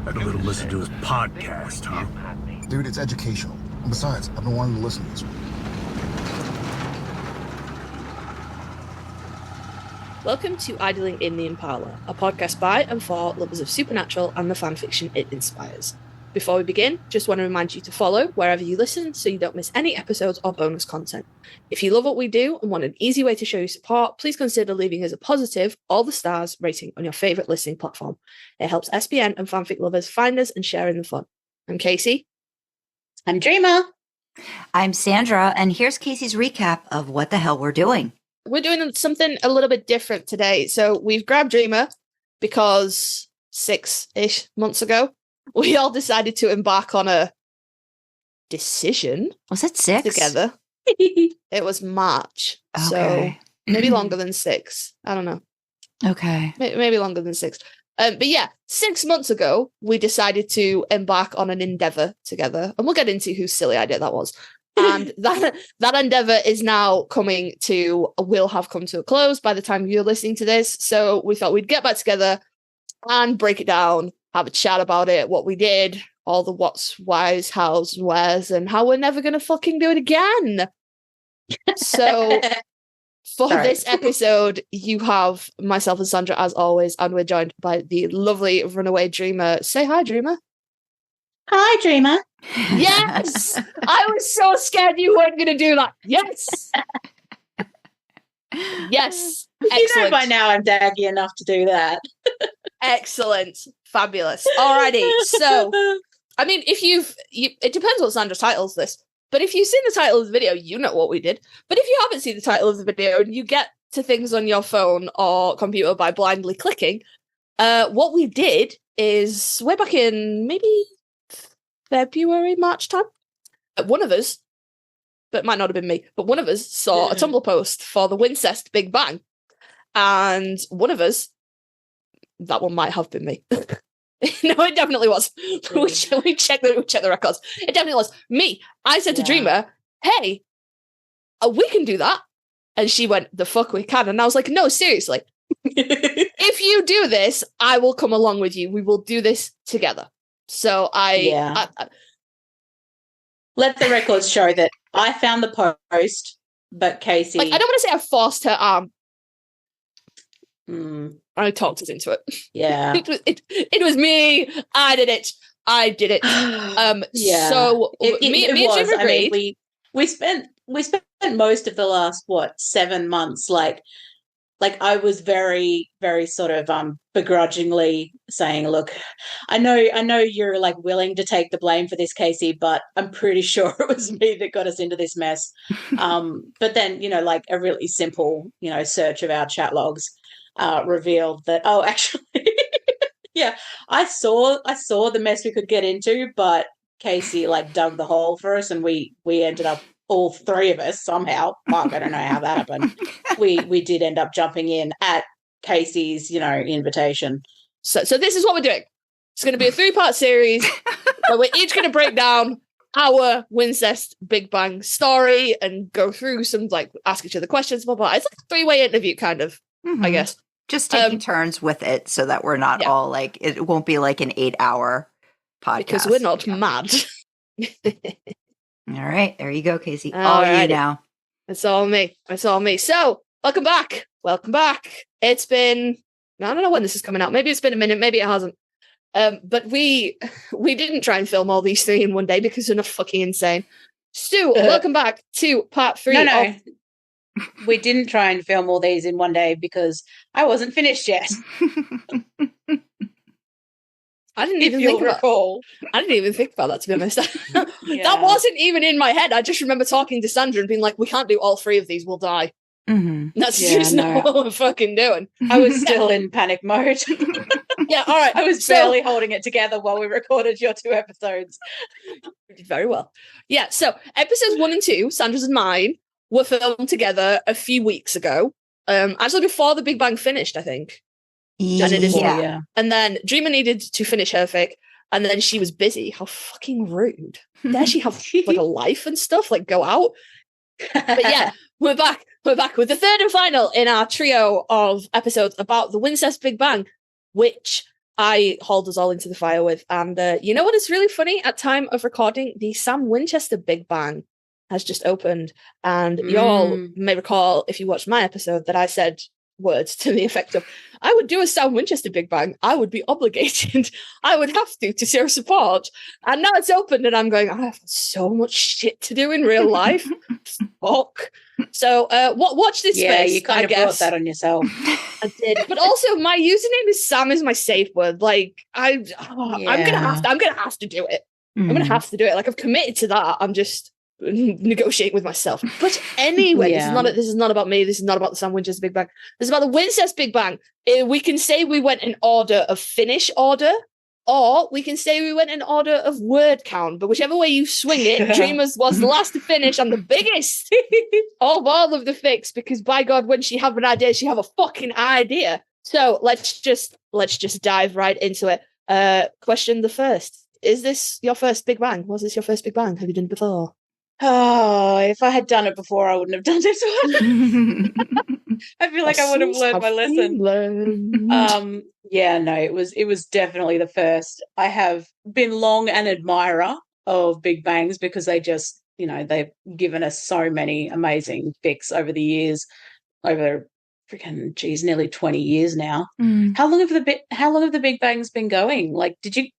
Had a little listen to his podcast, huh? Dude, it's educational. And besides, I've been wanting to listen to this one. Welcome to Idling in the Impala, a podcast by and for lovers of supernatural and the fanfiction it inspires. Before we begin, just want to remind you to follow wherever you listen so you don't miss any episodes or bonus content. If you love what we do and want an easy way to show your support, please consider leaving us a positive, all the stars rating on your favourite listening platform. It helps SBN and fanfic lovers find us and share in the fun. I'm Kasey. I'm Dreamer. I'm Sandra, and here's Kasey's recap of what the hell we're doing. We're doing something a little bit different today. So we've grabbed Dreamer because 6-ish months ago, we all decided to embark on a decision. Was it 6? Together. It was March. Okay. So maybe longer than 6. I don't know. Okay. Maybe longer than 6. But yeah, 6 months ago, we decided to embark on an endeavor together. And we'll get into whose silly idea that was. And that endeavor is now will have come to a close by the time you're listening to this. So we thought we'd get back together and break it down, have a chat about it, what we did, all the what's, whys, hows, and wheres, and how we're never going to fucking do it again. So for this episode, you have myself and Sandra as always, and we're joined by the lovely runaway Dreamer. Say hi, Dreamer. Hi, Dreamer. Yes! I was so scared you weren't going to do that. Yes! Yes. You know by now I'm daggy enough to do that. Excellent. Fabulous. Alrighty. So, I mean, it depends what Sandra titles this, but if you've seen the title of the video, you know what we did. But if you haven't seen the title of the video and you get to things on your phone or computer by blindly clicking, what we did is way back in maybe February, March time, one of us, but it might not have been me, but one of us saw a Tumblr post for the Wincest Big Bang. And one of us, that one might have been me. No, it definitely was. We checked the records. It definitely was me. I said to Dreamer, hey, we can do that. And she went, the fuck we can. And I was like, no, seriously. If you do this, I will come along with you. We will do this together. So I let the records show that I found the post, but Kasey, I don't want to say I forced her arm. I talked us into it. Yeah, it was me. I did it. So me and Jim agreed. I mean, we spent most of the last 7 months like I was very, very sort of begrudgingly saying, look, I know you're like willing to take the blame for this, Kasey, but I'm pretty sure it was me that got us into this mess. But then, like a really simple, search of our chat logs revealed that, oh, actually, yeah, I saw the mess we could get into, but Kasey like dug the hole for us and we ended up, all three of us somehow, fuck, I don't know how that happened. We did end up jumping in at Kasey's, invitation. So this is what we're doing. It's going to be a 3-part series where we're each going to break down our Wincest Big Bang story and go through some, ask each other questions, blah, blah. It's like a 3-way interview, kind of, I guess. Just taking turns with it so that we're not all it won't be like an 8-hour podcast. Because we're not mad. All right, there you go, Kasey. All you now. It's all me. So, welcome back. It's been, I don't know when this is coming out. Maybe it's been a minute, maybe it hasn't. But we didn't try and film all these 3 in one day because they're not fucking insane. Stu, welcome back to part 3. No. We didn't try and film all these in one day because I wasn't finished yet. I didn't even think about that, to be honest. That wasn't even in my head. I just remember talking to Sandra and being like, we can't do all 3 of these, we'll die. That's just not what we're fucking doing. I was still in panic mode. Yeah, all right. I was barely holding it together while we recorded your 2 episodes. You did very well. Yeah, so episodes 1 and 2, Sandra's and mine, were filmed together a few weeks ago. Actually before the Big Bang finished, I think. Yeah. And it is now. And then Dreamer needed to finish her fic, and then she was busy. How fucking rude. Dare she have a life and stuff? Go out? But yeah, we're back. We're back with the 3rd and final in our trio of episodes about the Wincest Big Bang, which I hauled us all into the fire with. And you know what is really funny? At time of recording, the Sam Winchester Big Bang has just opened. And y'all may recall, if you watched my episode, that I said words to the effect of, I would do a Sam Winchester Big Bang. I would be obligated. I would have to show support. And now it's opened and I'm going, I have so much shit to do in real life. Fuck. So watch this space. Yeah, you kind of guess. brought that on yourself. I did. But also my username is Sam is my safe word. Like I'm gonna have to do it. I'm gonna have to do it. Like I've committed to that. I'm just negotiating with myself. But anyway, this is not about me. This is not about the Sam Winchester Big Bang. This is about the Wincest Big Bang. We can say we went in order of finish order, or we can say we went in order of word count. But whichever way you swing it, Dreamers was the last to finish and the biggest of all of the fics, because by God, when she have an idea, she have a fucking idea. So let's just dive right into it. Question the first. Is this your first Big Bang? Was this your first Big Bang? Have you done it before? Oh, if I had done it before, I wouldn't have done it. I feel like I would have learned my lesson. Yeah, no, it was definitely the first. I have been long an admirer of Big Bangs because they just, they've given us so many amazing fics over the years, over freaking nearly 20 years now. How long have the Big Bangs been going? Like, did you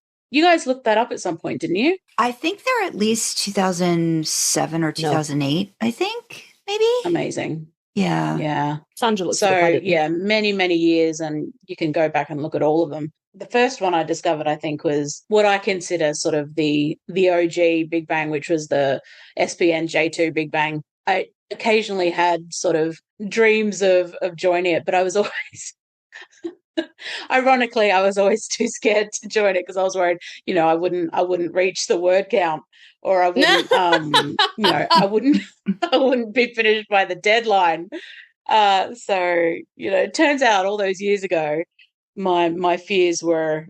guys looked that up at some point, didn't you? I think they're at least 2007 or 2008, I think, maybe. Amazing. Yeah. Yeah. Sandra looks many, many years, and you can go back and look at all of them. The first one I discovered, I think, was what I consider sort of the OG Big Bang, which was the SPN J2 Big Bang. I occasionally had sort of dreams of joining it, but I was always... Ironically, I was always too scared to join it because I was worried, I wouldn't reach the word count, or I wouldn't, I wouldn't be finished by the deadline. So it turns out all those years ago, my fears were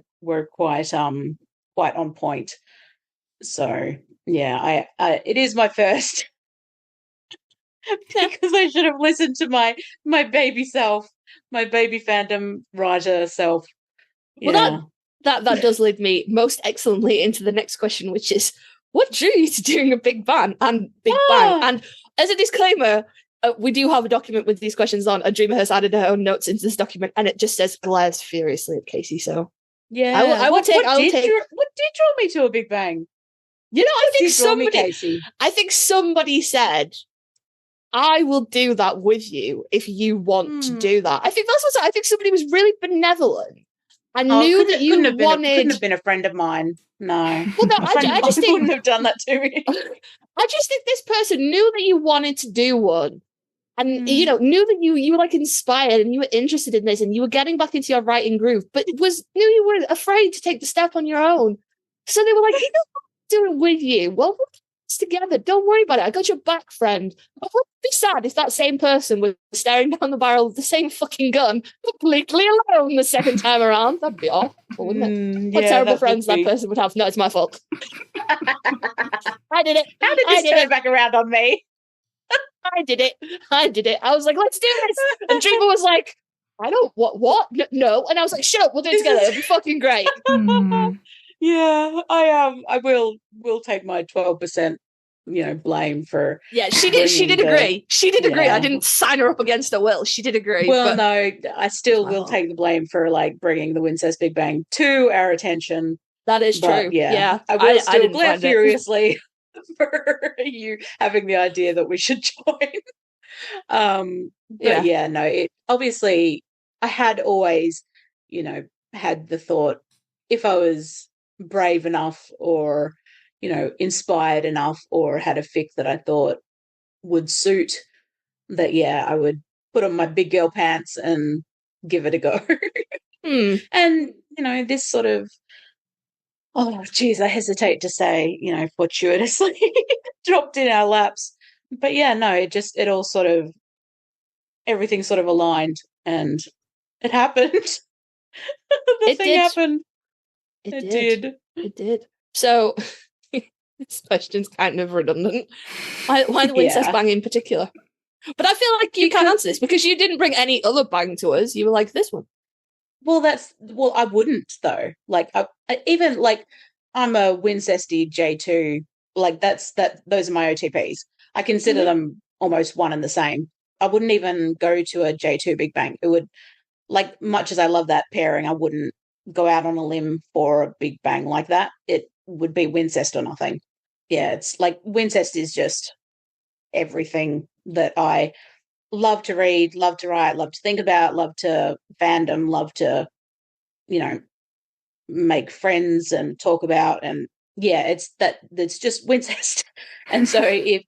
quite on point. So yeah, it is my first because I should have listened to my baby self. My baby fandom writer self. Yeah. Well, that does lead me most excellently into the next question, which is, what drew you to doing a Big Bang and Big Bang? And as a disclaimer, we do have a document with these questions on. A Dreamer has added her own notes into this document, and it just says glares furiously at Kasey. So yeah, What did draw me to a Big Bang? I think somebody said, I will do that with you if you want to do that. I think I think somebody was really benevolent. I knew that you couldn't have been a friend of mine. No. Well, no, I just think wouldn't have done that to me. I just think this person knew that you wanted to do one, and knew that you were like inspired and you were interested in this, and you were getting back into your writing groove, but knew you were afraid to take the step on your own. So they were like, I'll do it with you. Well, together, don't worry about it. I got your back, friend. I would be sad if that same person was staring down the barrel of the same fucking gun completely alone the second time around. That'd be awful, wouldn't it? What terrible friends that person would have. No, it's my fault. I did it. How did this turn back around on me? I did it. I was like, let's do this. And Dreamer was like, I don't, what? No. And I was like, shut up, we'll do it together. It'll be fucking great. Yeah, I will take my 12%, blame for. Yeah, she did agree. She did agree. I didn't sign her up against her will. She did agree. Well, no, I still will take the blame for bringing the Wincest Big Bang to our attention. That is true. Yeah. I will still glare furiously for you having the idea that we should join. It obviously I had always, had the thought, if I was brave enough or inspired enough or had a fic that I thought would suit, that I would put on my big girl pants and give it a go. And this sort of, I hesitate to say, fortuitously dropped in our laps, but it all sort of, everything sort of aligned and it happened. The thing happened. It did. So this question's kind of redundant. Why the Wincest Bang in particular? But I feel like you can't answer this because you didn't bring any other bang to us. You were like, this one. Well, I wouldn't though. Like, even like I'm a Wincesty J2. Like those are my OTPs. I consider them almost one and the same. I wouldn't even go to a J2 Big Bang. It would, like, much as I love that pairing, I wouldn't go out on a limb for a Big Bang like that. It would be Wincest or nothing. Yeah, it's like Wincest is just everything that I love to read, love to write, love to think about, love to fandom, love to, make friends and talk about. And yeah, it's just Wincest. And so if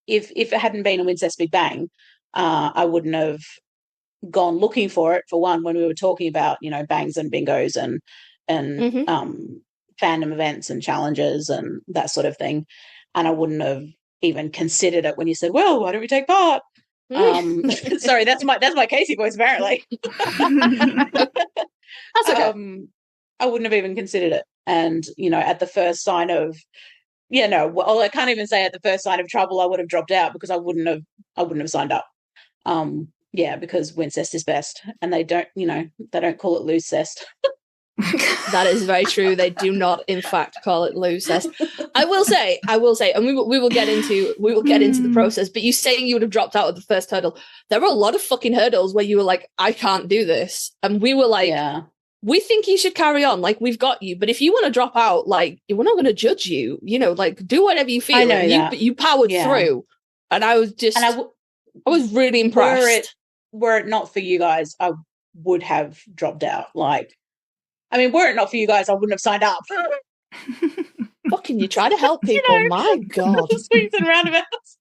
it hadn't been a Wincest Big Bang, I wouldn't have gone looking for it, for one, when we were talking about, bangs and bingos and fandom events and challenges and that sort of thing. And I wouldn't have even considered it when you said, well, why don't we take part? Sorry, that's my Kasey voice, apparently. That's okay. I wouldn't have even considered it. And, at the first sign of, I can't even say at the first sign of trouble, I would have dropped out, because I wouldn't have signed up. Because Wincest is best, and they don't call it loose cest. That is very true. They do not, in fact, call it loose cest. I will say, and we will get into the process. But you saying you would have dropped out of the first hurdle, there were a lot of fucking hurdles where you were like, I can't do this, and we were like, we think you should carry on. Like, we've got you, but if you want to drop out, like, we're not going to judge you. Like, do whatever you feel. I know that. You powered through, and I was just, I was really impressed. Were it not for you guys, I would have dropped out. Like, I mean, were it not for you guys, I wouldn't have signed up. Fucking, you try to help people. My God. Swings and roundabouts.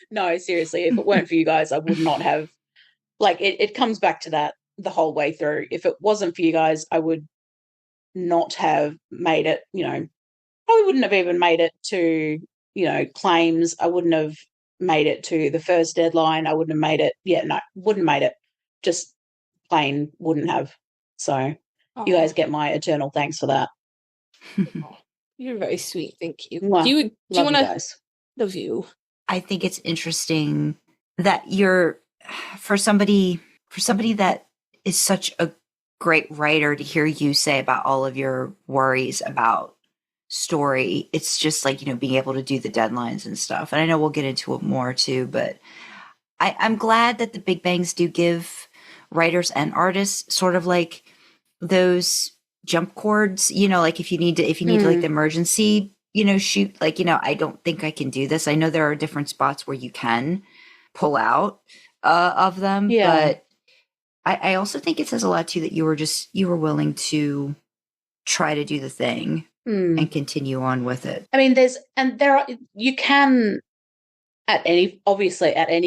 No, seriously, if it weren't for you guys, I would not have. Like, it comes back to that the whole way through. If it wasn't for you guys, I would not have made it, probably wouldn't have even made it to, claims. I wouldn't have made it to the first deadline. I wouldn't have made it. Wouldn't have made it. Just plain wouldn't have. So you guys get my eternal thanks for that. You're very sweet. Thank you. Well, do you want to? Guys. Love you. I think it's interesting that you're for somebody that is such a great writer, to hear you say about all of your worries about story. It's just like, being able to do the deadlines and stuff. And I know we'll get into it more too, but I'm glad that the Big Bangs do give writers and artists sort of like those jump cords, like if you need to like the emergency, shoot, like, I don't think I can do this. I know there are different spots where you can pull out of them, but I also think it says a lot too that you were willing to try to do the thing and continue on with it. I mean, you can at any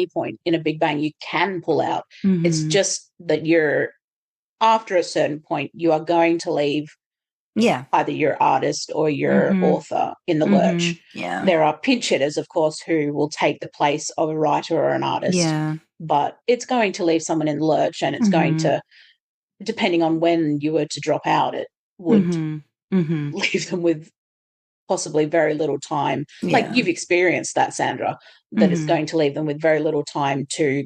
point in a Big Bang, you can pull out. Mm-hmm. It's just that after a certain point, you are going to leave either your artist or your author in the lurch. Yeah. There are pinch hitters, of course, who will take the place of a writer or an artist. Yeah. But it's going to leave someone in the lurch, and it's going to, depending on when you were to drop out, it would leave them with possibly very little time. Yeah. Like, you've experienced that, Sandra, that it's going to leave them with very little time to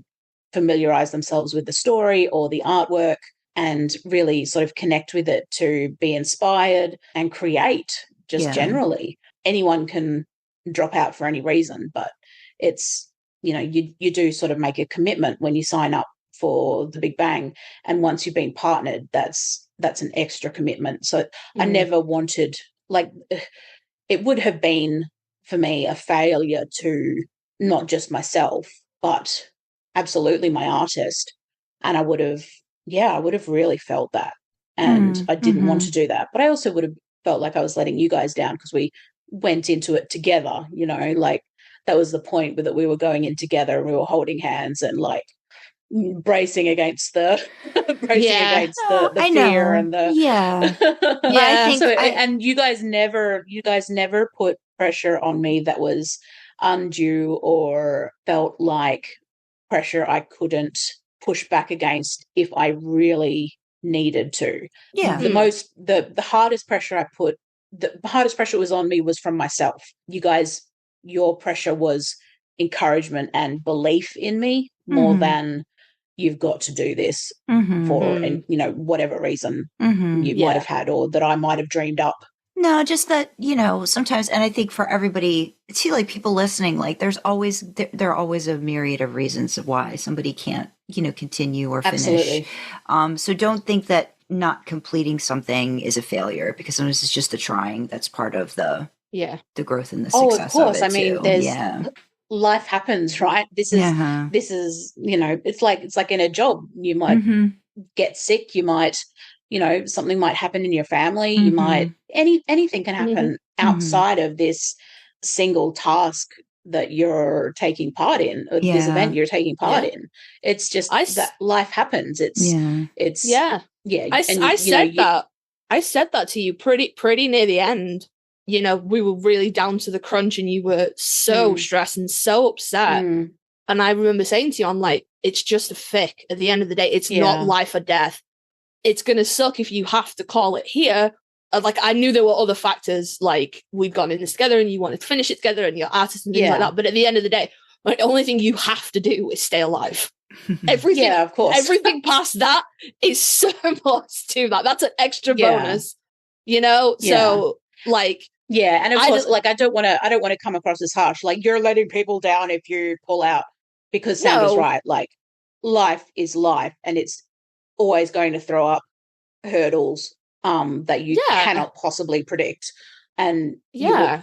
familiarize themselves with the story or the artwork and really sort of connect with it, to be inspired and create just generally. Anyone can drop out for any reason, but it's, you do sort of make a commitment when you sign up for the Big Bang. And once you've been partnered, that's an extra commitment. So I never wanted, like, it would have been for me a failure to not just myself, but absolutely my artist. And I would have really felt that. And I didn't want to do that. But I also would have felt like I was letting you guys down, because we went into it together, like that was the point that we were going in together, and we were holding hands and like bracing against the fear and the I think and you guys never put pressure on me that was undue or felt like pressure I couldn't push back against if I really needed to. The hardest pressure the hardest pressure was on me was from myself. You guys, your pressure was encouragement and belief in me more than, you've got to do this Mhm. for, and whatever reason Mhm. you might have had, or that I might have dreamed up. No, just that, sometimes, and I think for everybody, too, like people listening, like there are always a myriad of reasons why somebody can't, continue or finish. Absolutely. So don't think that not completing something is a failure, because sometimes it's just the trying that's part of the growth and the success. Of course. Of it I mean, too. there's life happens, right? This is it's like in a job. You might get sick, you might, something might happen in your family, you might anything can happen outside of this single task that you're taking part in, or this event you're taking part in. It's just that life happens. I said that to you pretty near the end. We were really down to the crunch and you were so stressed and so upset. And I remember saying to you, I'm like, it's just a fic. At the end of the day, it's not life or death. It's going to suck if you have to call it here. Like, I knew there were other factors, like we'd gone in this together and you wanted to finish it together and you're artists and things like that. But at the end of the day, the only thing you have to do is stay alive. Everything, of course. Everything past that is so much to that. That's an extra bonus, So, like, and of course, I don't want to come across as harsh. Like, you're letting people down if you pull out, because Sandra's right. Like, life is life, and it's always going to throw up hurdles that you cannot possibly predict. And you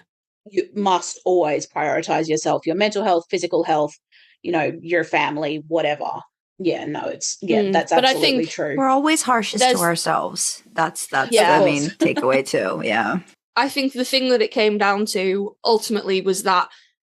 must always prioritize yourself, your mental health, physical health, your family, whatever. That's absolutely true. We're always harshest to ourselves. That's the main takeaway too. Yeah. I think the thing that it came down to ultimately was that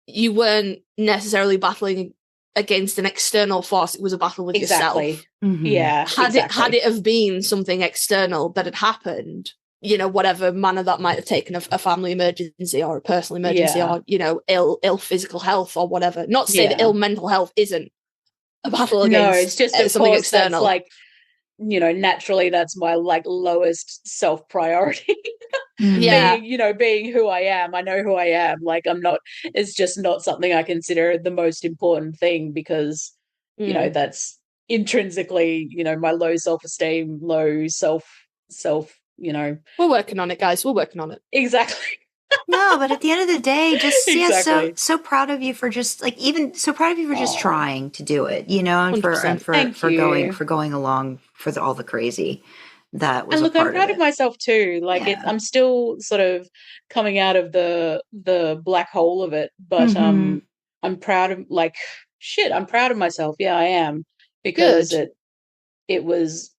you weren't necessarily battling against an external force. It was a battle with yourself. Yeah. Had it have been something external that had happened, whatever manner that might have taken, a family emergency or a personal emergency or, ill physical health or whatever. Not to say that ill mental health isn't a battle against. No, it's just something external. That's like, naturally that's my lowest self priority. Being who I am. I know who I am. Like, it's just not something I consider the most important thing, because that's intrinsically, my low self-esteem, low self, We're working on it, guys. We're working on it. Exactly. No, but at the end of the day, just Exactly. so proud of you for just just trying to do it, and for going along for all the crazy that was. And look, I'm proud of myself too. Like, I'm still sort of coming out of the black hole of it, but I'm proud of I'm proud of myself. Yeah, I am, because it was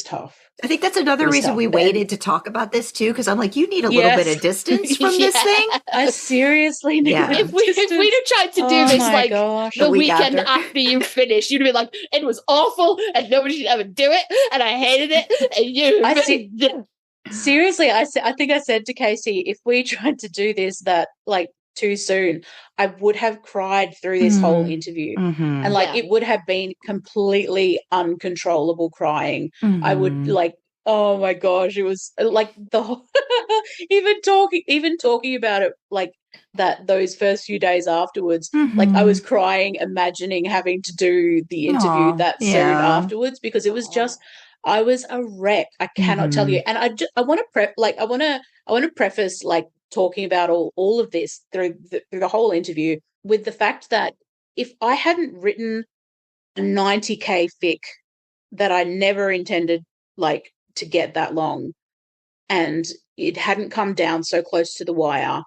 tough. I think that's another reason we waited to talk about this too, because I'm like, you need a little bit of distance from this thing. I seriously need If we'd have tried to do this the weekend after you finished, you'd be like, it was awful and nobody should ever do it and I hated it. And seriously, I think I said to Kasey, if we tried to do this too soon, I would have cried through this whole interview. And it would have been completely uncontrollable crying. I would oh my gosh, it was like the whole even talking about it, those first few days afterwards, I was crying, imagining having to do the interview soon afterwards, because it was just, I was a wreck. I cannot tell you. And I want to preface talking about all of this through the whole interview with the fact that if I hadn't written a 90K fic that I never intended to get that long, and it hadn't come down so close to the wire,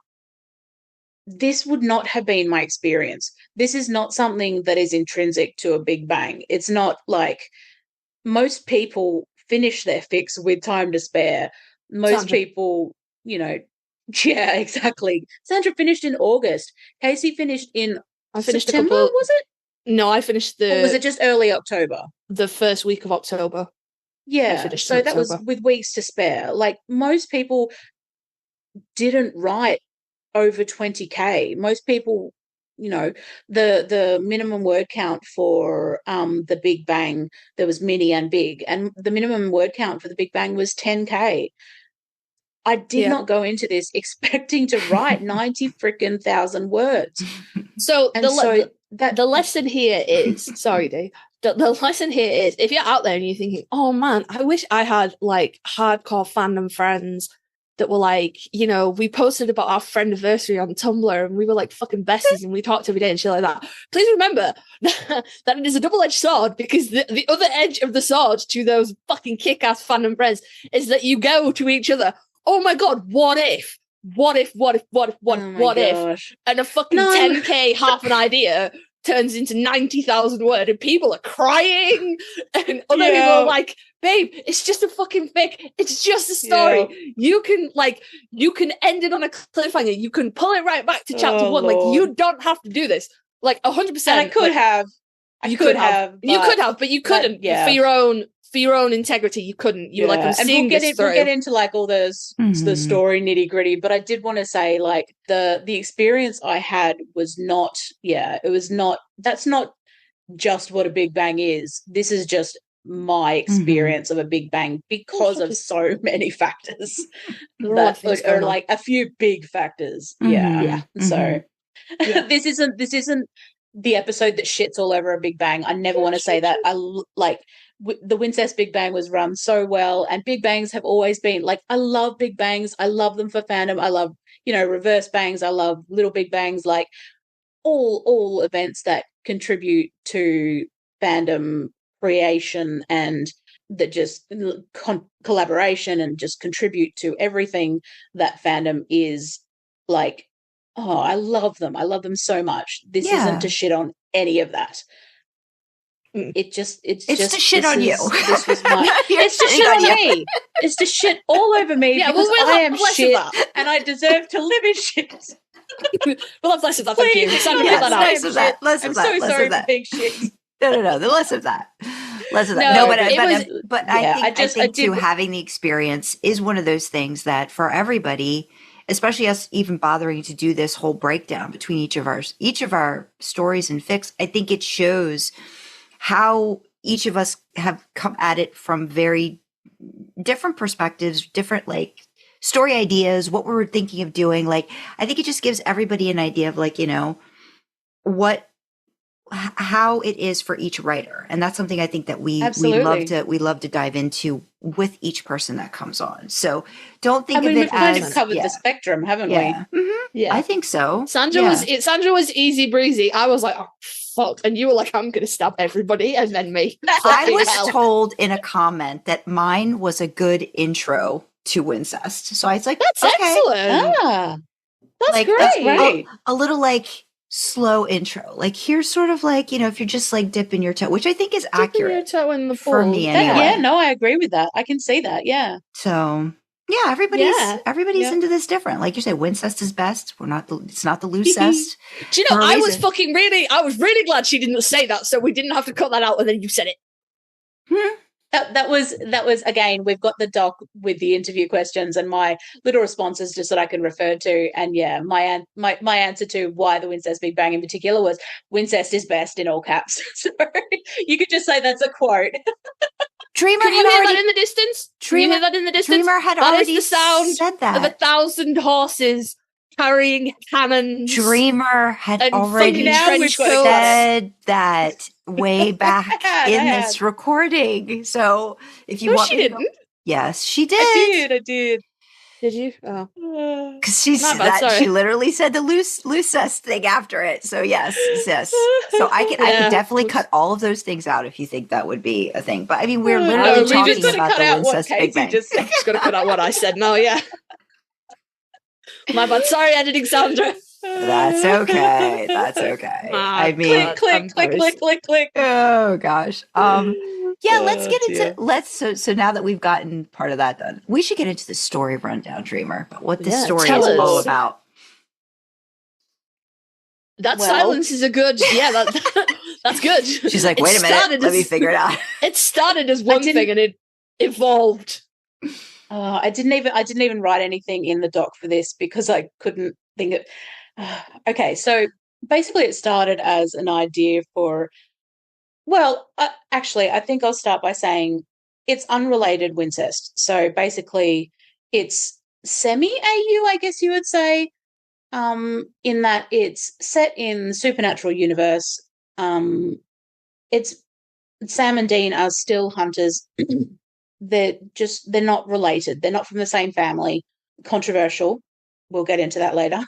this would not have been my experience. This is not something that is intrinsic to a Big Bang. It's not like most people finish their fics with time to spare. Most people, yeah, exactly. Sandra finished in August. Kasey finished in September, was it? No, I finished or was it just early October? The first week of October. Yeah, so that was with weeks to spare. Most people didn't write over 20K. Most people, the minimum word count for the Big Bang, there was mini and big, and the minimum word count for the Big Bang was 10K. I did not go into this expecting to write 90 freaking thousand words. So that the lesson here is sorry, Dave. The lesson here is if you're out there and you're thinking, oh man, I wish I had like hardcore fandom friends that were like, you know, we posted about our friendiversary on Tumblr and we were like fucking besties and we talked every day and shit like that. Please remember that it is a double-edged sword, because the other edge of the sword to those fucking kick-ass fandom friends is that you go to each other, oh my god, what if? What if? What if? And a fucking 10k half an idea turns into 90,000 word and people are crying and other people are like, babe, it's just a fucking fic. It's just a story. You can end it on a cliffhanger. You can pull it right back to chapter 1. Lord. Like, you don't have to do this. Like 100%. And I could have. You could have, but you couldn't. For your own integrity, you couldn't. You like, I'm seeing this through. We'll get into like all the story nitty gritty, but I did want to say like the experience I had was not. Yeah, it was not. That's not just what a Big Bang is. This is just my experience of a Big Bang because of so many factors that are like a few big factors. Yeah. So this isn't the episode that shits all over a Big Bang. I never want to say that. I like the Wincest Big Bang was run so well, and Big Bangs have always been like, I love Big Bangs. I love them for fandom. I love, reverse bangs. I love little Big Bangs, like all events that contribute to fandom creation and that just collaboration and just contribute to everything that fandom is like. Oh, I love them. I love them so much. This isn't to shit on any of that. It's just to shit on you. This was my. It's to shit on me. It's to shit all over me because I am shit and I deserve to live in shit. We'll have less of that. Thank you. Less of that. I'm so sorry for being shit. No. Less of that. Less of that. No, but I think too, having the experience is one of those things that for everybody, especially us even bothering to do this whole breakdown between each of our stories and fics, I think it shows how each of us have come at it from very different perspectives, different like story ideas, what we were thinking of doing. Like, I think it just gives everybody an idea of like, how it is for each writer. And that's something I think that we love to dive into with each person that comes on. So don't think of it as we've covered the spectrum, haven't we? Mm-hmm. Yeah, I think so. Sandra was easy breezy. I was like, oh fuck, and you were like, I'm gonna stab everybody, and then me. I was told in a comment that mine was a good intro to Wincest. So I was like, that's excellent. That's like, great. A little like slow intro, like here's sort of like, if you're just like dipping your toe, which I think is accurate your toe in the pool. For me anyway. I agree with that. I can see that. So everybody's into this different. Like you say, Wincest is best. It's not the loosest. Do you know, I was really glad she didn't say that, so we didn't have to cut that out and then you said it. That was again, we've got the doc with the interview questions and my little responses just that I can refer to. And my answer to why the Wincest Big Bang in particular was Wincest is best in all caps. So you could just say that's a quote. Dreamer Can you hear that in the distance? Dreamer had already said that. Of 1,000 horses carrying cannons. Dreamer had already said that way back in this recording. So if you want, she didn't. Yes, she did. I did. Did you? Oh, because she said that. She literally said the loosest thing after it. So yes. So I can definitely cut all of those things out if you think that would be a thing. But I mean, we're literally talking about the Wincest Big Bang. Just gonna cut out what I said. No, yeah. My bad. Sorry, editing Sandra. That's okay. I mean, click. Oh gosh. Yeah, let's get into so now that we've gotten part of that done, we should get into the story rundown, Dreamer. But what this story is all about. Silence is a good. Yeah, that's good. She's like, wait a minute, let me figure it out. It started as one thing and it evolved. I didn't even write anything in the doc for this because I couldn't think of. Okay, so basically, it started as an idea for. Well, actually, I think I'll start by saying it's unrelated Wincest. So basically, it's semi-AU, I guess you would say. in that it's set in supernatural universe. It's Sam and Dean are still hunters. they're not related. They're not from the same family. Controversial. We'll get into that later.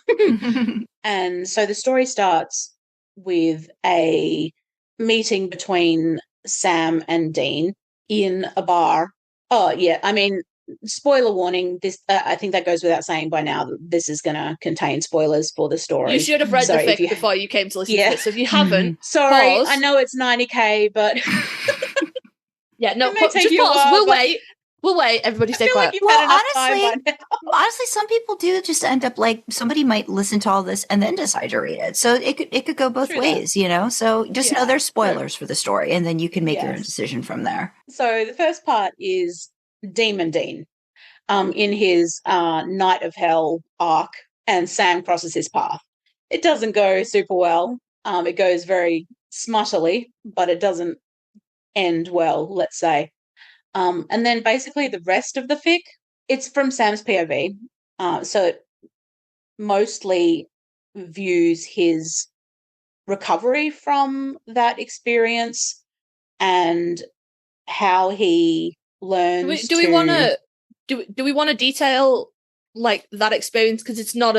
And so the story starts with a meeting between Sam and Dean in a bar. Oh, yeah. I mean, spoiler warning. This I think that goes without saying by now that this is going to contain spoilers for the story. You should have read So the if fic before you came to listen Yeah. to this. So if you haven't, Sorry, pause. I know it's 90K, but Yeah, no, It may take just you a pause. while, We'll but- wait. We'll wait. Everybody I stay feel quiet. like you've had enough time honestly, by now. Honestly, some people do just end up like somebody might listen to all this and then decide to read it. So it could go both True that. ways, you know. So just know Yeah, there's spoilers for the story, and then you can make your own Yes. decision from there. So the first part is Demon Dean, in his Night of Hell arc, and Sam crosses his path. It doesn't go super well. It goes very smuttily, but it doesn't end well, let's say. And then basically the rest of the fic, it's from Sam's POV. So it mostly views his recovery from that experience and how he learns Do we want to do we want to detail like that experience, because it's not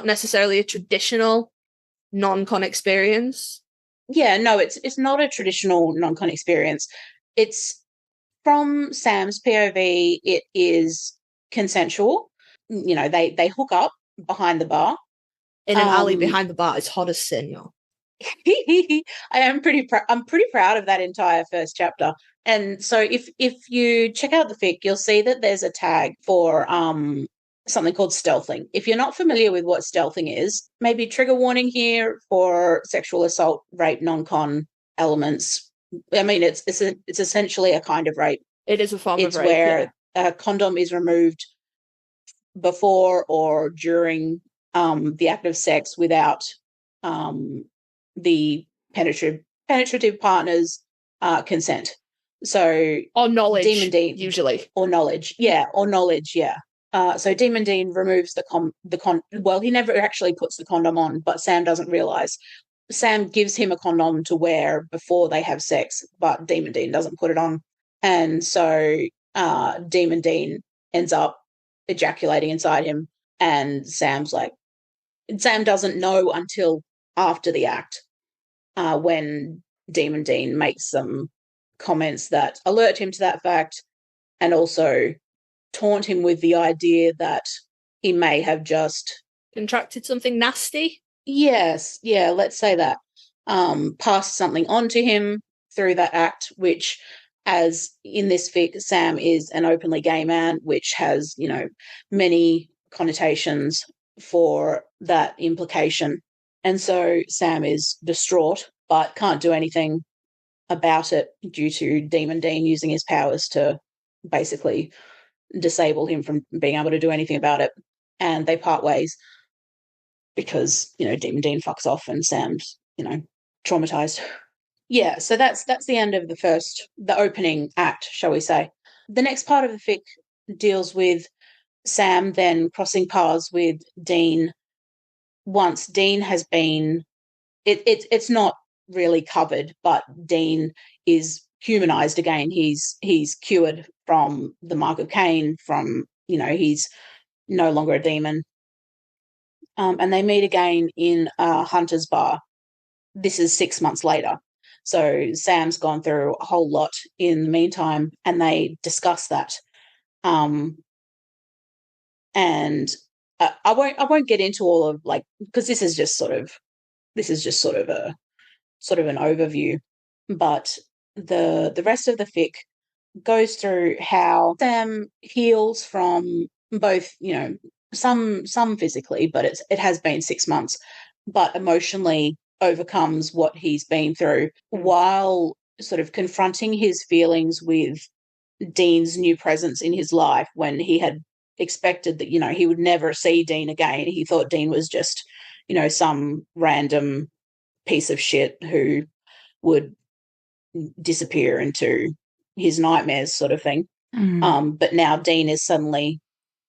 necessarily a traditional non-con experience. Yeah, no, it's not a traditional non-con experience. It's from Sam's POV, it is consensual. You know, they hook up behind the bar. In an alley Um, behind the bar, it's hot as sin, yo. I'm pretty proud of that entire first chapter. And so if you check out the fic, you'll see that there's a tag for something called stealthing. If you're not familiar with what stealthing is, maybe trigger warning here for sexual assault, rape, non-con elements. I mean, it's essentially a kind of rape. It is a form It's of rape. where a condom is removed before or during the act of sex without the penetrative partner's consent. So Or knowledge, Demon Dean, usually. or knowledge, yeah. So Demon Dean removes well, he never actually puts the condom on, but Sam doesn't realize. Sam gives him a condom to wear before they have sex, but Demon Dean doesn't put it on. And so Demon Dean ends up ejaculating inside him, and Sam doesn't know until after the act, when Demon Dean makes some comments that alert him to that fact and also taunt him with the idea that he may have just Contracted something nasty. Yes, yeah, let's say that. Passed something on to him through that act, which, as in this fic, Sam is an openly gay man, which has, many connotations for that implication. And so Sam is distraught, but can't do anything about it due to Demon Dean using his powers to basically disable him from being able to do anything about it. And they part ways because, Demon Dean fucks off and Sam's, traumatized. Yeah, so that's the end of the opening act, shall we say. The next part of the fic deals with Sam then crossing paths with Dean once Dean has been it's not really covered, but Dean is humanized again. He's cured from the mark of Cain, from, he's no longer a demon. And they meet again in a hunter's bar. This is 6 months later. So Sam's gone through a whole lot in the meantime, and they discuss that. And I won't get into all of because this is just sort of an overview, but the rest of the fic goes through how Sam heals from both, some physically, but it has been 6 months, but emotionally overcomes what he's been through while sort of confronting his feelings with Dean's new presence in his life, when he had expected that, he would never see Dean again. He thought Dean was just, some random piece of shit who would disappear into his nightmares, sort of thing. Mm. But now Dean is suddenly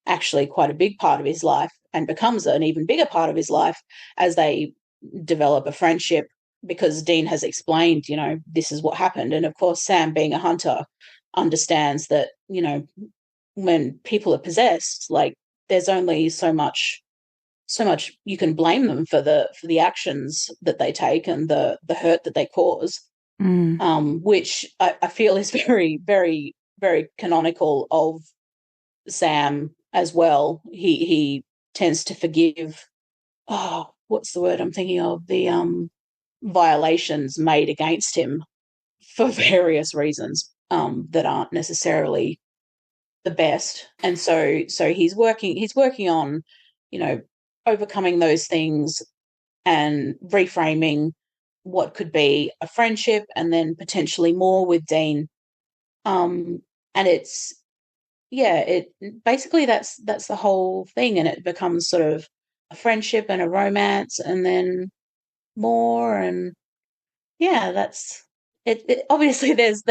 actually quite a big part of his life and becomes an even bigger part of his life as they develop a friendship, because Dean has explained, this is what happened. And of course, Sam, being a hunter, understands that, when people are possessed, like, there's only so much you can blame them for the actions that they take and the hurt that they cause, which I feel is very, very, very canonical of Sam as well. He tends to forgive, what's the word I'm thinking of, the violations made against him for various reasons that aren't necessarily the best. And so he's working on, overcoming those things and reframing what could be a friendship and then potentially more with Dean. And it's, it basically that's the whole thing, and it becomes sort of a friendship and a romance and then more, and that's it. Obviously there's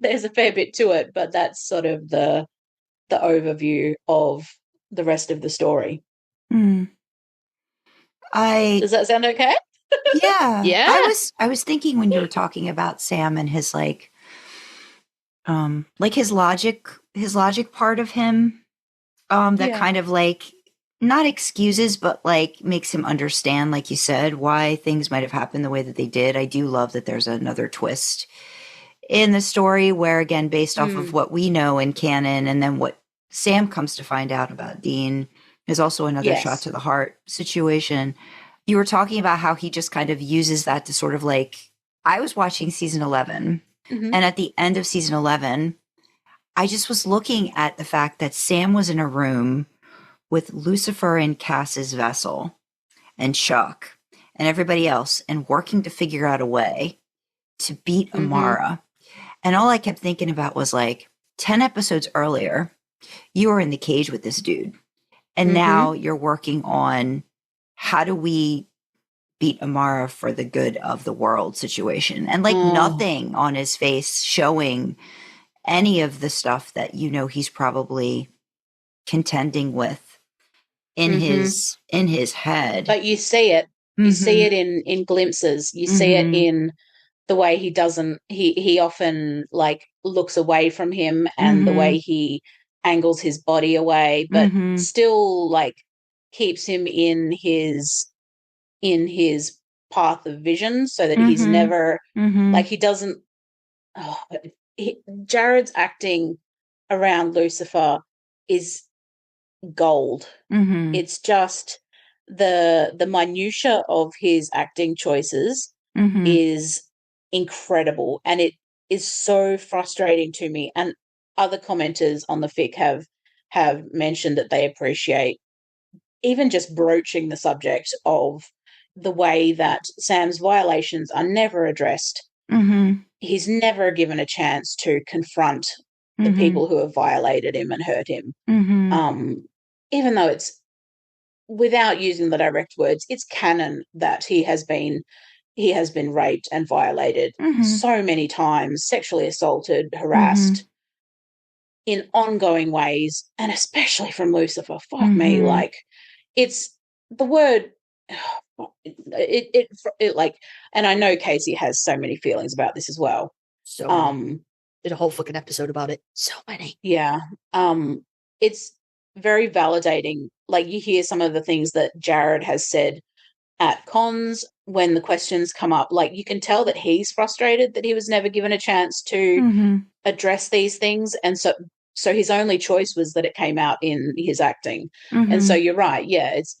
a fair bit to it, but that's sort of the overview of the rest of the story. Does that sound okay? Yeah. Yeah. I was thinking when you were talking about Sam and his his logic part of him, that kind of not excuses, but makes him understand, like you said, why things might have happened the way that they did. I do love that there's another twist in the story where, again, based off of what we know in canon and then what Sam comes to find out about Dean, is also another shot to the heart situation. You were talking about how he just kind of uses that to sort of I was watching season 11, and at the end of season 11, I just was looking at the fact that Sam was in a room with Lucifer and Cass's vessel and Chuck and everybody else, and working to figure out a way to beat Amara. And all I kept thinking about was 10 episodes earlier, you were in the cage with this dude. And now you're working on how do we beat Amara for the good of the world situation. And nothing on his face showing any of the stuff that, he's probably contending with in his head. But you see it. You see it in glimpses. You see it in the way he often looks away from him, and the way he angles his body away, but still keeps him in his path of vision, so that he's never he doesn't. Jared's acting around Lucifer is gold. It's just the minutia of his acting choices is incredible, and it is so frustrating to me. And other commenters on the fic have mentioned that they appreciate even just broaching the subject of the way that Sam's violations are never addressed. He's never given a chance to confront the people who have violated him and hurt him. Even though it's, without using the direct words, it's canon that he has been raped and violated so many times, sexually assaulted, harassed in ongoing ways, and especially from Lucifer. Fuck me, it's the word. It and I know Kasey has so many feelings about this as well. So did a whole fucking episode about it. So many. Yeah. It's very validating. You hear some of the things that Jared has said at cons when the questions come up. You can tell that he's frustrated that he was never given a chance to address these things, and so his only choice was that it came out in his acting. And so you're right. Yeah, it's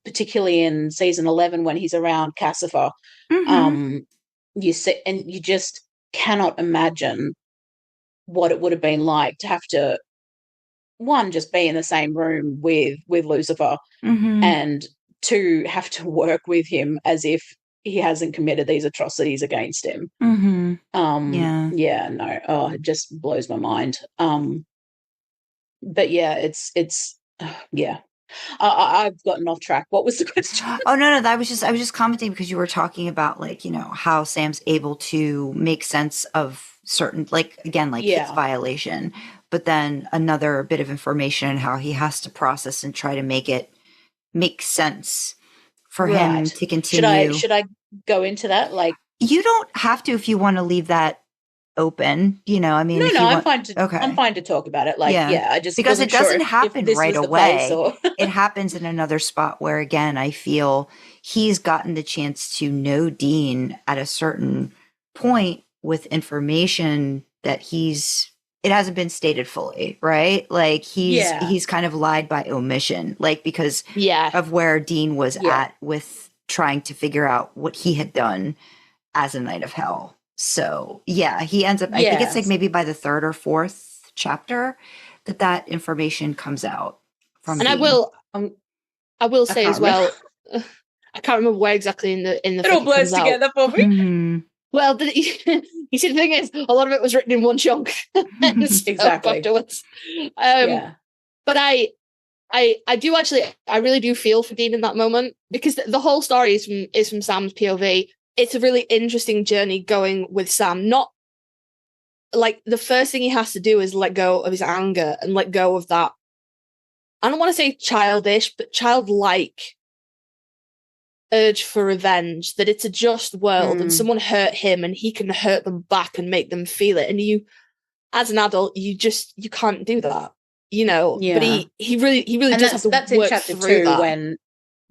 particularly in season 11 when he's around Cassifer. You see, and you just cannot imagine what it would have been like to have to, one, just be in the same room with Lucifer, and two, have to work with him as if he hasn't committed these atrocities against him. It just blows my mind. But yeah, it's I've gotten off track. What was the question? Oh no, I was just commenting because you were talking about how Sam's able to make sense of certain his violation, but then another bit of information on how he has to process and try to make sense for him to continue. Should I go into that? Like, you don't have to if you want to leave that open. I mean, no, I'm fine to. Okay. I'm fine to talk about it. Like, I just because it doesn't happen right away. Or... It happens in another spot where, again, I feel he's gotten the chance to know Dean at a certain point with information that it hasn't been stated fully, right? Like he's kind of lied by omission, like because of where Dean was at with trying to figure out what he had done as a Knight of Hell. So he ends up, I think it's like maybe by the third or fourth chapter that information comes out from and Dean. I will say as well, I can't remember where exactly in the it all blurs together for me. Mm-hmm. Well, you see, the thing is, a lot of it was written in one chunk. Exactly. Afterwards. But I do actually, I really do feel for Dean in that moment, because the whole story is from Sam's POV. It's a really interesting journey going with Sam. Not like the first thing he has to do is let go of his anger and let go of that. I don't want to say childish, but childlike urge for revenge, that it's a just world and someone hurt him and he can hurt them back and make them feel it. And you, as an adult, you can't do that, but he really and does have to that's work in chapter through 2 that. when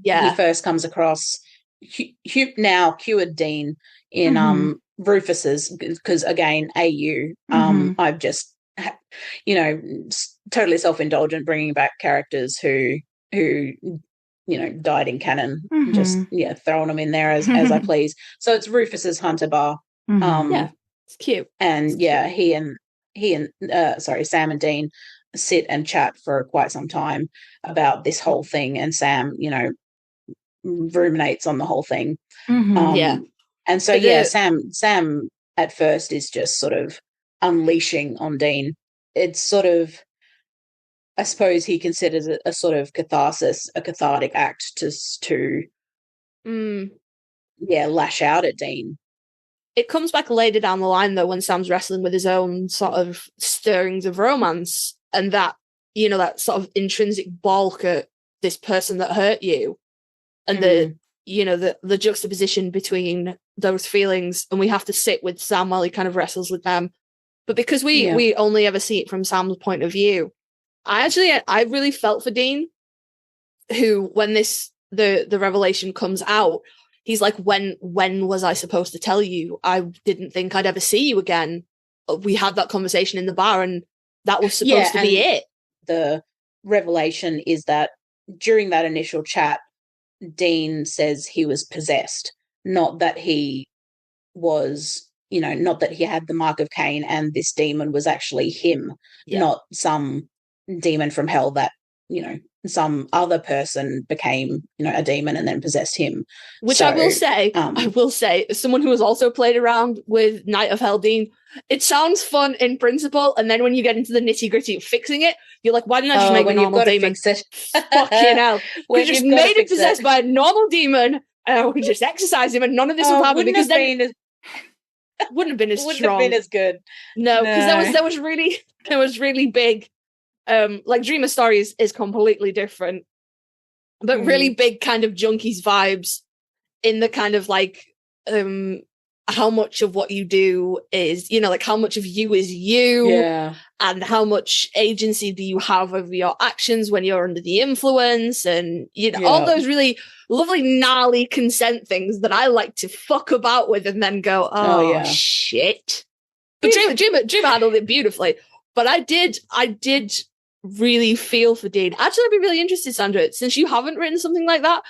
he first comes across now cured Dean in Rufus's, because again, I've just totally self-indulgent bringing back characters who died in canon, just throwing them in there as I please. So it's Rufus's Hunter Bar. It's cute. And he and Sam and Dean sit and chat for quite some time about this whole thing, and Sam ruminates on the whole thing. And so Sam at first is just sort of unleashing on Dean. It's sort of, I suppose he considers it a sort of catharsis, a cathartic act to lash out at Dean. It comes back later down the line, though, when Sam's wrestling with his own sort of stirrings of romance, and that, that sort of intrinsic balk at this person that hurt you, and the juxtaposition between those feelings, and we have to sit with Sam while he kind of wrestles with them. But because we only ever see it from Sam's point of view, I really felt for Dean, who, when the revelation comes out, he's like, when was I supposed to tell you? I didn't think I'd ever see you again. We had that conversation in the bar, and that was supposed to be it. The revelation is that during that initial chat, Dean says he was possessed, not that he was, not that he had the mark of Cain and this demon was actually him, not some demon from hell that, some other person became, a demon and then possessed him. Which I will say, as someone who has also played around with Knight of Hell Dean, it sounds fun in principle, and then when you get into the nitty-gritty of fixing it, you're like, why didn't I just make a normal demon? Fucking hell. We just made it possessed by a normal demon, and we just exercise him, and none of this would happen, because then wouldn't have been as strong. Wouldn't have been as good. No, because there was really big. Like Dreamer Stories is completely different, but really big kind of junkies vibes in the kind of like how much of what you do is, like how much of you is you, and how much agency do you have over your actions when you're under the influence, and all those really lovely gnarly consent things that I like to fuck about with and then go, shit. But Dreamer handled it beautifully. But I did really feel for Dean. Actually, I'd be really interested, Sandra, since you haven't written something like that,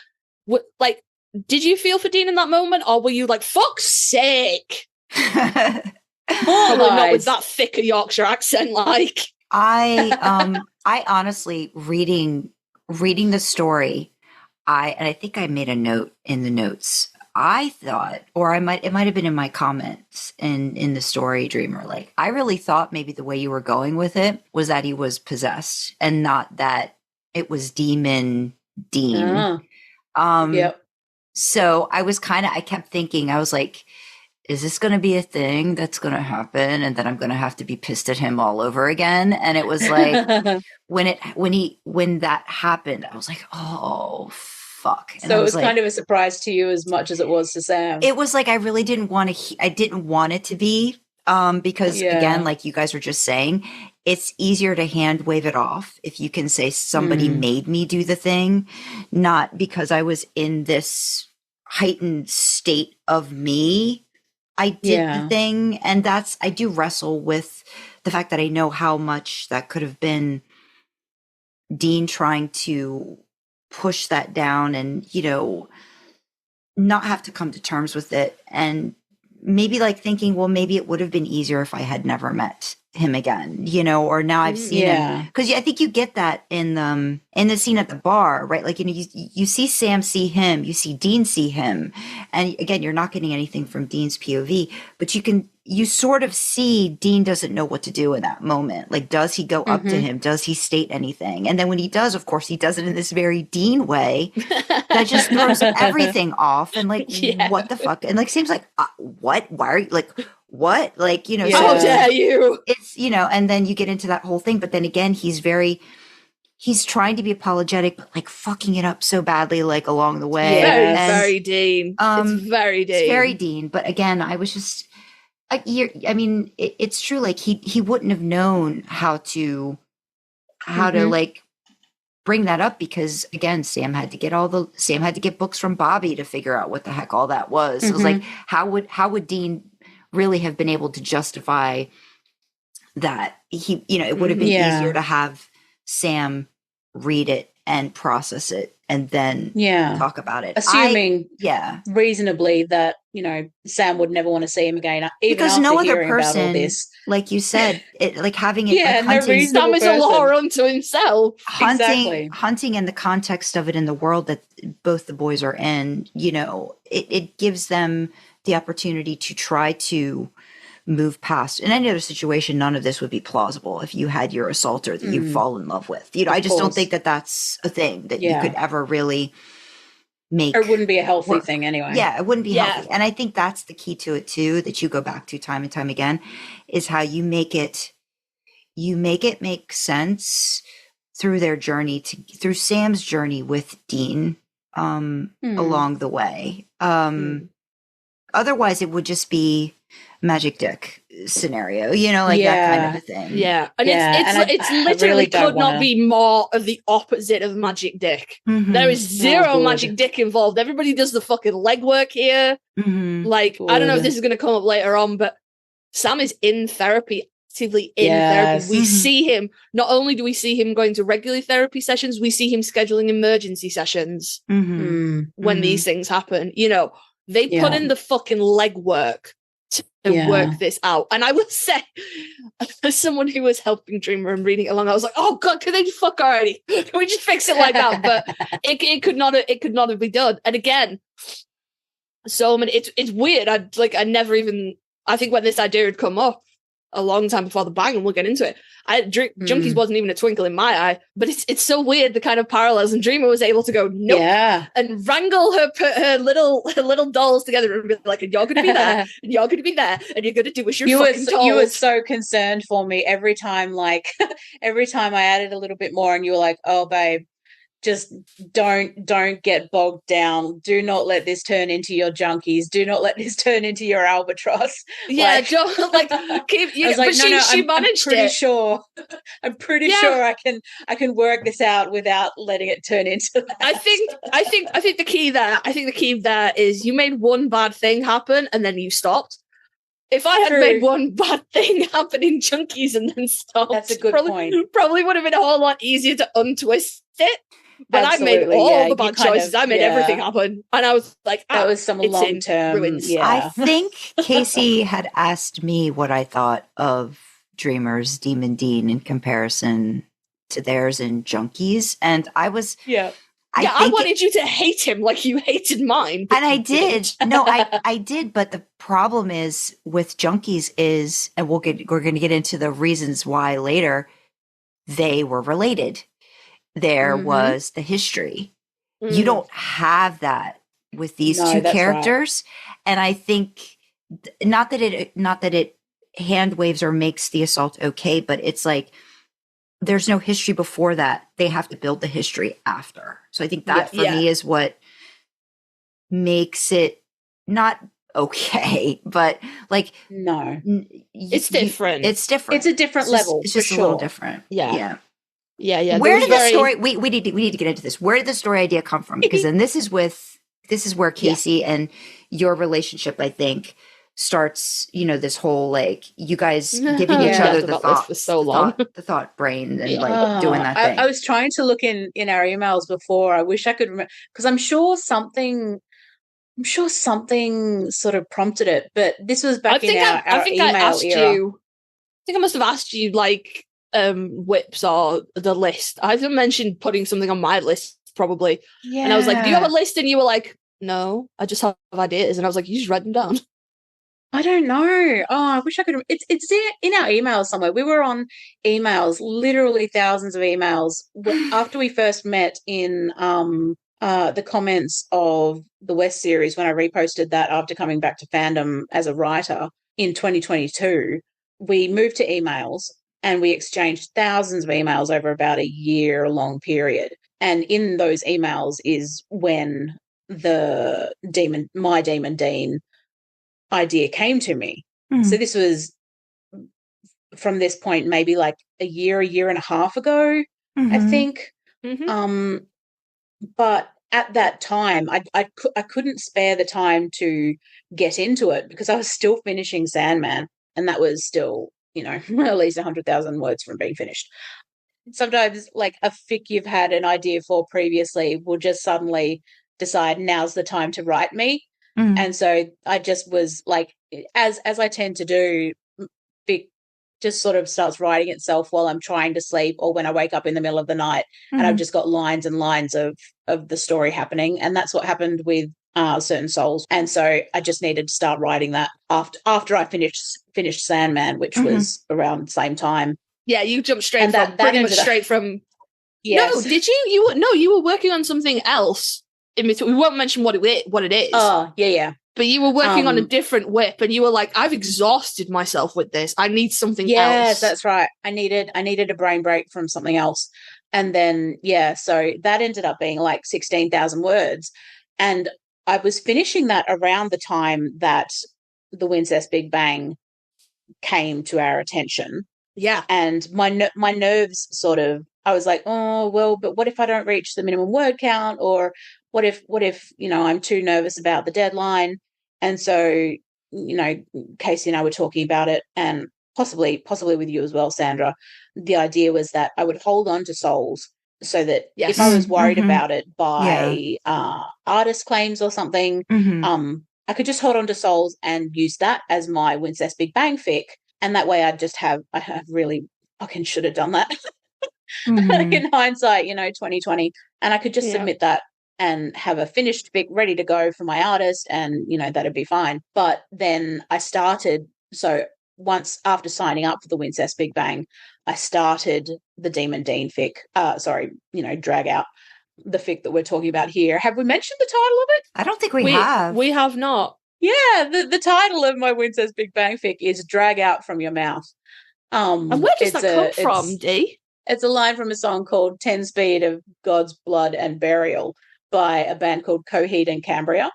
did you feel for Dean in that moment, or were you like, fuck's sake? Probably not with that thicker Yorkshire accent, like. I honestly, reading the story, I think I made a note in the notes. I thought, or it might have been in my comments in the story, Dreamer, like, I really thought maybe the way you were going with it was that he was possessed and not that it was demon Dean. Yep. So I was I kept thinking, I was like, is this going to be a thing that's going to happen? And then I'm going to have to be pissed at him all over again. And it was like, when that happened, I was like, oh, fuck. And So it was like, kind of a surprise to you as much as it was to Sam. It was like, I really didn't want to, I didn't want it to be, because again, like you guys were just saying, it's easier to hand wave it off if you can say somebody made me do the thing, not because I was in this heightened state of me. I did the thing. And I do wrestle with the fact that I know how much that could have been Dean trying to push that down and, not have to come to terms with it. And maybe like thinking, well, maybe it would have been easier if I had never met him again, or now I've seen him. Because I think you get that in the scene at the bar, right? Like, you see Sam see him, you see Dean see him. And again, you're not getting anything from Dean's POV, but you sort of see Dean doesn't know what to do in that moment. Like, does he go up to him? Does he state anything? And then when he does, of course, he does it in this very Dean way that just throws everything off. And like, what the fuck? And like, seems like, what? Why are you like, what? Like, how dare you? It's, and then you get into that whole thing. But then again, he's trying to be apologetic, but like fucking it up so badly, like along the way. Very Dean. It's very Dean. It's very Dean. But again, I was just, it's true. Like he wouldn't have known how to like bring that up because again, Sam had to get books from Bobby to figure out what the heck all that was. It was like, how would Dean really have been able to justify that? It would have been easier to have Sam read it and process it and then talk about it. Assuming reasonably that, Sam would never want to see him again. Even because no other person, like you said, like having it like hunting. Sam is a law unto himself. Hunting in the context of it in the world that both the boys are in, it gives them the opportunity to try to move past. In any other situation, none of this would be plausible if you had your assaulter that you fall in love with. I just don't think that that's a thing that you could ever really make. Or it wouldn't be a healthy thing anyway. Yeah, it wouldn't be healthy. And I think that's the key to it too, that you go back to time and time again, is how you make it make sense through their journey through Sam's journey with Dean along the way. Otherwise it would just be magic dick scenario, that kind of a thing. Yeah. And it's literally really could not be more of the opposite of magic dick. There is zero magic dick involved. Everybody does the fucking legwork here. Like, I don't know if this is going to come up later on, but Sam is in therapy, actively in therapy. We see him, not only do we see him going to regular therapy sessions, we see him scheduling emergency sessions when these things happen. They put in the fucking legwork to work this out. And I would say, as someone who was helping Dreamer and reading it along, I was like, oh God, can they just fuck already? Can we just fix it like that? But it could not have been done. And again, so many, it's weird. I never even, I think when this idea had come up a long time before the bang, and we'll get into it, Junkies wasn't even a twinkle in my eye, but it's so weird, the kind of parallels. And Dreamer was able to go nope and wrangle her little dolls together and be like, and you're going to be there, and you're going to be there, and you're going to do what you're fucking told. You were so concerned for me every time, every time I added a little bit more, and you were like, oh babe, just don't get bogged down. Do not let this turn into your Junkies. Do not let this turn into your albatross. Yeah, don't keep. I was like, no, she managed I'm pretty it. Sure. I'm pretty sure I can work this out without letting it turn into that. I think the key there is you made one bad thing happen and then you stopped. If I had made one bad thing happen in Junkies and then stopped, that's a good point. Probably would have been a whole lot easier to untwist it. But absolutely, I made all the bad choices. I made everything happen. And I was like, that was some long-term ruins. Yeah. I think Kasey had asked me what I thought of Dreamer's Demon Dean in comparison to theirs in Junkies. And I was... I wanted you to hate him like you hated mine. And I did. No, I did. But the problem is with Junkies is, and we're going to get into the reasons why later, they were related. There was the history. You don't have that with these two characters. Right. And I think not that it hand waves or makes the assault okay, but it's like there's no history before that. They have to build the history after. So I think that for me is what makes it not okay, but like no, it's different. It's different. It's a different level. It's just a little different. Yeah. Where did the story? We need to get into this. Where did the story idea come from? Because then this is where Kasey and your relationship, I think, starts. You know, this whole like you guys giving each other the thought for so long, the thought brain, and like doing that thing. I was trying to look in our emails before. I wish I could remember because I'm sure something sort of prompted it. But this was back in our email era. I think I must have asked you like whips or the list. I haven't mentioned putting something on my list probably. Yeah. And I was like, do you have a list? And you were like, no, I just have ideas. And I was like, you just write them down. I don't know. Oh, I wish I could. It's in our emails somewhere. We were on emails, literally thousands of emails after we first met in the comments of the West series when I reposted that after coming back to fandom as a writer in 2022. We moved to emails and we exchanged thousands of emails over about a year-long period. And in those emails is when my Demon Dean idea came to me. Mm-hmm. So this was from this point maybe like a year and a half ago, I think. Mm-hmm. But at that time, I couldn't spare the time to get into it because I was still finishing Sandman, and that was still, at least 100,000 words from being finished. Sometimes, like a fic you've had an idea for previously will just suddenly decide now's the time to write me. Mm. And so I just was like, as I tend to do, fic just sort of starts writing itself while I'm trying to sleep or when I wake up in the middle of the night, and I've just got lines and lines of the story happening. And that's what happened with Certain Souls. And so I just needed to start writing that after I finished Sandman, which was around the same time. Yeah, you jumped straight from. Yes. No, did you? You were working on something else. We won't mention what it is. Oh, yeah. But you were working on a different whip, and you were like, "I've exhausted myself with this. I need something else." Yes, that's right. I needed a brain break from something else, and then so that ended up being like 16,000 words, and I was finishing that around the time that the Wincest Big Bang came to our attention. Yeah, and my nerves sort of. I was like, oh well, but what if I don't reach the minimum word count, or what if I'm too nervous about the deadline? And so, Kasey and I were talking about it, and possibly with you as well, Sandra. The idea was that I would hold on to Souls so that if I was worried about it by artist claims or something, I could just hold on to Souls and use that as my Wincest Big Bang fic, and that way I have really fucking should have done that in hindsight, 2020, and I could just submit that and have a finished fic ready to go for my artist, and that'd be fine. But then I started, so once after signing up for the Wincest Big Bang, I started the Demon Dean fic, drag out the fic that we're talking about here. Have we mentioned the title of it? I don't think we have. We have not. Yeah, the title of my Wincest Big Bang fic is Drag Out From Your Mouth. And where does that come from, Dee? It's a line from a song called 10 Speed of God's Blood and Burial by a band called Coheed and Cambria.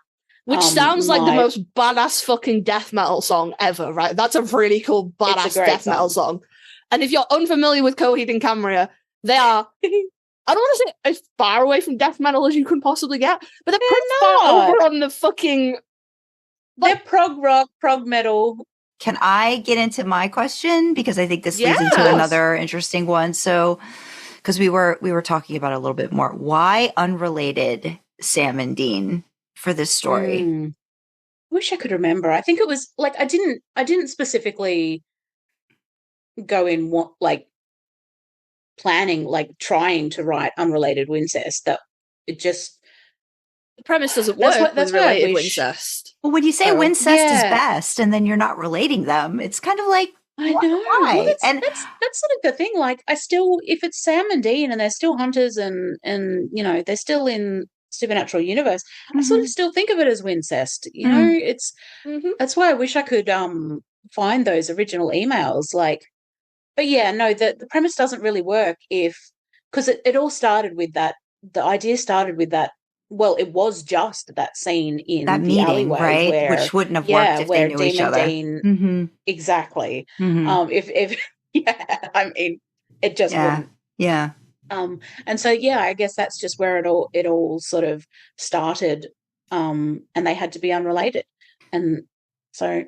Which sounds like the most badass fucking death metal song ever, right? That's a really cool badass death metal song. And if you're unfamiliar with Coheed and Cambria, they are, I don't want to say as far away from death metal as you can possibly get, but they're pretty far over on the fucking... They're prog rock, prog metal. Can I get into my question? Because I think this leads into another interesting one. So... because we were talking about it a little bit more. Why unrelated Sam and Dean for this story? I wish I could remember. I think it was like I didn't specifically go in planning, like trying to write unrelated Wincest. That it just the premise doesn't work. That's related Wincest. Well, when you say Wincest is best, and then you're not relating them, it's kind of like. I know. Well, that's sort of the thing. Like, I still, if it's Sam and Dean and they're still hunters and they're still in supernatural universe, I sort of still think of it as Wincest. You know, it's that's why I wish I could find those original emails. Like, but yeah, no, the premise doesn't really work because it all started with that. The idea started with that. Well, it was just that scene in that the meeting, alleyway, right? where, Which wouldn't have worked if they where knew each Demon other. Dean, exactly. If yeah, I mean, it just wouldn't. Yeah. And so I guess that's just where it all sort of started. And they had to be unrelated, and so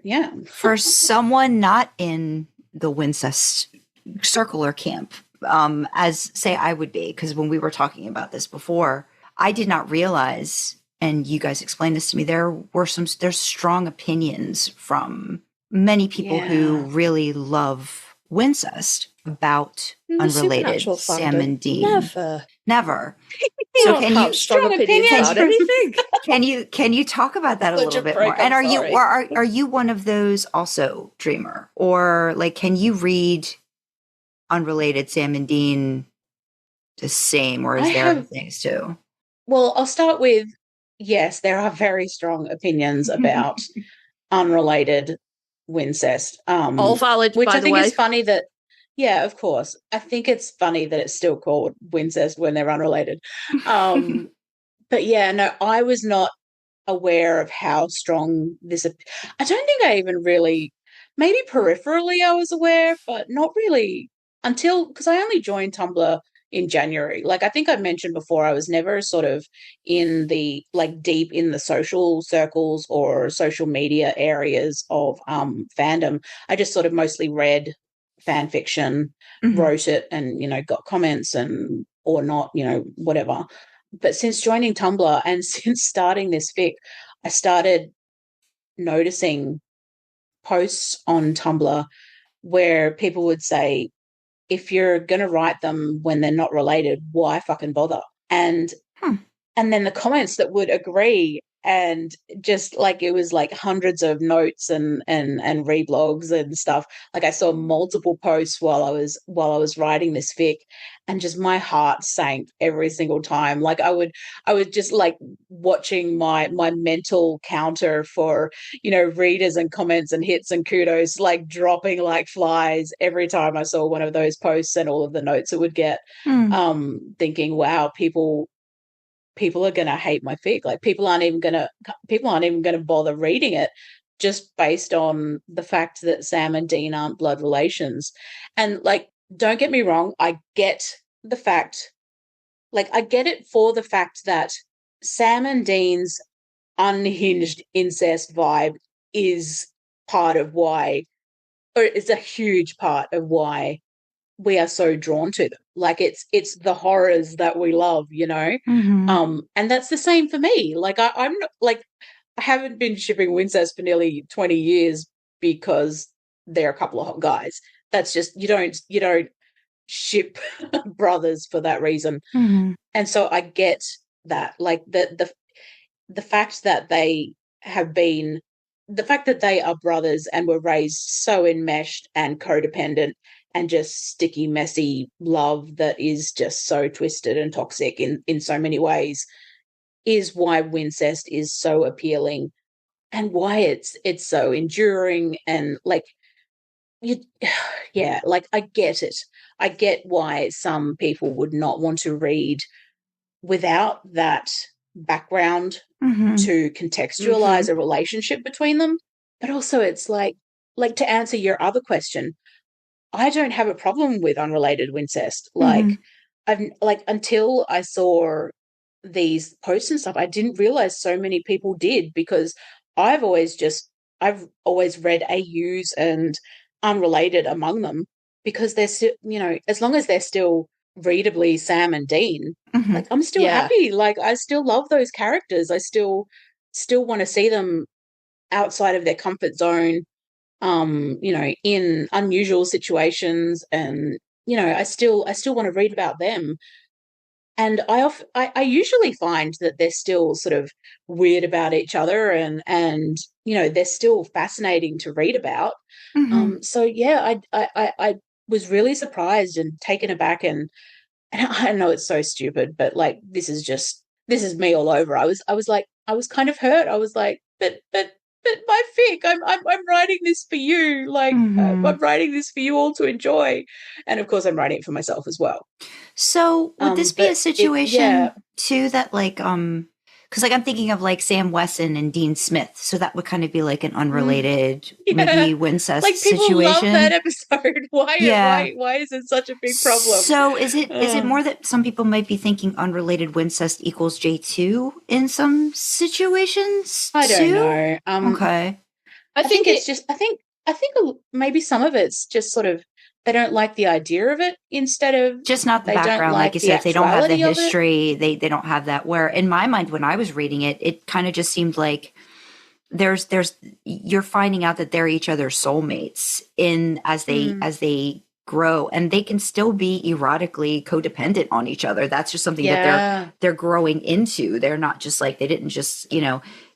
For someone not in the Wincest circle or camp, as say I would be, because when we were talking about this before, I did not realize, and you guys explained this to me, there's strong opinions from many people who really love Wincest about unrelated Sam and Dean. Never. So can you strong opinions about anything? Can you talk about that a little bit more? And are you one of those also, Dreamer? Or like, can you read unrelated Sam and Dean the same, or is there other things too? Well, I'll start with yes, there are very strong opinions about unrelated Wincest. All valid, which by I think the way. is funny that. Yeah, of course. I think it's funny that it's still called Wincest when they're unrelated. But yeah, no, I was not aware of how strong this. I don't think I even really, maybe peripherally I was aware, but not really until, because I only joined Tumblr in January. Like I think I mentioned before, I was never sort of in the, like, deep in the social circles or social media areas of fandom. I just sort of mostly read fan fiction, wrote it, and got comments and or not, whatever. But since joining Tumblr and since starting this fic, I started noticing posts on Tumblr where people would say, if you're going to write them when they're not related, why fucking bother? And then the comments that would agree, and just like it was like hundreds of notes and reblogs and stuff. Like I saw multiple posts while I was writing this fic, and just my heart sank every single time. Like I would just like watching my mental counter for readers and comments and hits and kudos like dropping like flies every time I saw one of those posts and all of the notes it would get. Thinking, wow, people are going to hate my fic. Like people aren't even going to bother reading it just based on the fact that Sam and Dean aren't blood relations. And like, don't get me wrong, I get the fact, like I get it for the fact that Sam and Dean's unhinged incest vibe is part of why, or it's a huge part of why we are so drawn to them. Like it's the horrors that we love, and that's the same for me. Like I'm not, like, I haven't been shipping Wincest for nearly 20 years because they're a couple of hot guys. That's just, you don't ship brothers for that reason. And so I get that, like the fact that they are brothers and were raised so enmeshed and codependent and just sticky, messy love that is just so twisted and toxic in so many ways is why Wincest is so appealing and why it's so enduring. And like, like I get it. I get why some people would not want to read without that background to contextualize a relationship between them. But also it's like to answer your other question, I don't have a problem with unrelated Wincest. Like I've like, until I saw these posts and stuff, I didn't realize so many people did, because I've always read AUs and unrelated among them, because they're still, as long as they're still readably Sam and Dean, like I'm still happy. Like I still love those characters. I still want to see them outside of their comfort zone, in unusual situations, and I still want to read about them. And I usually find that they're still sort of weird about each other, and they're still fascinating to read about. So yeah, I was really surprised and taken aback, and I know it's so stupid, but like this is just this is me all over. I was like, I was kind of hurt. I was like, but my fic, I'm writing this for you. Like, I'm writing this for you all to enjoy. And of course, I'm writing it for myself as well. So would this be a situation too that like because like I'm thinking of like Sam Wesson and Dean Smith, so that would kind of be like an unrelated maybe Wincest like people situation. love that episode. Why is it such a big problem? So is it more that some people might be thinking unrelated Wincest equals J2 in some situations? I don't know. Okay. I think it's just I think maybe some of it's just sort of they don't like the idea of it instead of just not the background, like you said. If they don't have the history, they don't have that. Where in my mind, when I was reading it, it kind of just seemed like there's you're finding out that they're each other's soulmates as they grow, and they can still be erotically codependent on each other. That's just something that they're growing into. They're not just like they didn't just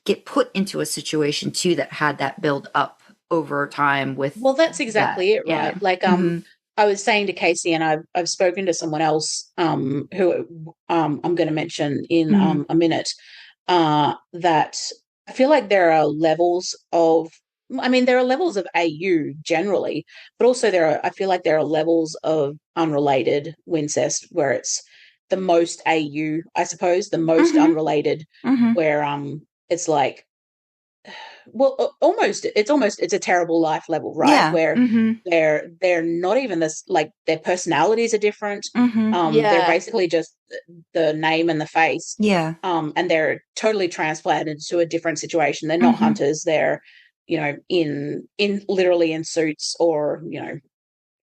get put into a situation too that had that build up over time with that's exactly it, right? Like I was saying to Kasey, and I've spoken to someone else who I'm going to mention in a minute, that I feel like there are levels of AU generally, but also I feel like there are levels of unrelated Wincest where it's the most AU, I suppose, the most unrelated, where it's like, well, it's a terrible life level, right? Yeah. Where they're not even this, like their personalities are different. They're basically just the name and the face. Yeah. And they're totally transplanted to a different situation. They're not hunters. They're, in literally in suits or,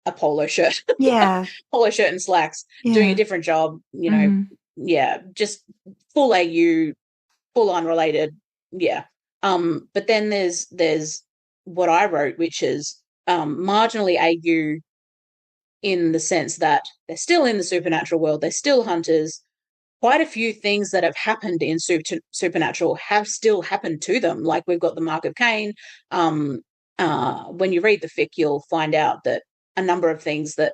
a polo shirt. Yeah. Polo shirt and slacks, doing a different job, just full AU, full unrelated. Yeah. But then there's what I wrote, which is marginally AU in the sense that they're still in the supernatural world, they're still hunters. Quite a few things that have happened in supernatural have still happened to them. Like we've got the Mark of Cain. When you read the fic, you'll find out that a number of things that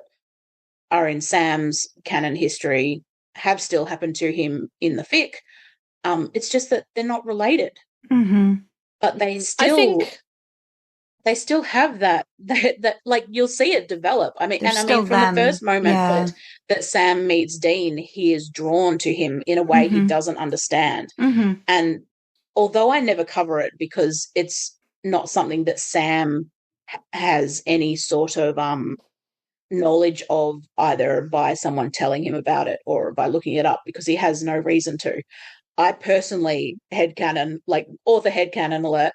are in Sam's canon history have still happened to him in the fic. It's just that they're not related. But they still have that like you'll see it develop. I mean, from the first moment that Sam meets Dean, he is drawn to him in a way he doesn't understand. And although I never cover it because it's not something that Sam has any sort of knowledge of, either by someone telling him about it or by looking it up, because he has no reason to. I personally headcanon, like author headcanon alert.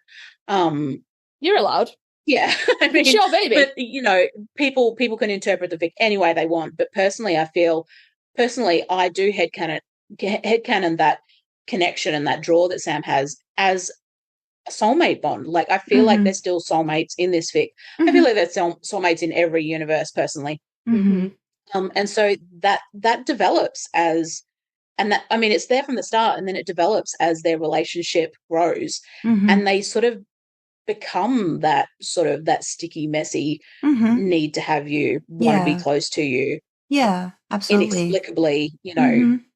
You're allowed. Yeah. I mean, sure, baby. But, people can interpret the fic any way they want. But personally, I do headcanon that connection and that draw that Sam has as a soulmate bond. Like, I feel like they're still soulmates in this fic. I feel like they're soulmates in every universe, personally. And so that develops as... And that, I mean, it's there from the start, and then it develops as their relationship grows, and they sort of become that sticky, messy need to have you, want to be close to you. Yeah, absolutely. Inexplicably,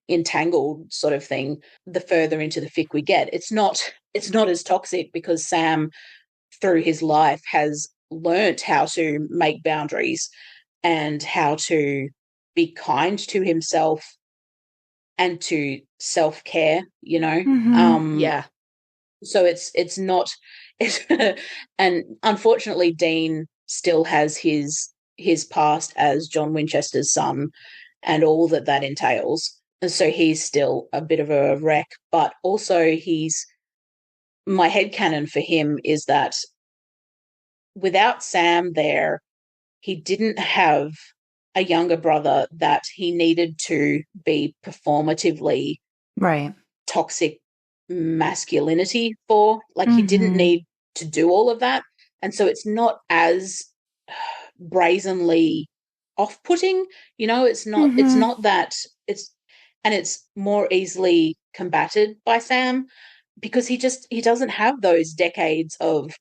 entangled sort of thing. The further into the fic we get, it's not as toxic because Sam, through his life, has learnt how to make boundaries and how to be kind to himself and to self-care, so it's not and unfortunately Dean still has his past as John Winchester's son and all that entails, and so he's still a bit of a wreck. But also my headcanon for him is that without Sam there, he didn't have a younger brother that he needed to be performatively toxic masculinity for. Like, he didn't need to do all of that. And so it's not as brazenly off-putting, it's not that it's more easily combated by Sam, because he doesn't have those decades of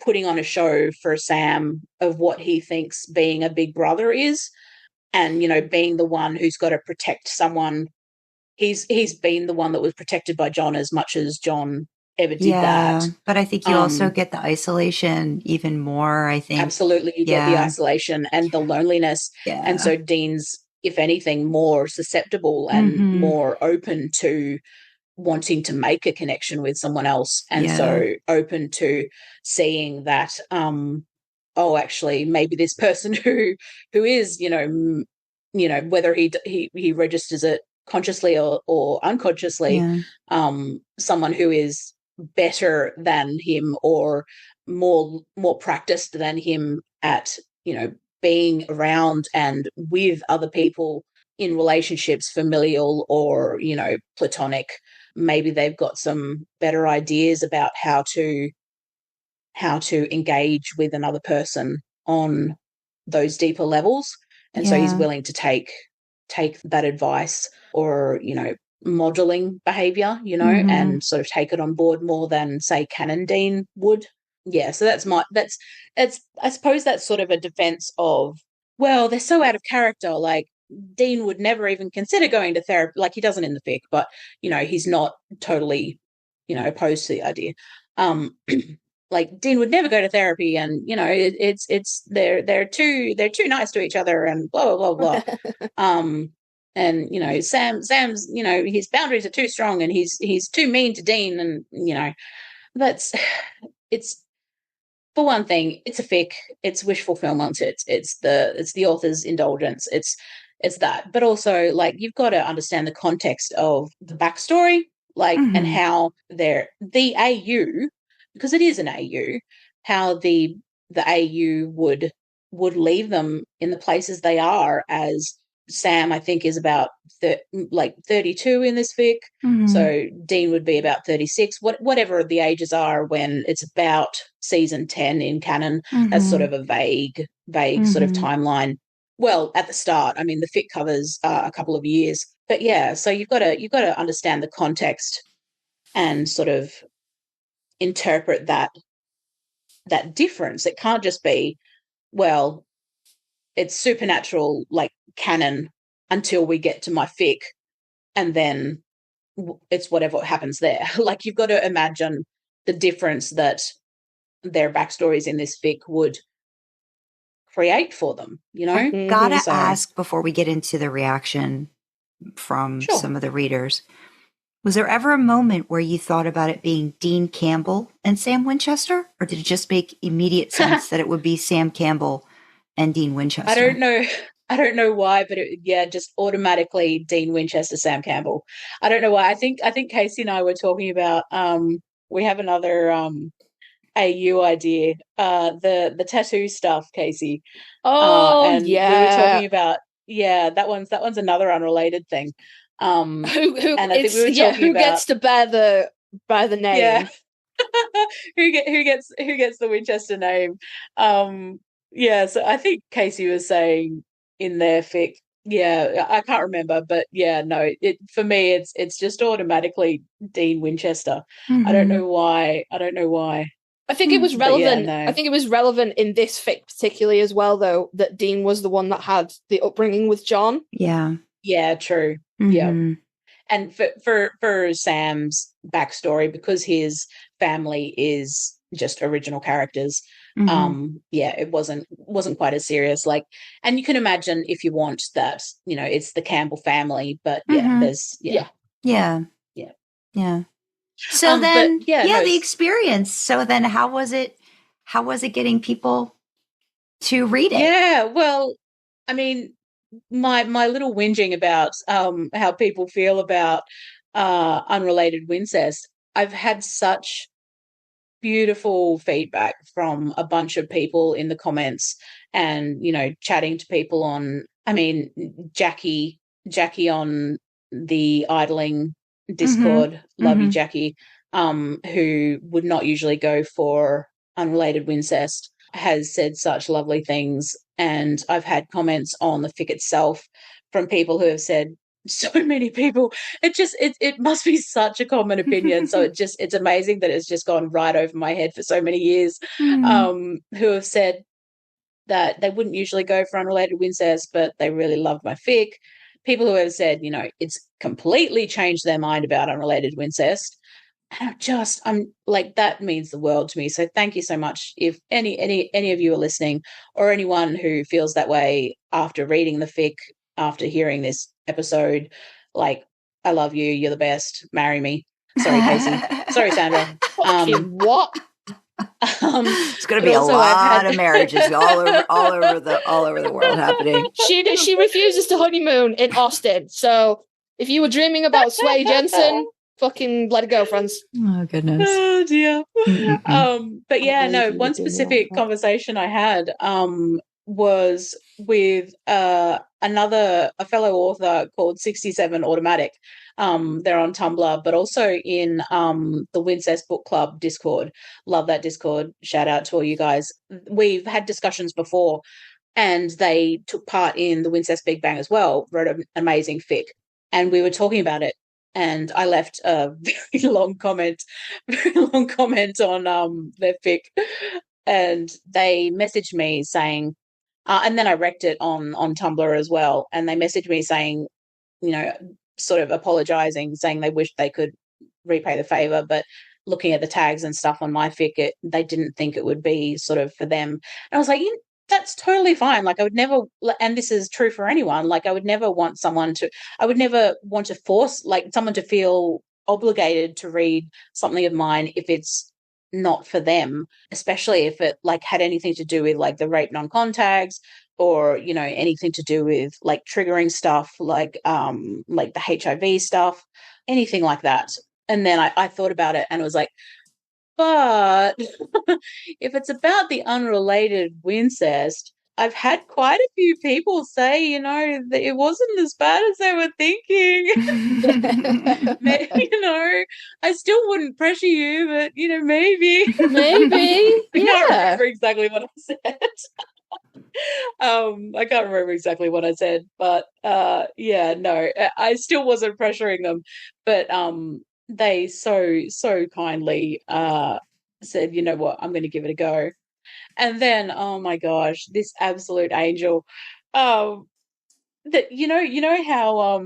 putting on a show for Sam of what he thinks being a big brother is, and being the one who's got to protect someone he's been the one that was protected by John as much as John ever did that. But I think you also get the isolation even more, I think. Absolutely, you get the isolation and the loneliness. Yeah. And so Dean's, if anything, more susceptible and more open to wanting to make a connection with someone else. And so open to seeing that, actually, maybe this person who is, whether he registers it consciously or unconsciously, someone who is better than him or more practiced than him at being around and with other people in relationships, familial or platonic. Maybe they've got some better ideas about how to engage with another person on those deeper levels, and so he's willing to take that advice or modeling behavior, and sort of take it on board more than, say, Canon Dean would. Yeah, so that's I suppose that's sort of a defense of, well, they're so out of character. Like Dean would never even consider going to therapy, like he doesn't in the fic, but he's not totally opposed to the idea. Like Dean would never go to therapy, and they're too nice to each other, and blah blah blah blah. And Sam's his boundaries are too strong, and he's too mean to Dean, and that's it's, for one thing, it's a fic, it's wish fulfillment, it's the author's indulgence, it's that, but also like you've got to understand the context of the backstory, like and how the AU, because it is an AU, how the AU would leave them in the places they are, as Sam, I think, is about 32 in this fic. So Dean would be about 36, whatever the ages are when it's about season 10 in canon. That's sort of a vague sort of timeline. Well, at the start, I mean, the fic covers a couple of years, but yeah. So you've got to understand the context and sort of interpret that difference. It can't just be, well, it's supernatural like canon until we get to my fic, and then it's whatever happens there. Like you've got to imagine the difference that their backstories in this fic would create for them, Gotta ask before we get into the reaction from some of the readers. Was there ever a moment where you thought about it being Dean Campbell and Sam Winchester, or did it just make immediate sense that it would be Sam Campbell and Dean Winchester? I don't know why, but just automatically Dean Winchester, Sam Campbell. I don't know why. I think Kasey and I were talking about we have another AU idea, the tattoo stuff, Kasey. And we were talking about that one's another unrelated thing. Who gets to bear the name? Yeah. who gets the Winchester name? So I think Kasey was saying in their fic. Yeah, I can't remember, but no, for me it's just automatically Dean Winchester. I don't know why. I think it was relevant. I think it was relevant in this fic particularly as well, though, that Dean was the one that had the upbringing with John. Yeah. Yeah, true. Yeah. And for Sam's backstory, because his family is just original characters, it wasn't quite as serious. Like, and you can imagine if you want that, it's the Campbell family, but there's Yeah. So then, the experience. So then, how was it getting people to read it? Yeah, well, I mean, my little whinging about how people feel about unrelated Wincest. I've had such beautiful feedback from a bunch of people in the comments, and chatting to people on. I mean, Jackie on the idling Discord, love you, Jackie, who would not usually go for unrelated Wincest, has said such lovely things. And I've had comments on the fic itself from people who have said, so many people, it must be such a common opinion. So it's amazing that it's just gone right over my head for so many years, who have said that they wouldn't usually go for unrelated Wincest, but they really loved my fic. people who have said, it's completely changed their mind about unrelated Wincest. And I'm like, that means the world to me. So thank you so much. If any of you are listening, or anyone who feels that way after reading the fic, after hearing this episode, like, I love you. You're the best. Marry me. Sorry, Kasey. Sorry, Sandra. What? It's going to be a lot of marriages all over the world happening. She refuses to honeymoon in Austin. So if you were dreaming about Sway Jensen, fucking let it go, friends. Oh goodness. Oh dear. But yeah, no. One specific conversation I had was with a fellow author called 67 Automatic. They're on Tumblr, but also in the Wincest Book Club Discord. Love that Discord. Shout out to all you guys. We've had discussions before, and they took part in the Wincest Big Bang as well. Wrote an amazing fic, and we were talking about it. And I left a very long comment on their fic, and they messaged me saying, and then I wrecked it on Tumblr as well. And they messaged me saying, sort of apologizing, saying they wish they could repay the favor, but looking at the tags and stuff on my fic, they didn't think it would be sort of for them. And I was like, that's totally fine. Like, I would never, and this is true for anyone, like, I would never want to force, like, someone to feel obligated to read something of mine if it's not for them, especially if it, like, had anything to do with, like, the rape non-con tags, or, anything to do with, like, triggering stuff, like the HIV stuff, anything like that. And then I thought about it, and it was like, but if it's about the unrelated Wincest, I've had quite a few people say, that it wasn't as bad as they were thinking. I still wouldn't pressure you, but, maybe. Maybe. I can't remember exactly what I said. I can't remember exactly what I said, but yeah, no, I still wasn't pressuring them, but they so kindly said, you know what, I'm going to give it a go. And then, oh my gosh, this absolute angel, that how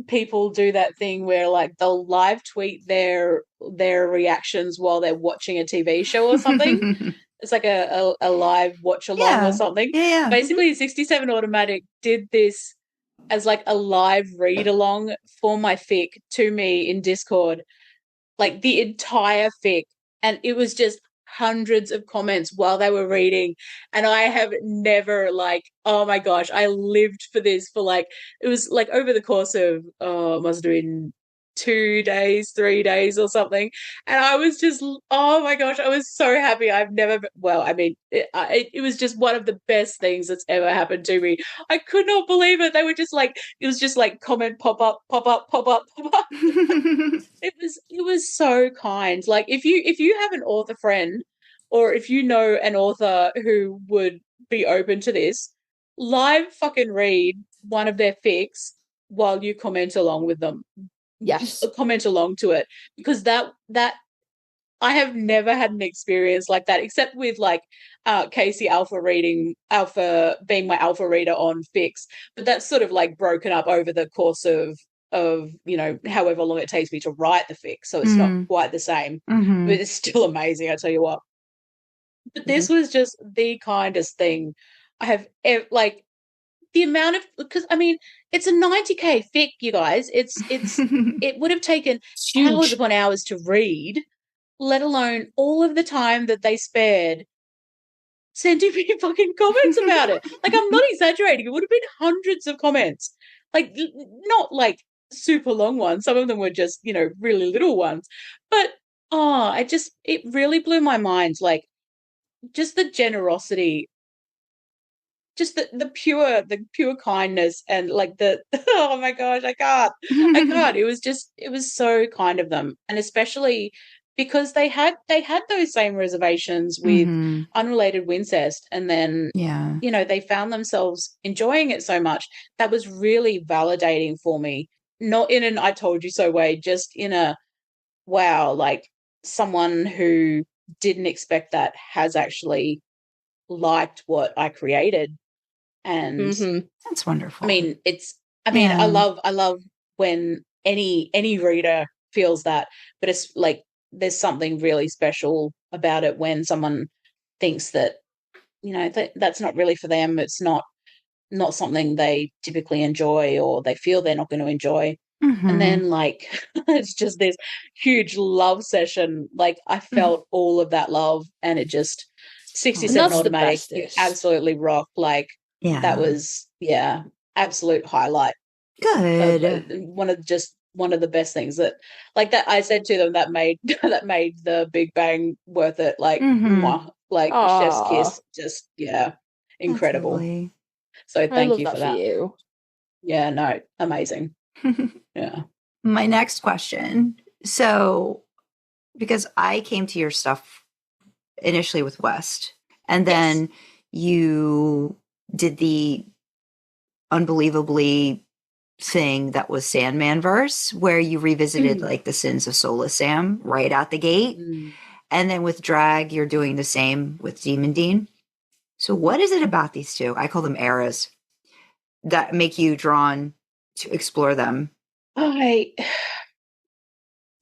people do that thing where, like, they'll live tweet their reactions while they're watching a TV show or something. It's like a live watch along or something. Yeah. Basically, 67 Automatic did this as, like, a live read along for my fic to me in Discord, like, the entire fic, and it was just hundreds of comments while they were reading. And I have never, like, oh my gosh, I lived for this for, like, it was like over the course of must have been 2 days, 3 days or something. And I was just, oh my gosh, I was so happy. It was just one of the best things that's ever happened to me. I could not believe it. They were just like, it was just like comment, pop up, pop up, pop up, pop up. It was so kind. Like, if you have an author friend, or if you know an author who would be open to this, live fucking read one of their fics while you comment along with them. Yes. Comment along to it, because that I have never had an experience like that, except with, like, Kasey being my alpha reader on fics, but that's sort of, like, broken up over the course of however long it takes me to write the fic, so it's not quite the same, but it's still amazing, I tell you what. But this was just the kindest thing I have ever, like, the amount of, because I mean, it's a 90k fic, you guys. It's it would have taken hours upon hours to read, let alone all of the time that they spared sending me fucking comments about it. Like, I'm not exaggerating. It would have been hundreds of comments, like, not like super long ones. Some of them were just, really little ones. But it really blew my mind. Like, just the generosity, just the pure kindness, and, like, oh my gosh, I can't. It was so kind of them. And especially because they had those same reservations with unrelated Wincest, and then they found themselves enjoying it so much. That was really validating for me, not in an I told you so way, just in a wow, like, someone who didn't expect that has actually liked what I created. And that's wonderful. I mean, I mean, Yeah. I love when any reader feels that, but it's like there's something really special about it when someone thinks that, you know, that's not really for them. It's not something they typically enjoy, or they feel they're not going to enjoy. Mhm. And then like it's just this huge love session. Like I felt all of that love, and it just 67 And that's the automatic. You bestest. absolutely rock. Like Yeah. that was absolute highlight. Good. One of the best things that, like, that I said to them, that made the Big Bang worth it. Like, mwah, like chef's Aw. kiss, just incredible. That's So I thank love you that for for that. you. Yeah, no, amazing. lovely. Yeah. My next question. So, because I came to your stuff initially with West, and then you did the unbelievably thing that was Sandman verse, where you revisited like the sins of Soulless Sam right out the gate. And then with Drag, you're doing the same with Demon Dean. So what is it about these two? I call them eras that make you drawn to explore them. I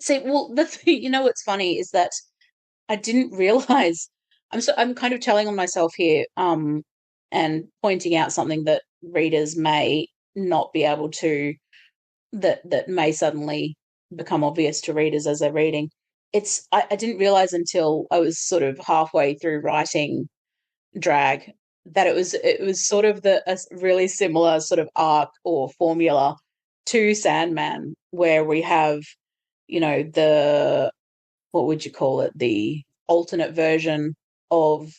see. Well, the thing, you know, what's funny is that I didn't realize. I'm kind of telling on myself here, and pointing out something that readers may not be able to, that may suddenly become obvious to readers as they're reading. I didn't realize until I was sort of halfway through writing Drag that it was sort of a really similar sort of arc or formula to Sandman, where we have, you know, what would you call it, the alternate version of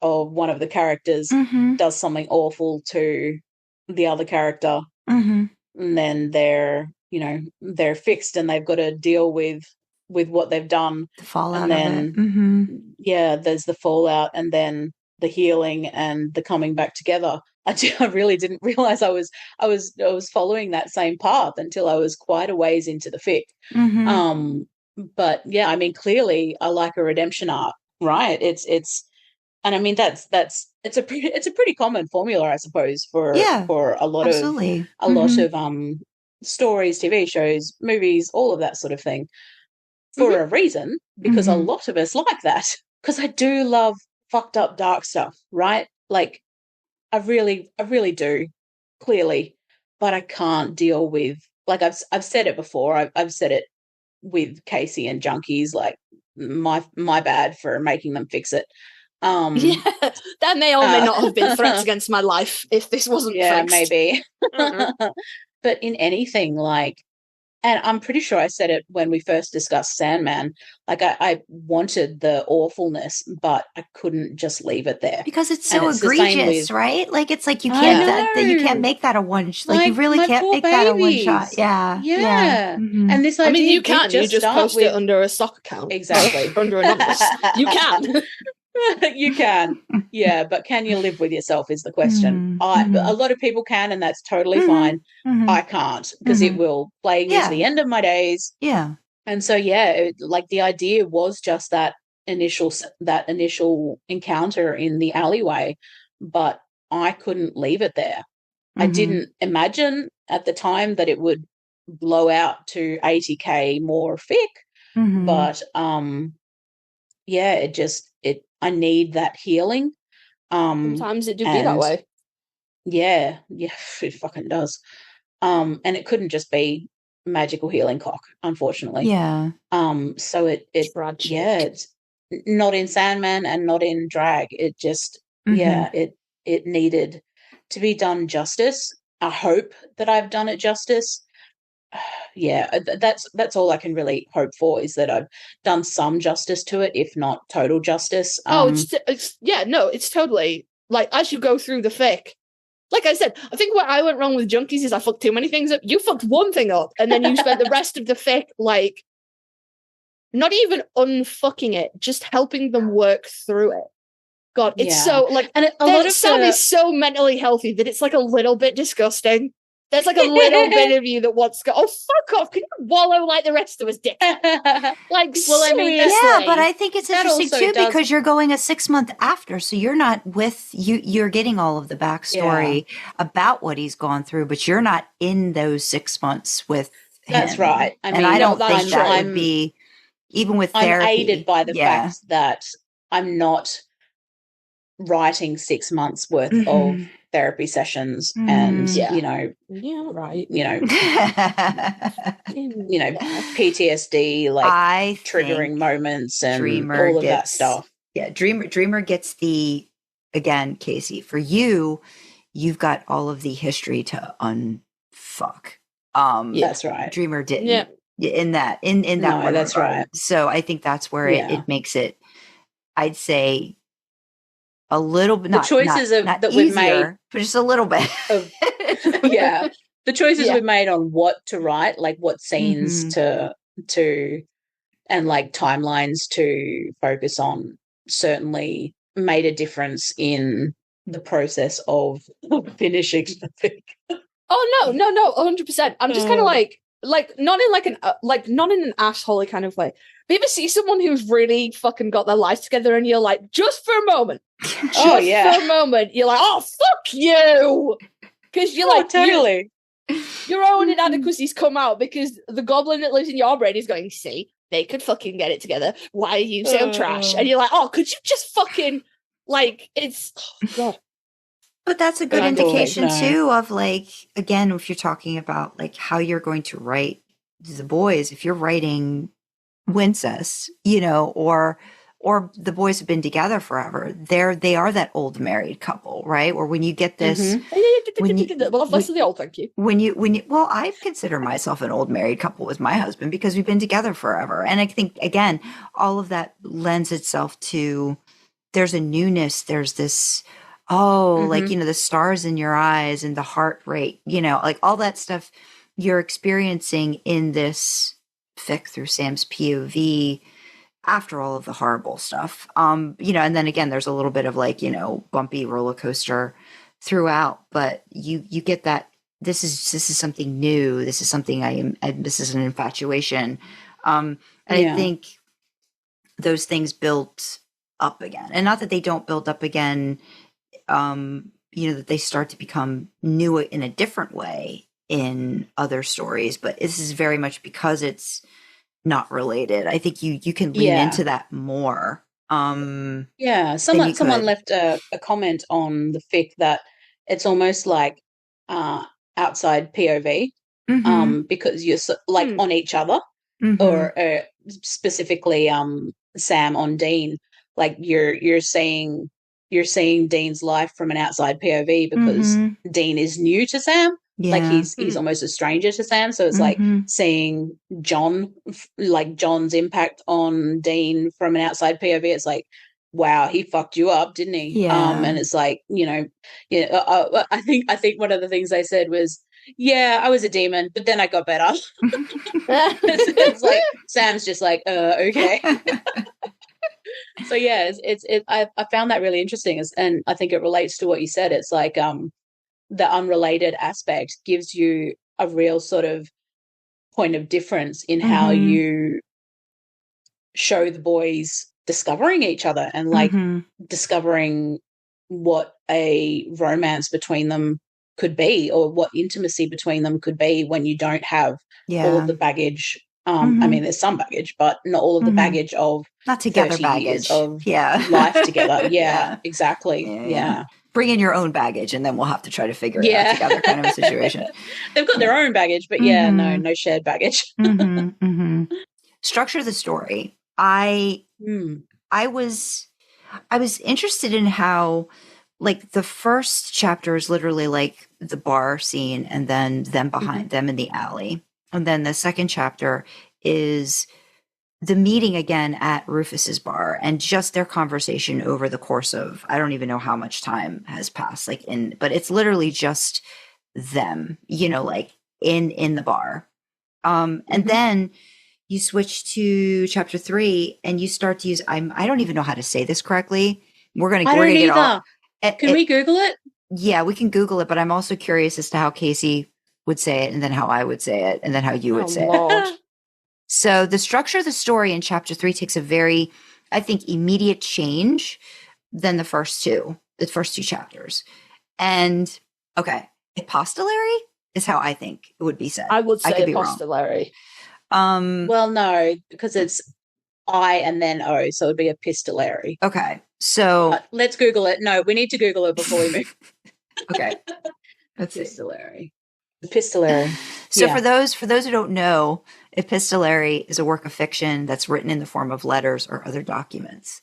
one of the characters does something awful to the other character, and then they're fixed, and they've got to deal with what they've done, The fallout and then of it. there's the fallout, and then the healing and the coming back together. I really didn't realize I was following that same path until I was quite a ways into the fic. But yeah, I mean, clearly I like a redemption arc, right? And I mean it's a pretty common formula, I suppose, for a lot absolutely. of stories, TV shows, movies, all of that sort of thing, for a reason, because a lot of us like that. Because I do love fucked up dark stuff, right? Like I really do, clearly, but I can't deal with, like, I've said it before. I've said it with Kasey and Junkies, like my bad for making them fix it. Yeah, that may or may not have been threats against my life if this wasn't fixed. Maybe. But in anything, like, and I'm pretty sure I said it when we first discussed Sandman, like I wanted the awfulness, but I couldn't just leave it there. Because it's so egregious, right? Like, it's like you can't make that a one like you really can't make that a one shot. Yeah. And this idea, I mean, you can. You just post it under a sock account. Exactly. Under anonymous. You can. You can. Yeah, but can you live with yourself is the question. A lot of people can, and that's totally fine. I can't, because it will plague me to the end of my days. Yeah. And so, like, the idea was just that initial encounter in the alleyway, but I couldn't leave it there. I didn't imagine at the time that it would blow out to 80K more fic, but I need that healing. Sometimes it do be that way. Yeah, it fucking does. And it couldn't just be magical healing cock, unfortunately. Yeah. So it's not in Sandman and not in Drag. It just it needed to be done justice. I hope that I've done it justice. Yeah, that's all I can really hope for, is that I've done some justice to it, if not total justice. It's totally, like, as you go through the fic, like I said, I think what I went wrong with Junkies is I fucked too many things up. You fucked one thing up, and then you spent the rest of the fic, like, not even unfucking it, just helping them work through it. God, it's so, like, and Sam is so mentally healthy that it's, like, a little bit disgusting. There's like a little bit of you that wants to go, oh, fuck off. Can you wallow like the rest of us, dick? Like, Well, I mean, seriously. Yeah, but I think it's That interesting also too does- because you're going a 6 month after, so you're not with you. You're getting all of the backstory about what he's gone through, but you're not in those 6 months with him. That's right. I mean, and I don't that's think that I'm- would be even with I'm therapy. aided by the Yeah. fact that I'm not writing 6 months worth of Mhm. therapy sessions Mhm. and Yeah. you right. know PTSD, like I triggering think moments and Dreamer all of that gets- stuff. Yeah, Dreamer gets the, again, Kasey, for you, you've got all of the history to unfuck. That's right. Dreamer didn't. Yeah. In that No, one that's regard. right. So I think that's where Yeah. it makes it, I'd say, a little bit, The not, choices not, of- not that we've easier, but just a little bit. Of- Yeah. The choices Yeah. we've made on what to write, like what scenes Mhm. to and like timelines to focus on, certainly made a difference in the process of finishing the thing. Oh no, 100%. I'm just kind of Oh. like not in like not in an assholey kind of way. But you ever see someone who's really fucking got their life together, and you're like, just for a moment, Oh, yeah. for a moment, you're like, oh fuck you, because you're like, totally. your own inadequacies come out because the goblin that lives in your brain is going, see, they could fucking get it together. Why are you so trash? And you're like, oh, could you just fucking like it's oh, God. But that's a good But I'm just like, indication no. too of like, again, if you're talking about like how you're going to write the boys, if you're writing Wincest, or the boys have been together forever, they are that old married couple, right? Or when you get this, When you- Well, less of the old, thank you. when you well, I consider myself an old married couple with my husband because we've been together forever. And I think again, all of that lends itself to there's a newness, there's this like the stars in your eyes and the heart rate, like all that stuff you're experiencing in this fic through Sam's POV after all of the horrible stuff. And then again there's a little bit of like, bumpy roller coaster throughout, but you get that this is something new, this is something this is an infatuation, and Yeah. I think those things build up again, and not that they don't build up again, that they start to become new in a different way in other stories, but this is very much because it's not related. I think you can lean Yeah. into that more. Yeah, you someone could. left a comment on the fic that it's almost like outside POV, Mhm. because you're like Hmm. on each other, Mhm. or specifically Sam on Dean, like you're seeing Dean's life from an outside POV because Mhm. Dean is new to Sam. Like Yeah. he's almost a stranger to Sam, so it's like Mhm. seeing John's impact on Dean from an outside POV. It's like, wow, he fucked you up, didn't he? Yeah. And it's like, I think one of the things they said was, yeah, I was a demon, but then I got better. It's like Sam's just like, okay. So yeah, I found that really interesting, and I think it relates to what you said. It's like the unrelated aspect gives you a real sort of point of difference in how Mhm. you show the boys discovering each other and like Mhm. discovering what a romance between them could be, or what intimacy between them could be when you don't have Yeah. all of the baggage. I Mhm. mean, there's some baggage, but not all of the Mhm. baggage of Not together 30 years baggage. of Yeah. life together. Yeah, Yeah. exactly. Yeah. Yeah. Bring in your own baggage and then we'll have to try to figure it Yeah. out together kind of a situation. They've got their own baggage, but yeah, Mhm. no shared baggage. Structure the story. I was interested in how like the first chapter is literally like the bar scene and then them behind them in the alley. And then the second chapter is the meeting again at Rufus's bar and just their conversation over the course of, I don't even know how much time has passed, but it's literally just them, like in the bar. And then you switch to chapter 3 and you start to use, I don't even know how to say this correctly. We're going to I don't get all. either. Can we Google it? Yeah, we can Google it, but I'm also curious as to how Kasey would say it, and then how I would say it, and then how you would Oh, say it. Lord. So the structure of the story in chapter 3 takes a very, I think, immediate change than the first two chapters. And okay, epistolary is how I think it would be said. I would say could be wrong. epistolary. Well, no, because it's I and then O, so it would be epistolary. Okay, so Let's Google it. No, we need to Google it before we move. okay, let's see. Epistolary. Epistolary. So Yeah. for those who don't know, epistolary is a work of fiction that's written in the form of letters or other documents.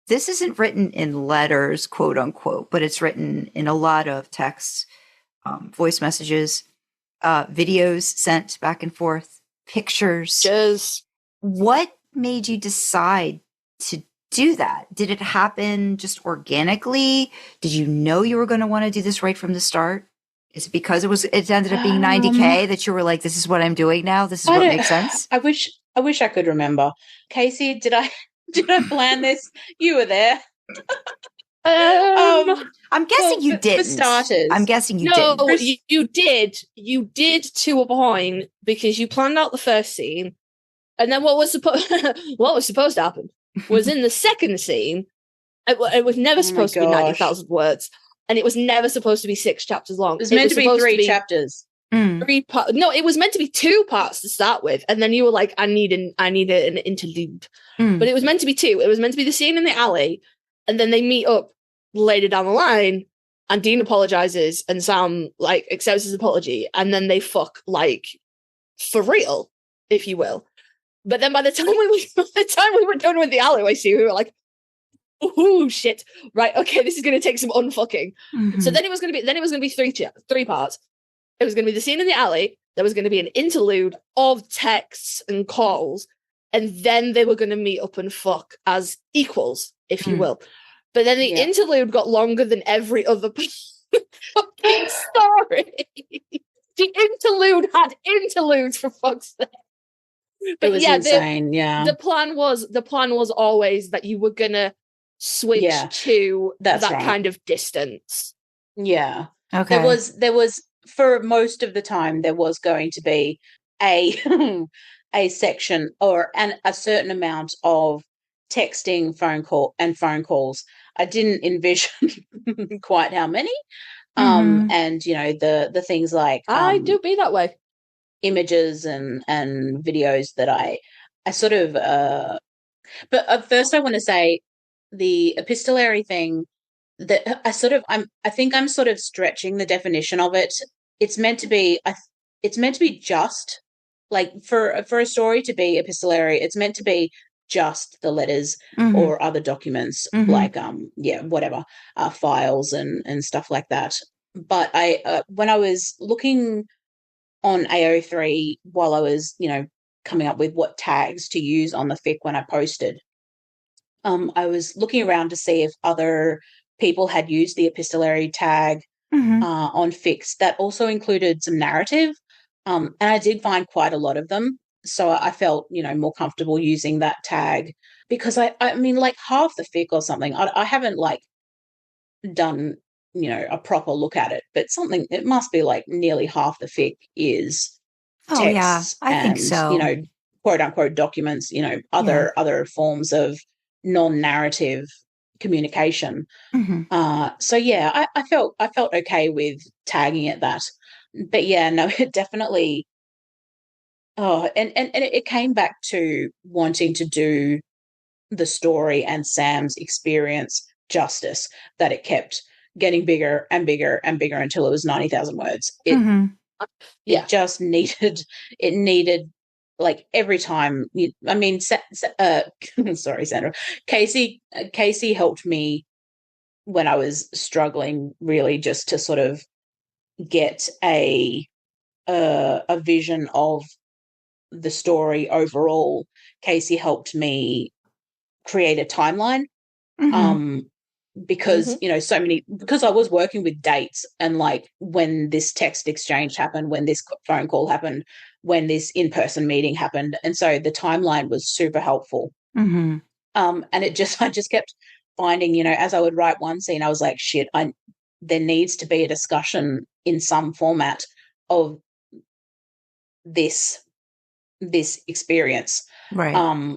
This isn't written in letters, quote unquote, but it's written in a lot of texts, voice messages, videos sent back and forth, pictures. Just What made you decide to do that? Did it happen just organically? Did you know you were going to want to do this right from the start? Is it because it ended up being 90K that you were like, this is what I'm doing now? This is what makes sense? I wish I could remember. Kasey, did I plan this? You were there. I'm guessing you didn't. For starters. I'm guessing you no, didn't. you did. You did to a point because you planned out the first scene, and then what was supposed to happen was in the second scene. It was never supposed to be 90,000 words, and it was never supposed to be 6 chapters long. It was meant to be 3 chapters. Mm. 3 parts. No, it was meant to be 2 parts to start with, and then you were like, "I need an interlude." Mm. But it was meant to be 2. It was meant to be the scene in the alley, and then they meet up later down the line, and Dean apologizes, and Sam like accepts his apology, and then they fuck like for real, if you will. But then by the time we were done with the alleyway scene, we were like, "Oh shit! Right, okay, this is going to take some unfucking." Mhm. So then it was going to be 3 parts. It was going to be the scene in the alley. There was going to be an interlude of texts and calls, and then they were going to meet up and fuck as equals, if you will. But then the interlude got longer than every other fucking story. The interlude had interludes, for fuck's sake. But It was insane. The plan was always that you were gonna switch to that right. kind of distance. Yeah. Okay. There was for most of the time there was going to be a a section or a certain amount of texting, phone calls. I didn't envision quite how many. And you know, the things like I do be that way. Images and videos that I sort of but first I want to say the epistolary thing that I think I'm sort of stretching the definition of it. It's meant to be just like for a story to be epistolary, it's meant to be just the letters or other documents like whatever files and stuff like that. But I when I was looking on AO3 while I was coming up with what tags to use on the fic when I posted, I was looking around to see if other people had used the epistolary tag on fics that also included some narrative, and I did find quite a lot of them. So I felt, more comfortable using that tag because I mean, like half the fic or something, I haven't like done, a proper look at it, but it must be like nearly half the fic is Oh yeah, I think so. Quote unquote documents, other forms of non-narrative communication. So yeah, I felt okay with tagging it that. But yeah, no, it definitely and it came back to wanting to do the story and Sam's experience justice, that it kept getting bigger and bigger and bigger until it was 90,000 words. It just needed like every time sorry, Sandra. Kasey helped me when I was struggling really just to sort of get a vision of the story overall. Kasey helped me create a timeline because because I was working with dates and like when this text exchange happened, when this phone call happened, when this in-person meeting happened, and so the timeline was super helpful. And I just kept finding, as I would write one scene, I was like, shit, there needs to be a discussion in some format of this experience, Right.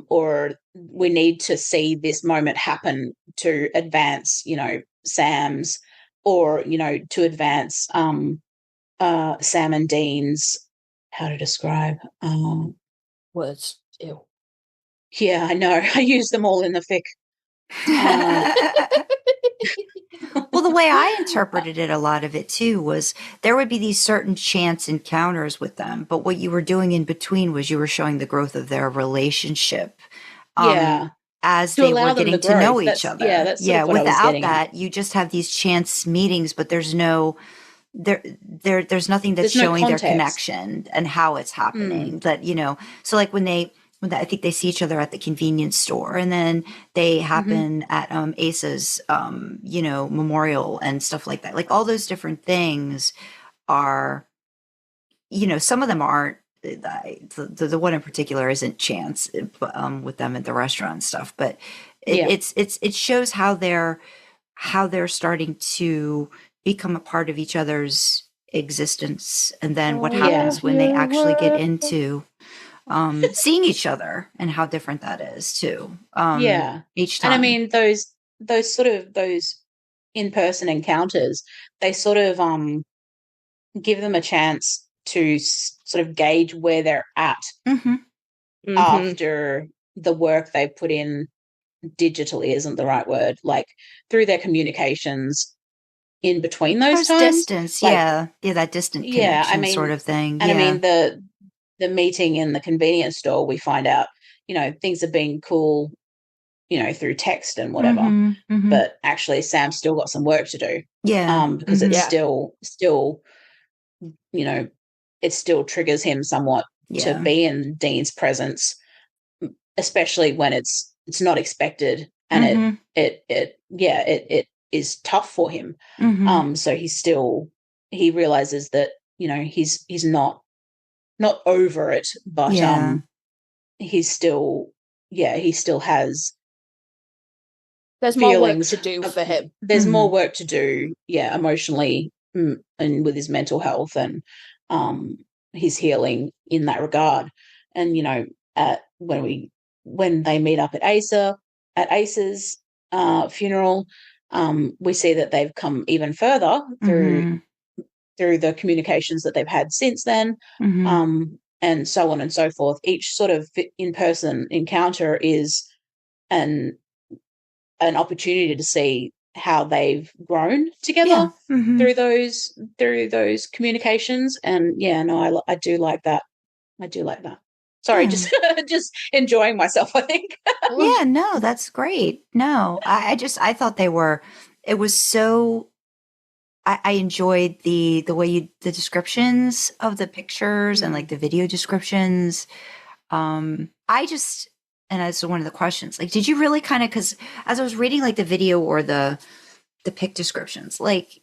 or we need to see this moment happen to advance, Sam's, or to advance Sam and Dean's, how to describe Words. Ew. yeah, I know. I use them all in the fic. Well, the way I interpreted it, a lot of it too, was there would be these certain chance encounters with them, but what you were doing in between was you were showing the growth of their relationship. Yeah. As To they allow were them getting to to grow. know That's- each other. yeah, that's sort of what I was without getting at. that, you just have these chance meetings, but there's no there's nothing that's There's no showing their context. connection and how it's happening. That, so like when I think they see each other at the convenience store, and then they happen at Asa's memorial and stuff like that. Like all those different things are, some of them aren't. The one in particular isn't chance, with them at the restaurant and stuff, but it shows how they're starting to become a part of each other's existence, and then what happens when they actually get into seeing each other, and how different that is too. Each time. And I mean those in-person encounters, they sort of give them a chance to sort of gauge where they're at after the work they put in digitally isn't the right word, like through their communications in between those There's times. distance, like, that distant connection, Yeah, I mean, sort of thing. And I mean the meeting in the convenience store, we find out, things have been cool, through text and whatever. But actually Sam's still got some work to do. Yeah. Because it's still, it still triggers him somewhat to be in Dean's presence, especially when it's not expected, and it is tough for him. So he realizes that, he's not over it, but he still has there's more work feelings to do for him. There's more work to do, emotionally, and with his mental health and his healing in that regard. And when they meet up at Asa's funeral, we see that they've come even further through the communications that they've had since then, and so on and so forth. Each sort of in-person encounter is an opportunity to see how they've grown together through those communications. And I do like that. Sorry, just enjoying myself, I think. Yeah, no, that's great. No, I thought it was so, I enjoyed the way the descriptions of the pictures and like the video descriptions. And that's one of the questions, like, did you really kind of, because as I was reading like the video or the pic descriptions, like,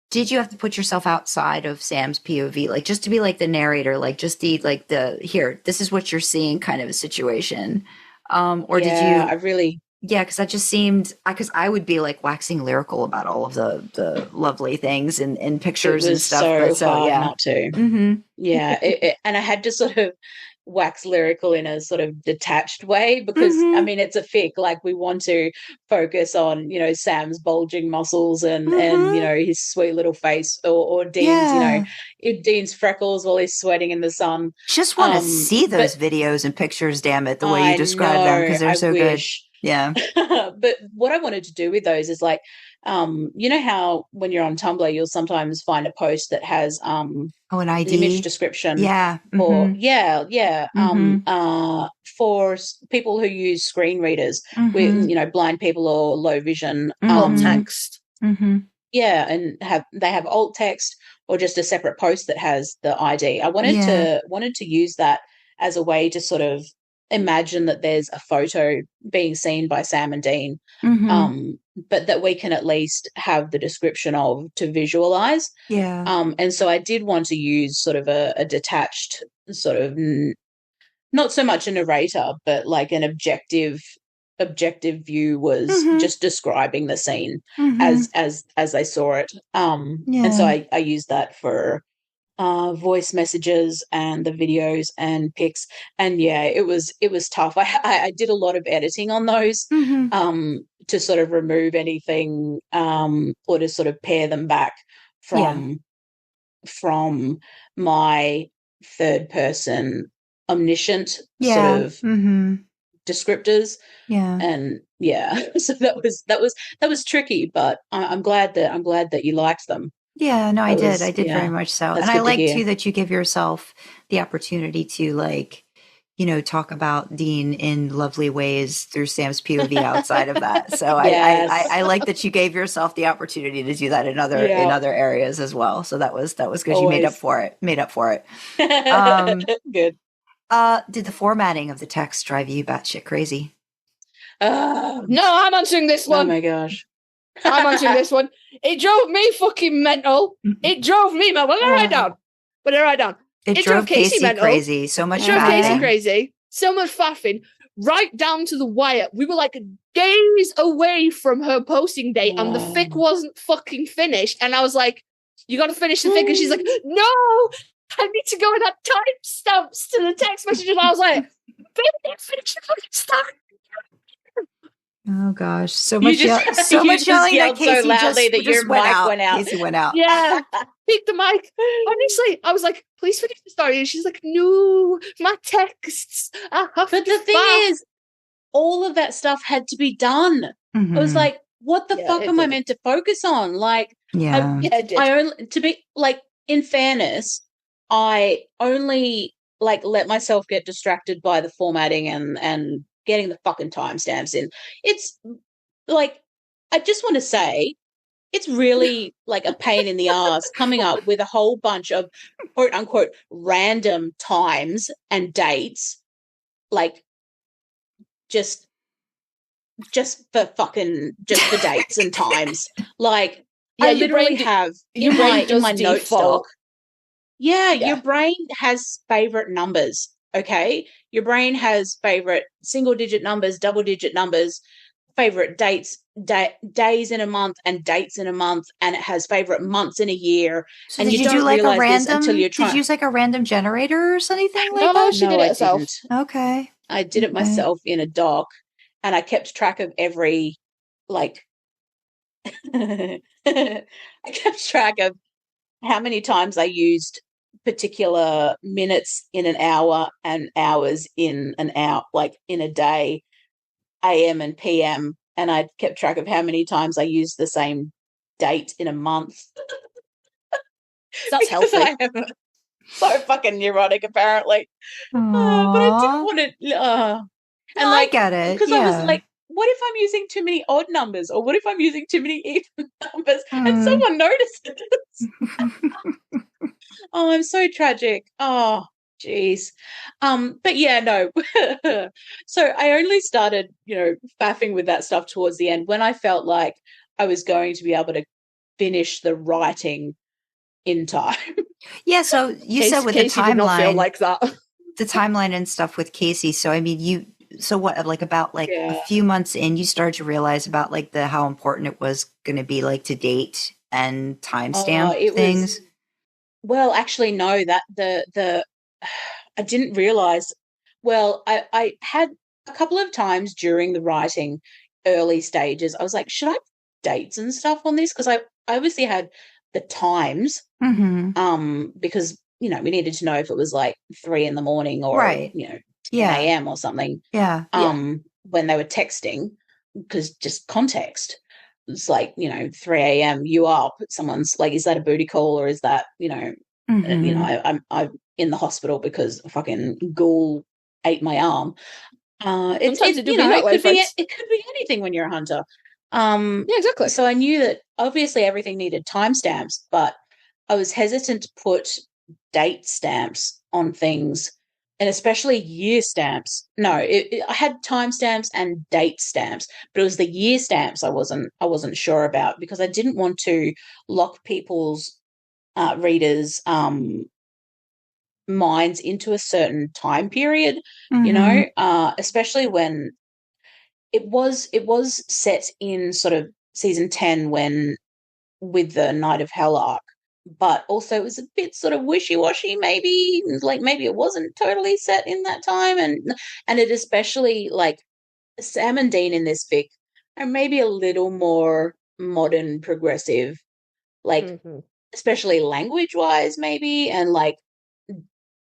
did you have to put yourself outside of Sam's POV, like just to be like the narrator, like just here, this is what you're seeing kind of a situation? Or did you? Because that just seemed, because I would be like waxing lyrical about all of the lovely things in pictures and stuff. So hard not to. And I had to sort of wax lyrical in a sort of detached way, because I mean it's a fic, like we want to focus on Sam's bulging muscles and his sweet little face, or Dean's Dean's freckles while he's sweating in the sun. Just want to see those videos and pictures, damn it, the way you describe them, because they're so good. Yeah. But what I wanted to do with those is like, how when you're on Tumblr, you'll sometimes find a post that has an ID, an image description. Or for people who use screen readers, with blind people or low vision, alt text. And they have alt text or just a separate post that has the ID. I wanted to use that as a way to sort of imagine that there's a photo being seen by Sam and Dean, but that we can at least have the description of to visualize. And so I did want to use sort of a detached sort of, not so much a narrator, but like an objective view was just describing the scene as I saw it. And so I used that for voice messages and the videos and pics, and yeah, it was tough. I did a lot of editing on those to sort of remove anything or to sort of pare them back from my third person omniscient sort of descriptors. And so that was tricky, but I'm glad that you liked them. Yeah, no, I did very much so. That's And I good to like hear. too that you give yourself the opportunity to, like, you know, talk about Dean in lovely ways through Sam's POV outside of that. So Yes. I like that you gave yourself the opportunity to do that in other areas as well. So that was good. You made up for it. Good. Did the formatting of the text drive you batshit crazy? No, I'm answering this one. Oh my gosh. I'm answering this one. It drove me fucking mental. It drove me mental. What did I write down? It drove Kasey mental. Crazy. So much It drove Kasey faffing. crazy. So much faffing. Right down to the wire. We were like days away from her posting date and the fic wasn't fucking finished. And I was like, you got to finish the fic. And she's like, no, I need to go and add timestamps to the text message. And I was like, baby, finish the fucking stuff. Oh gosh, so much yelling that yelled Kasey so loudly that your mic went out. Kasey went out. Yeah, pick the mic. Honestly, I was like, please finish the story. And she's like, no, my texts. But the thing is, all of that stuff had to be done. I was like, what the fuck am I meant to focus on? Like, I only, to be like, in fairness, I only like let myself get distracted by the formatting and getting the fucking timestamps in. It's like, I just want to say, it's really like a pain in the ass coming up with a whole bunch of quote unquote random times and dates, like just for dates and times. Like, I literally have in my notes doc. Yeah, your brain has favorite numbers. Okay, your brain has favorite single digit numbers, double digit numbers, favorite dates, days in a month and dates in a month, and it has favorite months in a year. So and did you do don't like realize a random? this until you're trying. Did you use like a random generator or something like No, that? she did it herself. Didn't. Okay, I did it myself in a doc, and I kept track of every like. I kept track of how many times I used particular minutes in an hour and hours in an hour, like in a day, AM and PM, and I kept track of how many times I used the same date in a month. That's healthy. I am so fucking neurotic, apparently. But I didn't want to. And I get it because I was like, what if I'm using too many odd numbers, or what if I'm using too many even numbers, and someone noticed it? Oh, I'm so tragic. Oh, geez. But yeah, no. So I only started, faffing with that stuff towards the end when I felt like I was going to be able to finish the writing in time. Yeah, so you said with Kasey the did not feel timeline, like that. the timeline and stuff with Kasey. So I mean, about a few months in, you started to realize about like how important it was going to be like to date and timestamp things. Well, actually, no. That the I didn't realize. Well, I had a couple of times during the writing early stages. I was like, should I put dates and stuff on this? Because I obviously had the times. Because we needed to know if it was like 3 a.m. or 10 a.m. or something. When they were texting, because just context. It's like 3 a.m. you up. Someone's like, is that a booty call, or is that I'm in the hospital because a fucking ghoul ate my arm. It could be anything when you're a hunter. Yeah, exactly. So I knew that obviously everything needed timestamps, but I was hesitant to put date stamps on things, and especially year stamps. No, I had timestamps and date stamps, but it was the year stamps I wasn't sure about, because I didn't want to lock people's readers' minds into a certain time period. Especially when it was set in sort of season 10, when with the Night of Hell arc, but also it was a bit sort of wishy-washy, maybe, like maybe it wasn't totally set in that time, and it especially, like, Sam and Dean in this fic are maybe a little more modern, progressive, like, Mhm. especially language-wise, maybe, and like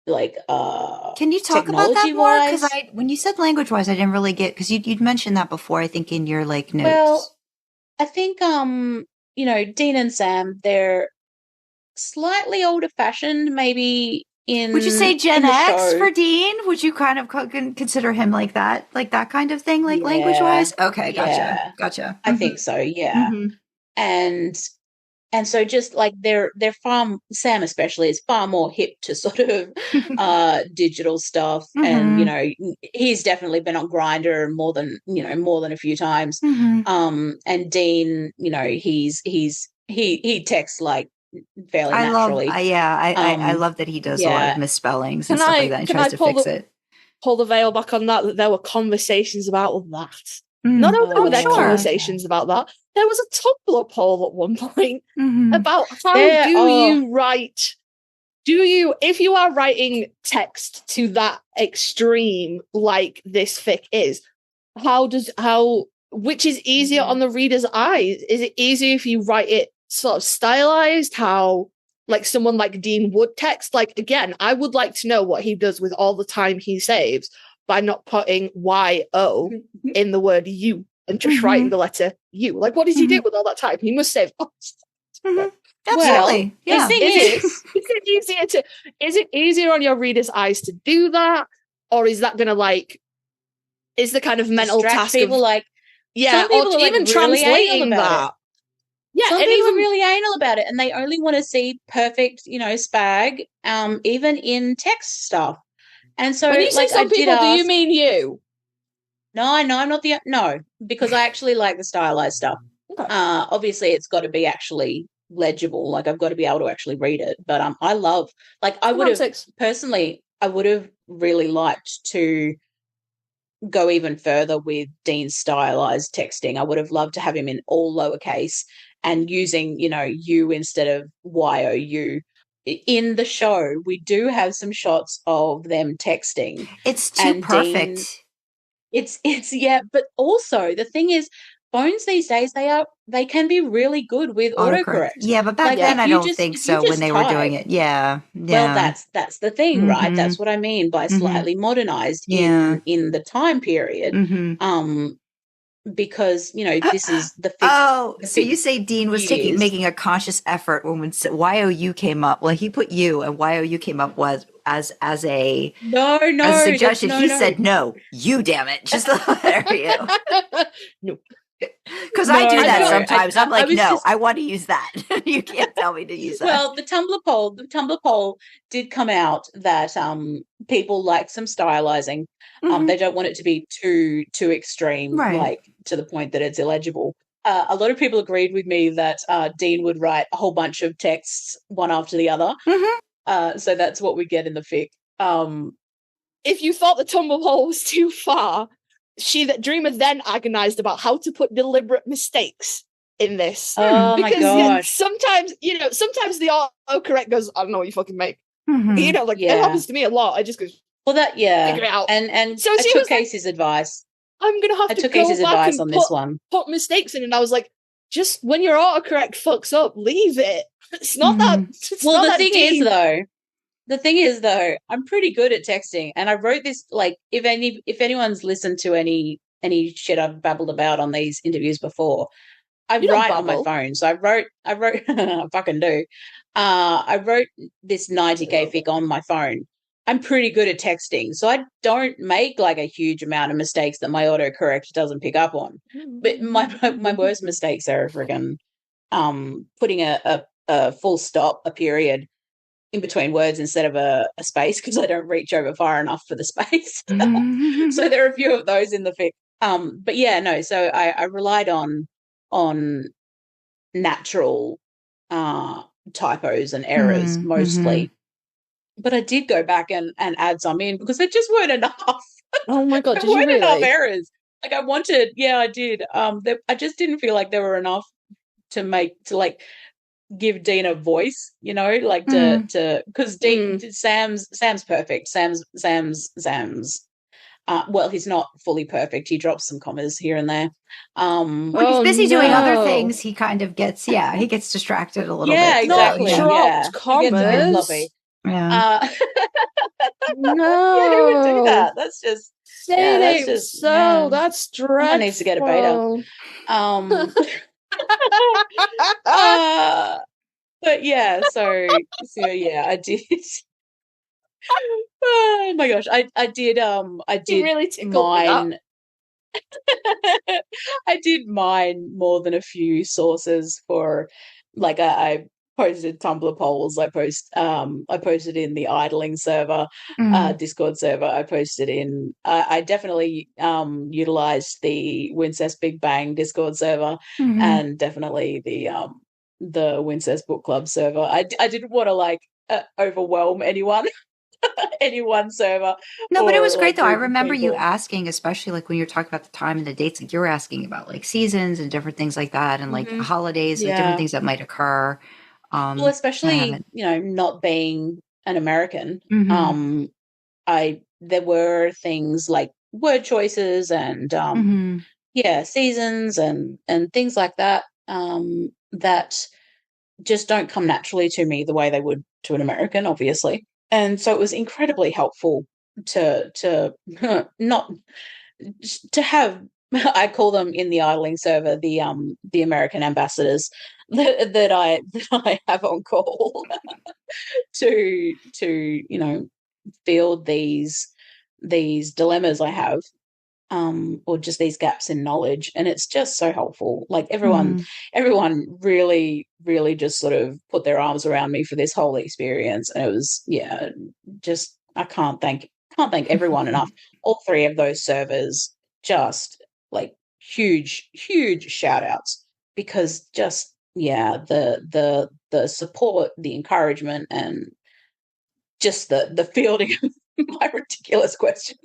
Can you talk about that more? Because technology-wise. when you said language wise, I didn't really get, because you'd mentioned that before, I think, in your like notes. Well, I think Dean and Sam, they're slightly older fashioned, maybe in Would you say Gen the X show. for Dean? Would you kind of consider him like that kind of thing, like language wise? Okay, Yeah. gotcha. I think so, yeah. Mhm. And so just like they're far, Sam especially is far more hip to sort of digital stuff, and he's definitely been on Grindr more than a few times. And Dean, he texts like fairly I love, naturally. I love that he does a lot of misspellings and Can stuff I- like that and can tries I to pull fix the- it. Pull the veil back on that there were conversations about that. Not only were there sure. conversations about that, there was a Tumblr poll at one point about how There do are- you write. If you are writing text to that extreme, like this fic is, which is easier on the reader's eyes? Is it easier if you write it sort of stylized, how like someone like Dean would text? Like, again, I would like to know what he does with all the time he saves by not putting YO in the word you and just writing the letter U. Like, what does he do with all that time? He must save. Absolutely. Yeah. The thing Is it easier on your reader's eyes to do that? Or is that going to is the kind of mental distract task people, of, like, yeah, some people or are, like, even really anal translating about that. it. Yeah, Some and people even are really anal about it, and they only want to see perfect, spag, even in text stuff. And so, when you say like, I some did people, do you ask. mean you? No, I'm not no, because I actually like the stylized stuff. Okay. Obviously, it's got to be actually legible. Like, I've got to be able to actually read it. But I love, like, I would have Semantics. personally, I would have really liked to go even further with Dean's stylized texting. I would have loved to have him in all lowercase and using, you instead of YOU. In the show, we do have some shots of them texting. It's too and perfect. Dean, it's yeah, but also the thing is, phones these days, they can be really good with autocorrect. Yeah, but back Like, then if I you don't just- think if you so when just they were doing type- it. Yeah. Well, that's the thing, right? Mhm. That's what I mean by slightly modernized Yeah. in the time period. Because this is the fic. Oh, the so fic you say Dean was years. making a conscious effort when YOU came up. Well, he put you, and YOU came up was as a No, as a suggestion. no, He no. said no, you damn it, just the letter U. No. Because I do No, that no, sometimes. I'm like, was no, just- I want to use that. You can't tell me to use that. Well, the Tumblr poll did come out that people like some stylizing. They don't want it to be too extreme, Right. like to the point that it's illegible. A lot of people agreed with me that Dean would write a whole bunch of texts one after the other. So that's what we get in the fic. If you thought the Tumblr poll was too far, Dreamer then agonized about how to put deliberate mistakes in this. Oh my because gosh. sometimes the autocorrect goes, I don't know what you fucking make. It Yeah. happens to me a lot. I just go, Well, that, yeah. figure it out. And So I she took was like, Casey's advice. I'm gonna have I to took go Casey's back advice and on this one. put mistakes in, and I was like, just when your autocorrect fucks up, leave it. It's not that. It's Well, not the that thing deep. is though, I'm pretty good at texting, and I wrote this, like, if anyone's listened to any shit I've babbled about on these interviews before, I You don't write on my babble. phone. So I wrote I fucking do. I wrote this 90k fic on my phone. I'm pretty good at texting, so I don't make like a huge amount of mistakes that my autocorrect doesn't pick up on. But my worst mistakes are friggin' putting a full stop, a period in between words instead of a space, because I don't reach over far enough for the space. So there are a few of those in the fic. But yeah, no. So I relied on natural typos and errors mostly. But I did go back and add some in because there just weren't enough. Oh my god, There did you weren't really? enough errors. Like, I did. I just didn't feel like there were enough to give Dean a voice, like to because Dean Sam's perfect. Sam's well, he's not fully perfect. He drops some commas here and there. When he's busy doing other things, he kind of gets he gets distracted a little bit. Yeah, exactly. Dropped commas. Yeah. No. Yeah, who would do that? That's just that's dreadful. Someone needs to get a beta. But yeah, so yeah, I did. Oh my gosh, I did really mine. I did mine more than a few sources for, like, I posted Tumblr polls. I posted in the idling server, Discord server. I posted in. I definitely utilized the Wincest Big Bang Discord server, and definitely the Wincest Book Club server. I didn't want to overwhelm anyone. Any one server. No, but it was great though. I remember you asking, especially like when you're talking about the time and the dates, like you were asking about like seasons and different things like that, and like holidays and different things that might occur. Well, especially not being an American, there were things like word choices and seasons and things like that that just don't come naturally to me the way they would to an American, obviously. And so it was incredibly helpful to not to have. I call them in the idling server the American ambassadors that I have on call to field these dilemmas I have, or just these gaps in knowledge, and it's just so helpful. Like everyone really, really just sort of put their arms around me for this whole experience, and it was just I can't thank everyone enough. All three of those servers, just like huge shout outs, because just the support, the encouragement, and just the fielding of my ridiculous questions.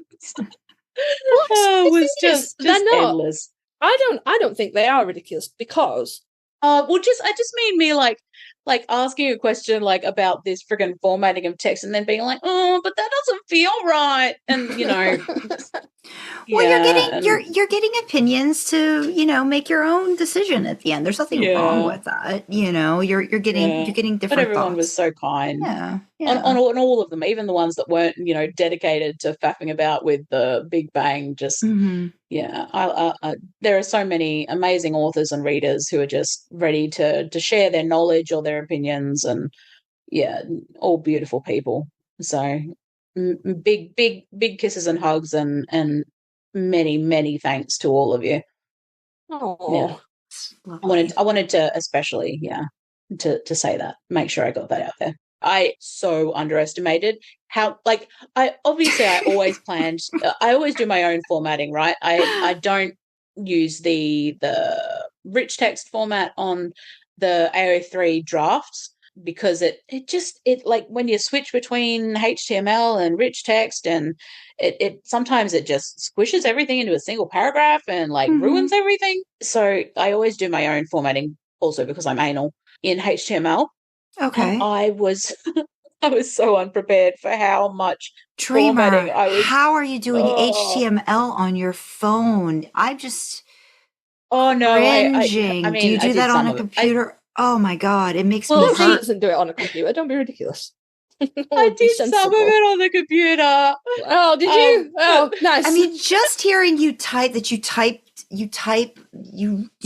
Was just endless. I don't think they are ridiculous, because I just mean me like asking a question like about this friggin' formatting of text and then being like, oh, but that doesn't feel right, and well, you're getting opinions to make your own decision at the end. There's nothing wrong with that. You're getting different. But everyone thoughts. was so kind. Yeah. On all of them, even the ones that weren't dedicated to faffing about with the Big Bang. Just there are so many amazing authors and readers who are just ready to share their knowledge or their opinions, and all beautiful people. So big kisses and hugs, and many thanks to all of you. Oh, I wanted to especially to say that, make sure I got that out there. I so underestimated how, like, I always planned. I always do my own formatting, right? I don't use the rich text format on the AO3 drafts, because it like when you switch between HTML and rich text, and it sometimes it just squishes everything into a single paragraph and like ruins everything. So I always do my own formatting, also because I'm anal, in HTML. Okay. And I was so unprepared for how much formatting I was. How are you doing HTML on your phone? I'm just cringing. I mean, do you do that on a computer? Oh my God, it makes me hurt. She doesn't do it on a computer. Don't be ridiculous. I did some of it on the computer. Oh, did you? Oh, nice. I mean, just hearing you type that you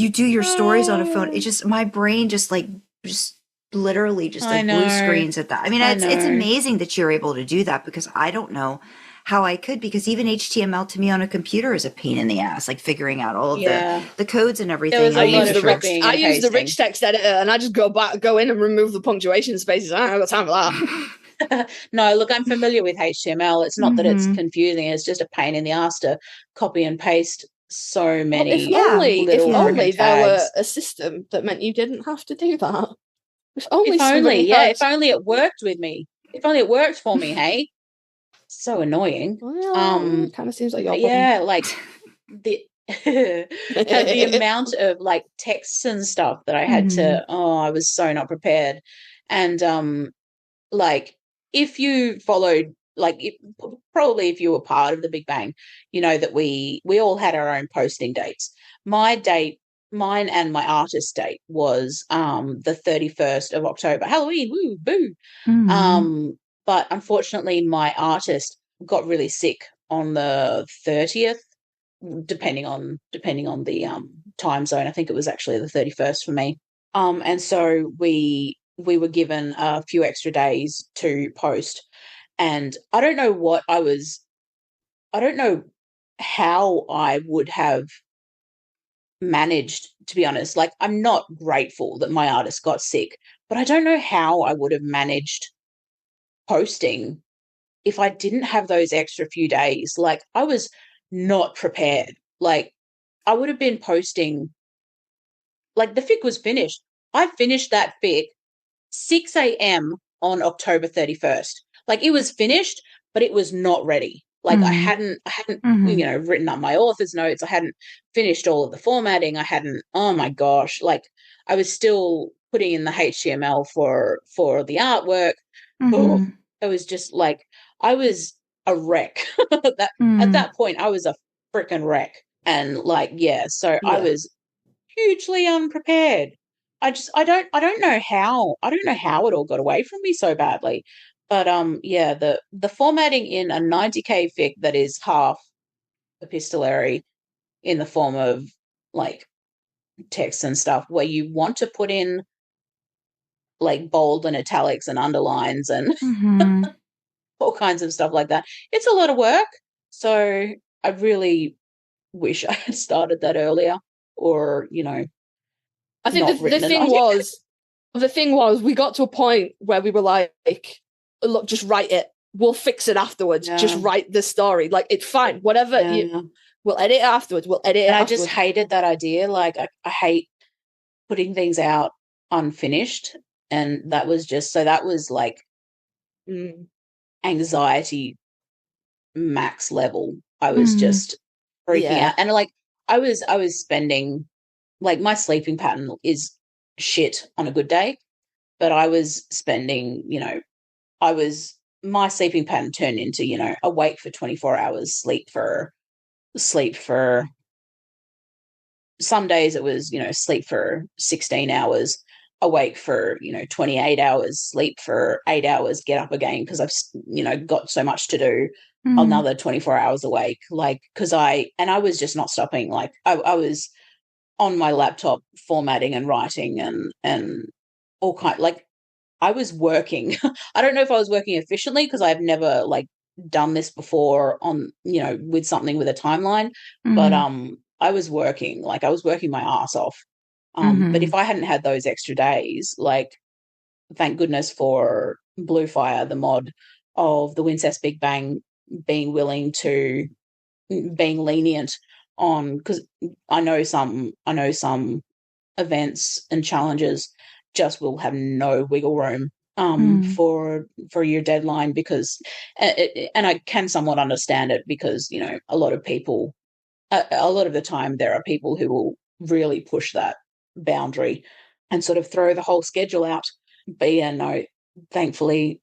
do your stories on a phone. It just, my brain just literally just like blue screens at that. I mean, it's amazing that you're able to do that, because I don't know how I could, because even HTML to me on a computer is a pain in the ass, like figuring out all of the codes and everything. I use the rich text editor, and I just go in and remove the punctuation spaces. I don't have time for that. No, look, I'm familiar with HTML. It's not that it's confusing. It's just a pain in the ass to copy and paste so many. Well, if only there were a system that meant you didn't have to do that. If only it worked with me. If only it worked for me, hey? So annoying. Well, kind of seems like your like the amount of like texts and stuff that I had to, I was so not prepared. And like if you followed, like probably if you were part of the Big Bang, you know that we all had our own posting dates. Mine and my artist date was the 31st of October, Halloween, woo, boo. But unfortunately my artist got really sick on the 30th, depending on the time zone. I think it was actually the 31st for me. And so we were given a few extra days to post. And I don't know how I would have managed, to be honest. Like, I'm not grateful that my artist got sick, but I don't know how I would have managed posting if I didn't have those extra few days. Like, I was not prepared. Like, I would have been posting, like, the fic was finished. I finished that fic 6 a.m. on October 31st. Like, it was finished, but it was not ready. Like, I hadn't written up my author's notes. I hadn't finished all of the formatting. I hadn't, oh my gosh, like, I was still putting in the HTML for the artwork. Oh, it was just like, I was a wreck. At that point, I was a freaking wreck. And like, so I was hugely unprepared. I don't know how it all got away from me so badly. But the formatting in a 90K fic that is half epistolary in the form of like text and stuff, where you want to put in like bold and italics and underlines and all kinds of stuff like that. It's a lot of work. So I really wish I had started that earlier, or, you know, I think the thing was we got to a point where we were like, look, just write it. We'll fix it afterwards. Yeah. Just write the story. Like, it's fine. Whatever. We'll edit it afterwards. I just hated that idea. Like, I hate putting things out unfinished. And that was like anxiety max level. I was just freaking out. And like, I was spending, like, my sleeping pattern is shit on a good day, but I was spending, you know, my sleeping pattern turned into, you know, awake for 24 hours, sleep for some days it was, you know, sleep for 16 hours, awake for, you know, 28 hours, sleep for 8 hours, get up again because I've, you know, got so much to do, another 24 hours awake. Like, because I was just not stopping. Like, I was on my laptop formatting and writing and all kind, like, I was working. I don't know if I was working efficiently because I've never like done this before on, you know, with something with a timeline, but I was working my ass off. But if I hadn't had those extra days, like, thank goodness for Bluefire, the mod of the Wincest Big Bang, being lenient on, because I know some events and challenges just will have no wiggle room for your deadline, because and I can somewhat understand it, because, you know, a lot of the time there are people who will really push that boundary and sort of throw the whole schedule out. But no, thankfully,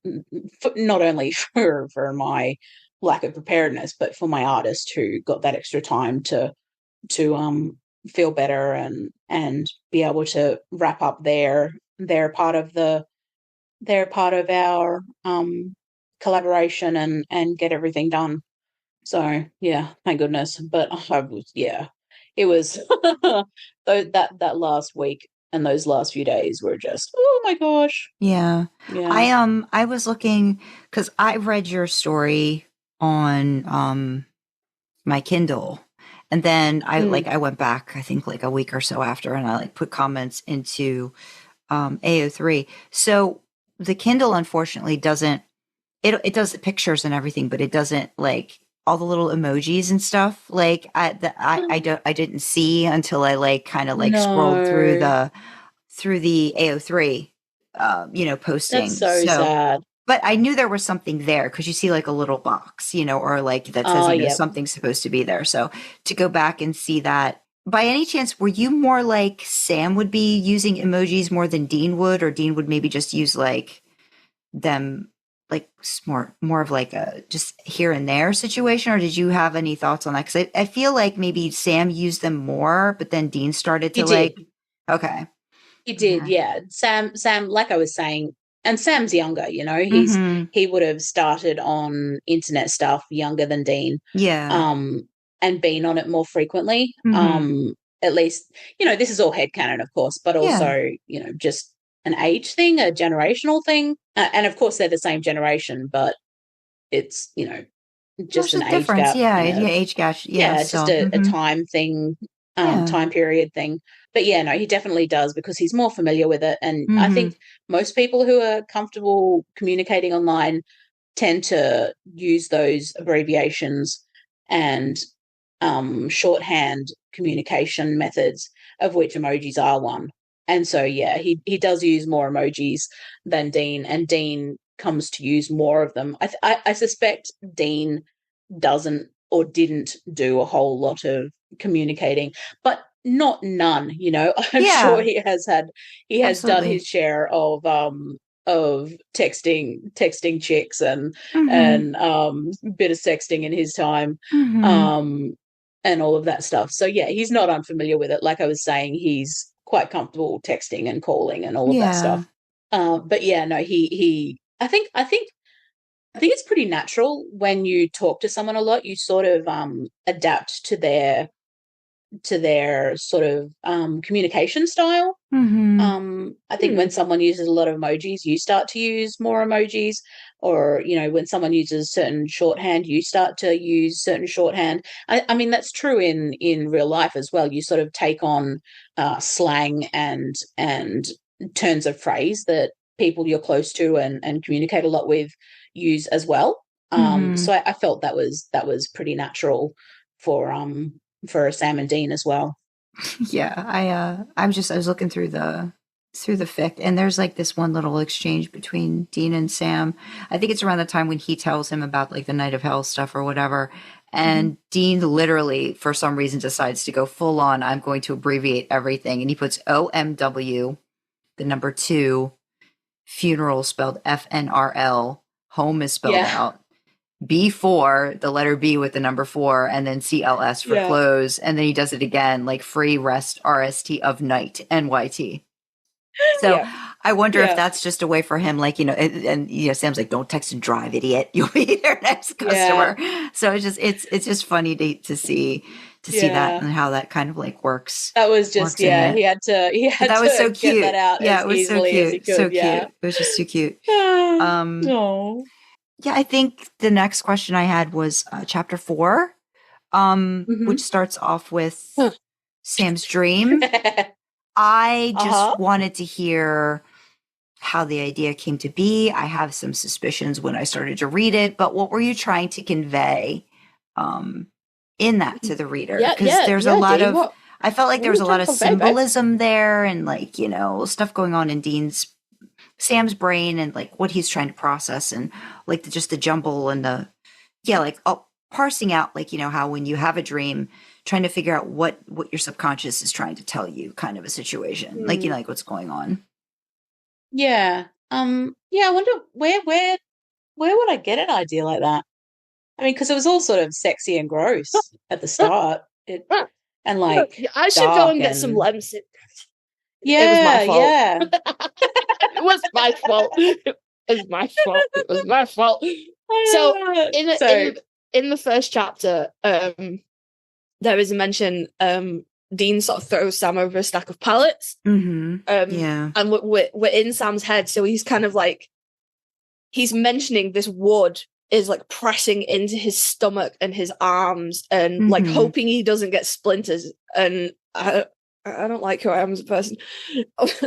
not only for my lack of preparedness, but for my artist who got that extra time to feel better and be able to wrap up their part of our collaboration and get everything done. So yeah, thank goodness. But it was that last week and those last few days were just, oh my gosh. Yeah. I was looking, because I read your story on my Kindle. And then I went back, I think like a week or so after, and I like put comments into AO3. So the Kindle, unfortunately, doesn't, it does the pictures and everything, but it doesn't like all the little emojis and stuff. Like I didn't see until I like kind of like scrolled through the AO3 posting. That's so sad. but I knew there was something there because you see like a little box, or like that says, something's supposed to be there. So to go back and see that, by any chance, were you more like Sam would be using emojis more than Dean would, or Dean would maybe just use like them like more of like a just here and there situation? Or did you have any thoughts on that? Because I feel like maybe Sam used them more, but then Dean started to okay. He did, yeah. Sam, like I was saying, and Sam's younger, he would have started on internet stuff younger than Dean. Yeah. And been on it more frequently. At least, this is all headcanon, of course, but also, just an age thing, a generational thing. And of course they're the same generation, but it's, just an age gap. Yeah, age gap. Yeah, just a time thing, time period thing. But yeah, no, he definitely does because he's more familiar with it. And I think most people who are comfortable communicating online tend to use those abbreviations and shorthand communication methods, of which emojis are one. And so, yeah, he does use more emojis than Dean, and Dean comes to use more of them. I suspect Dean doesn't or didn't do a whole lot of communicating, but not none. I'm sure he has done his share of texting chicks and bit of sexting in his time, and all of that stuff. So yeah, he's not unfamiliar with it. Like I was saying, he's quite comfortable texting and calling and all of that stuff. But yeah, no, I think it's pretty natural when you talk to someone a lot, you sort of adapt to their sort of communication style. I think when someone uses a lot of emojis, you start to use more emojis, or when someone uses certain shorthand, you start to use certain shorthand. I mean, that's true in real life as well. You sort of take on slang and turns of phrase that people you're close to and communicate a lot with use as well. So I felt that was pretty natural for Sam and Dean as well. Yeah, I was looking through the fic, and there's like this one little exchange between Dean and Sam. I think it's around the time when he tells him about like the Night of Hell stuff or whatever, and Dean literally for some reason decides to go full on, I'm going to abbreviate everything, and he puts OMW, the number 2, funeral spelled FNRL, home is spelled out, B4, the letter B with the number 4, and then CLS for close. And then he does it again, like free rest RST of night, NYT. So I wonder if that's just a way for him, like, and Sam's like, don't text and drive, idiot. You'll be their next customer. So it's just funny to see that and how that kind of like works. That was just, he had to that was so cute. Get that out it was so cute. So cute. It was just too cute. Yeah, I think the next question I had was chapter 4, which starts off with Sam's dream. I just wanted to hear how the idea came to be. I have some suspicions when I started to read it, but what were you trying to convey in that to the reader? Because there's a lot of, I felt like there was a lot of symbolism there, and like, stuff going on in Sam's brain, and like what he's trying to process, and like just the jumble and parsing out, like, how when you have a dream, trying to figure out what your subconscious is trying to tell you, kind of a situation, like, like what's going on. I wonder where would I get an idea like that? I mean, because it was all sort of sexy and gross at the start, and like I should go and get some lemons. Yeah, it was my fault. It was my fault. It was my fault. So in the first chapter, there is a mention. Dean sort of throws Sam over a stack of pallets. And we're in Sam's head, so he's kind of like, he's mentioning this wood is like pressing into his stomach and his arms, and like hoping he doesn't get splinters. And I don't like who I am as a person.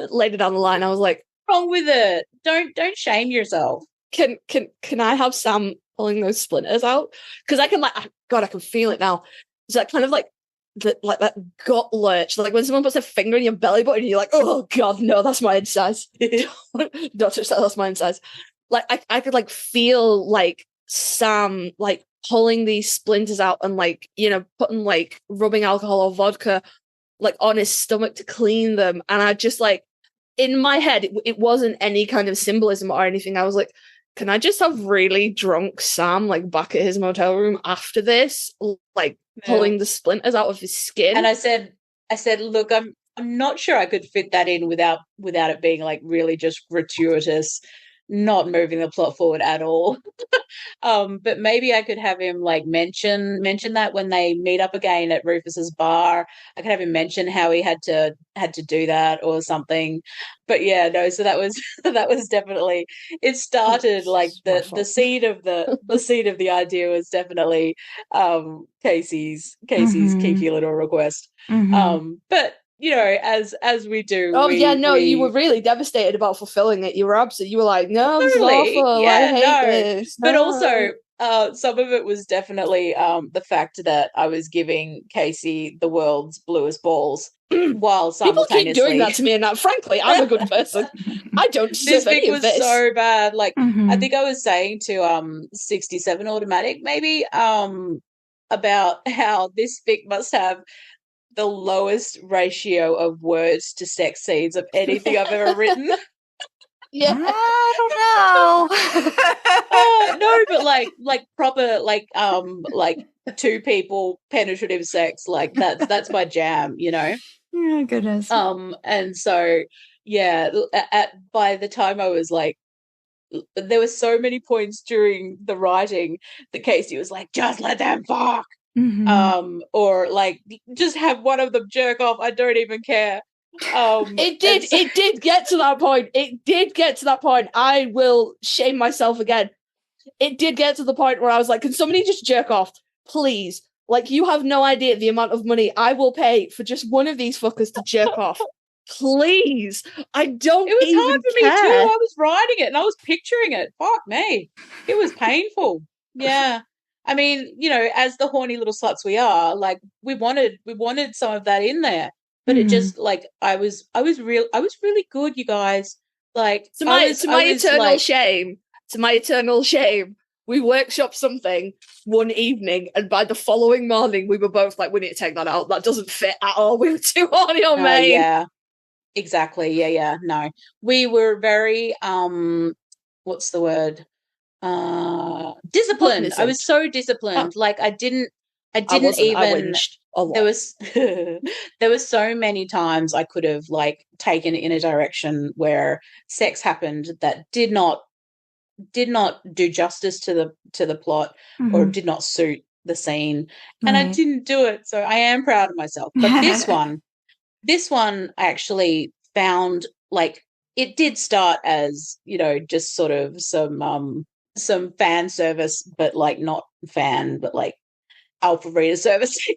Later down the line, I was like, wrong with it? Don't shame yourself. Can I have Sam pulling those splinters out? Because I can I can feel it now. It's like kind of like that gut lurch, like when someone puts a finger in your belly button and you're like, oh god, no, that's my insides. Don't touch that, that's my insides. like I could like feel like Sam like pulling these splinters out and like, you know, putting like rubbing alcohol or vodka like on his stomach to clean them. And I just like, in my head, it wasn't any kind of symbolism or anything. I was like, can I just have really drunk Sam like back at his motel room after this, like pulling the splinters out of his skin? And I said, look, I'm not sure I could fit that in without it being like really just gratuitous, not moving the plot forward at all. But maybe I could have him like mention that when they meet up again at Rufus's bar. I could have him mention how he had to do that or something. But yeah, no, so that was definitely, it started like the seed of the idea was definitely Kasey's kinky little request. But you know, as we do. Oh you were really devastated about fulfilling it. You were absolutely, you were like, no, this is totally. awful. Yeah, I hate this. But No. also, some of it was definitely the fact that I was giving Kasey the world's bluest balls while simultaneously. People keep doing that to me, and frankly, I'm a good person. I don't deserve this any bit of was this. so bad. Like I think I was saying to 67 Automatic maybe about how this fic must have the lowest ratio of words to sex scenes of anything I've ever written. Yeah, I don't know. No, but like proper like two people penetrative sex, like that's my jam, you know. Oh, goodness. And so yeah, by the time I was like, there were so many points during the writing that Kasey was like, just let them fuck. Or like just have one of them jerk off. I don't even care. It did get to that point. It did get to that point. I will shame myself again. It did get to the point where I was like, can somebody just jerk off, please? Like, you have no idea the amount of money I will pay for just one of these fuckers to jerk off. Please. I don't It was even hard for care. me too. I was writing it and I was picturing it. Fuck me. It was painful. Yeah. I mean, you know, as the horny little sluts we are, like we wanted some of that in there. But it just like I was really good, you guys. Like To my eternal shame, we workshopped something one evening, and by the following morning, we were both like, "We need to take that out. That doesn't fit at all. We were too horny on main." Yeah, exactly. Yeah. No, we were very what's the word? Disciplined. I was so disciplined. Like I didn't even. There was there was so many times I could have like taken it in a direction where sex happened that did not do justice to the plot or did not suit the scene, and I didn't do it. So I am proud of myself. But this one I actually found like it did start as, you know, just sort of some fan service, but like not fan, but like alpha reader servicing.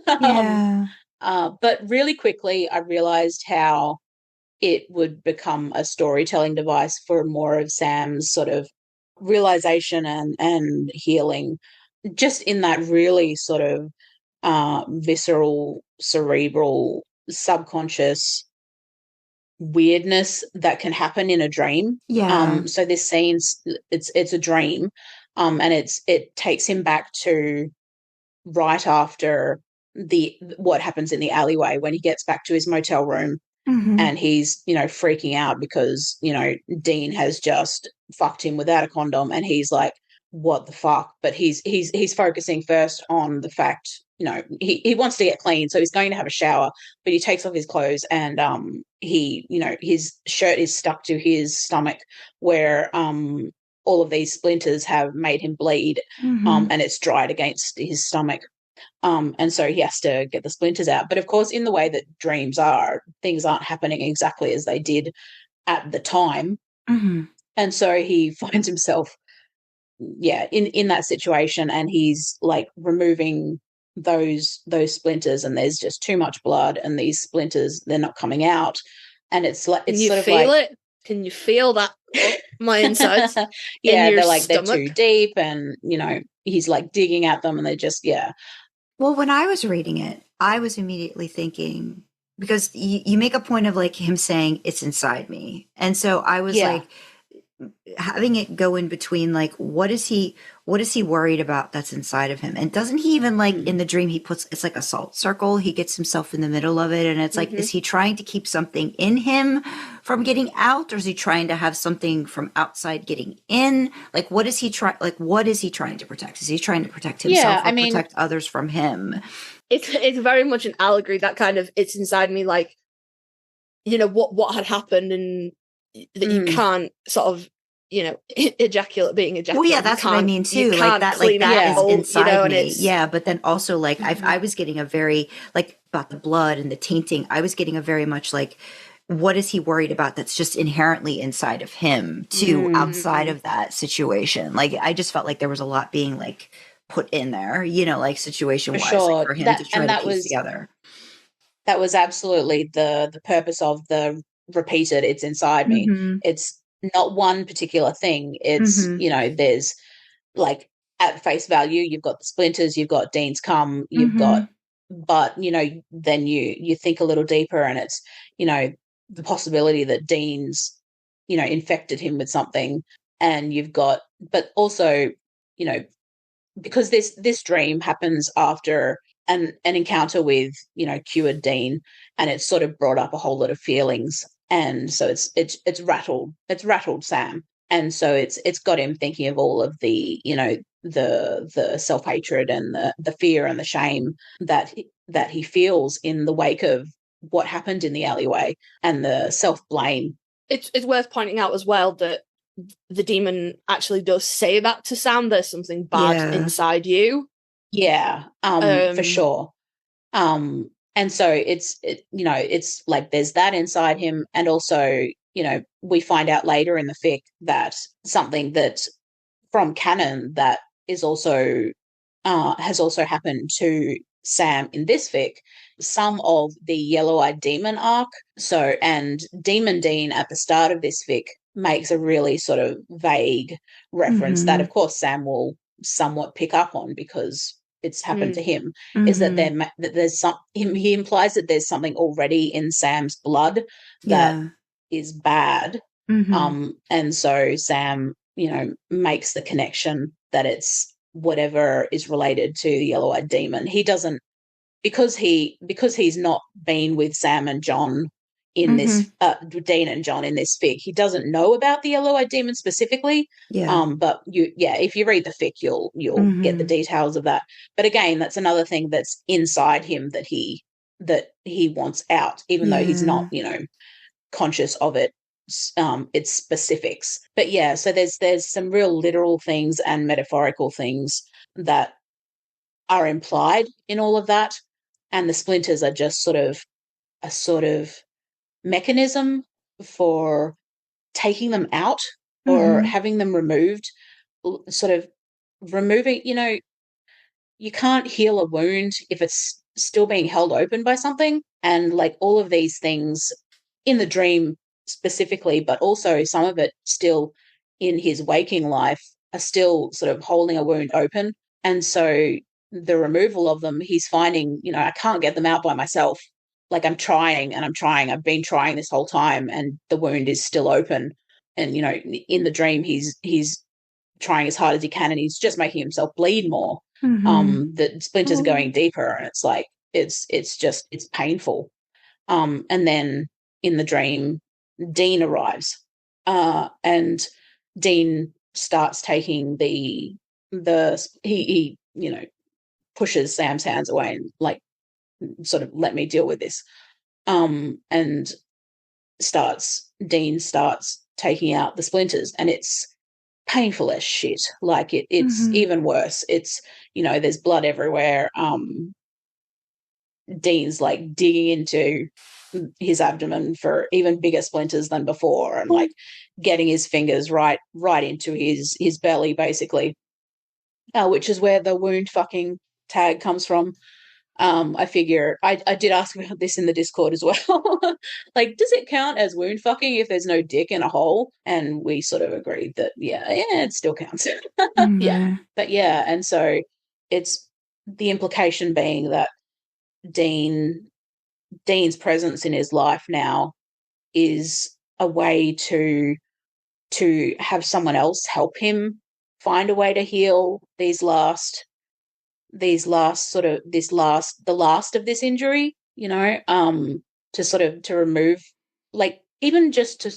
Yeah. But really quickly I realized how it would become a storytelling device for more of Sam's sort of realization and healing, just in that really sort of visceral, cerebral, subconscious weirdness that can happen in a dream. Yeah. So this scene's it's a dream, and it takes him back to right after what happens in the alleyway when he gets back to his motel room. And he's, you know, freaking out because, you know, Dean has just fucked him without a condom, and he's like, what the fuck? But he's focusing first on the fact, you know, he wants to get clean, so he's going to have a shower, but he takes off his clothes and he, you know, his shirt is stuck to his stomach where all of these splinters have made him bleed, and it's dried against his stomach. And so he has to get the splinters out. But of course, in the way that dreams are, things aren't happening exactly as they did at the time. And so he finds himself, in that situation, and he's like removing those splinters, and there's just too much blood, and these splinters, they're not coming out. And it's like, it's sort of like, it? Can you feel that? My insides? Yeah, in your they're like, stomach? they're too deep, and, you know, he's like digging at them, and they just, Well, when I was reading it, I was immediately thinking, because you make a point of like him saying it's inside me. And so I was like, having it go in between, like, what is he worried about that's inside of him? And doesn't he even, like, in the dream, it's like a salt circle. He gets himself in the middle of it. And it's like, is he trying to keep something in him from getting out? Or is he trying to have something from outside getting in? Like, what is he trying to protect? Is he trying to protect himself or protect others from him? It's very much an allegory, that kind of, it's inside me, like, you know, what had happened, and that you can't sort of, you know, ejaculate being ejaculated. Well, yeah, that's what I mean too. Like that is inside you know, me. Yeah, but then also, like, I was getting a very, like, about the blood and the tainting. I was getting a very much like, what is he worried about that's just inherently inside of him too, outside of that situation? Like, I just felt like there was a lot being, like, put in there, you know, like, situation wise, like, for him to try to piece together. That was absolutely the purpose of the repeated, it's inside me. It's not one particular thing. It's, you know, there's, like, at face value, you've got the splinters, you've got Dean's cum, you've got, but, you know, then you think a little deeper, and it's, you know, the possibility that Dean's, you know, infected him with something, and you've got, but also, you know, because this dream happens after an encounter with, you know, cured Dean, and it's sort of brought up a whole lot of feelings, and so it's rattled Sam, and so it's got him thinking of all of the, you know, the self-hatred and the fear and the shame that he feels in the wake of what happened in the alleyway, and the self-blame. It's worth pointing out as well that the demon actually does say that to Sam. There's something bad inside you. Yeah, for sure. And so it's you know, it's like there's that inside him, and also, you know, we find out later in the fic that something that from canon that is also has also happened to Sam in this fic, some of the yellow-eyed demon arc. So, and Demon Dean at the start of this fic makes a really sort of vague reference that, of course, Sam will somewhat pick up on because it's happened to him, is that there's some, he implies that there's something already in Sam's blood that is bad. And so Sam, you know, makes the connection that it's whatever is related to the yellow-eyed demon. He doesn't, because he's not been with Sam and John in this, Dean and John in this fic, he doesn't know about the yellow-eyed demon specifically. But if you read the fic, you'll get the details of that. But again, that's another thing that's inside him that he wants out, even though he's not, you know, conscious of it. Its specifics. But yeah, so there's some real literal things and metaphorical things that are implied in all of that, and the splinters are just sort of a mechanism for taking them out or having them removed, sort of removing, you know, you can't heal a wound if it's still being held open by something, and like all of these things in the dream specifically, but also some of it still in his waking life are still sort of holding a wound open. And so the removal of them, he's finding, you know, I can't get them out by myself. Like I'm trying. I've been trying this whole time, and the wound is still open. And, you know, in the dream, he's trying as hard as he can, and he's just making himself bleed more. The splinters are going deeper, and it's like, it's painful. And then in the dream, Dean arrives, and Dean starts taking he you know, pushes Sam's hands away and like sort of let me deal with this, and Dean starts taking out the splinters, and it's painful as shit. Like it's even worse. It's, you know, there's blood everywhere. Dean's like digging into his abdomen for even bigger splinters than before, and like getting his fingers right into his belly, basically, which is where the wound fucking tag comes from. I figure I did ask about this in the Discord as well. Like, does it count as wound fucking if there's no dick in a hole? And we sort of agreed that yeah, it still counts. Yeah, but yeah, and so it's the implication being that Dean's presence in his life now is a way to to have someone else help him find a way to heal the last of this injury, to remove, like, even just to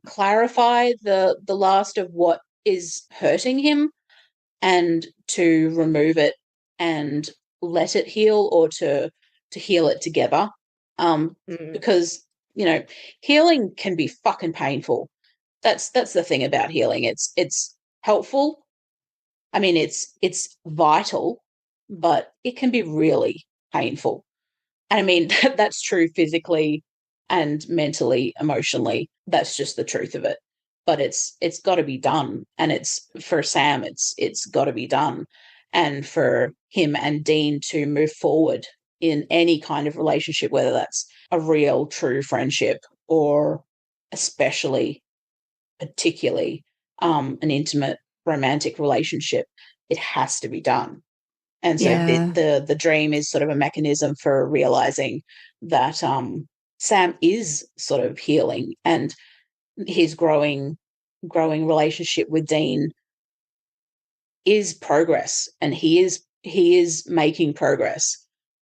clarify the last of what is hurting him, and to remove it and let it heal, or to heal it together. Because, healing can be fucking painful. That's the thing about healing. It's helpful. I mean, it's vital, but it can be really painful. And I mean, that's true physically and mentally, emotionally. That's just the truth of it. But it's got to be done. And it's for Sam, it's got to be done. And for him and Dean to move forward in any kind of relationship, whether that's a real, true friendship, or particularly an intimate romantic relationship, it has to be done. And so the dream is sort of a mechanism for realizing that Sam is sort of healing, and his growing relationship with Dean is progress, and he is making progress,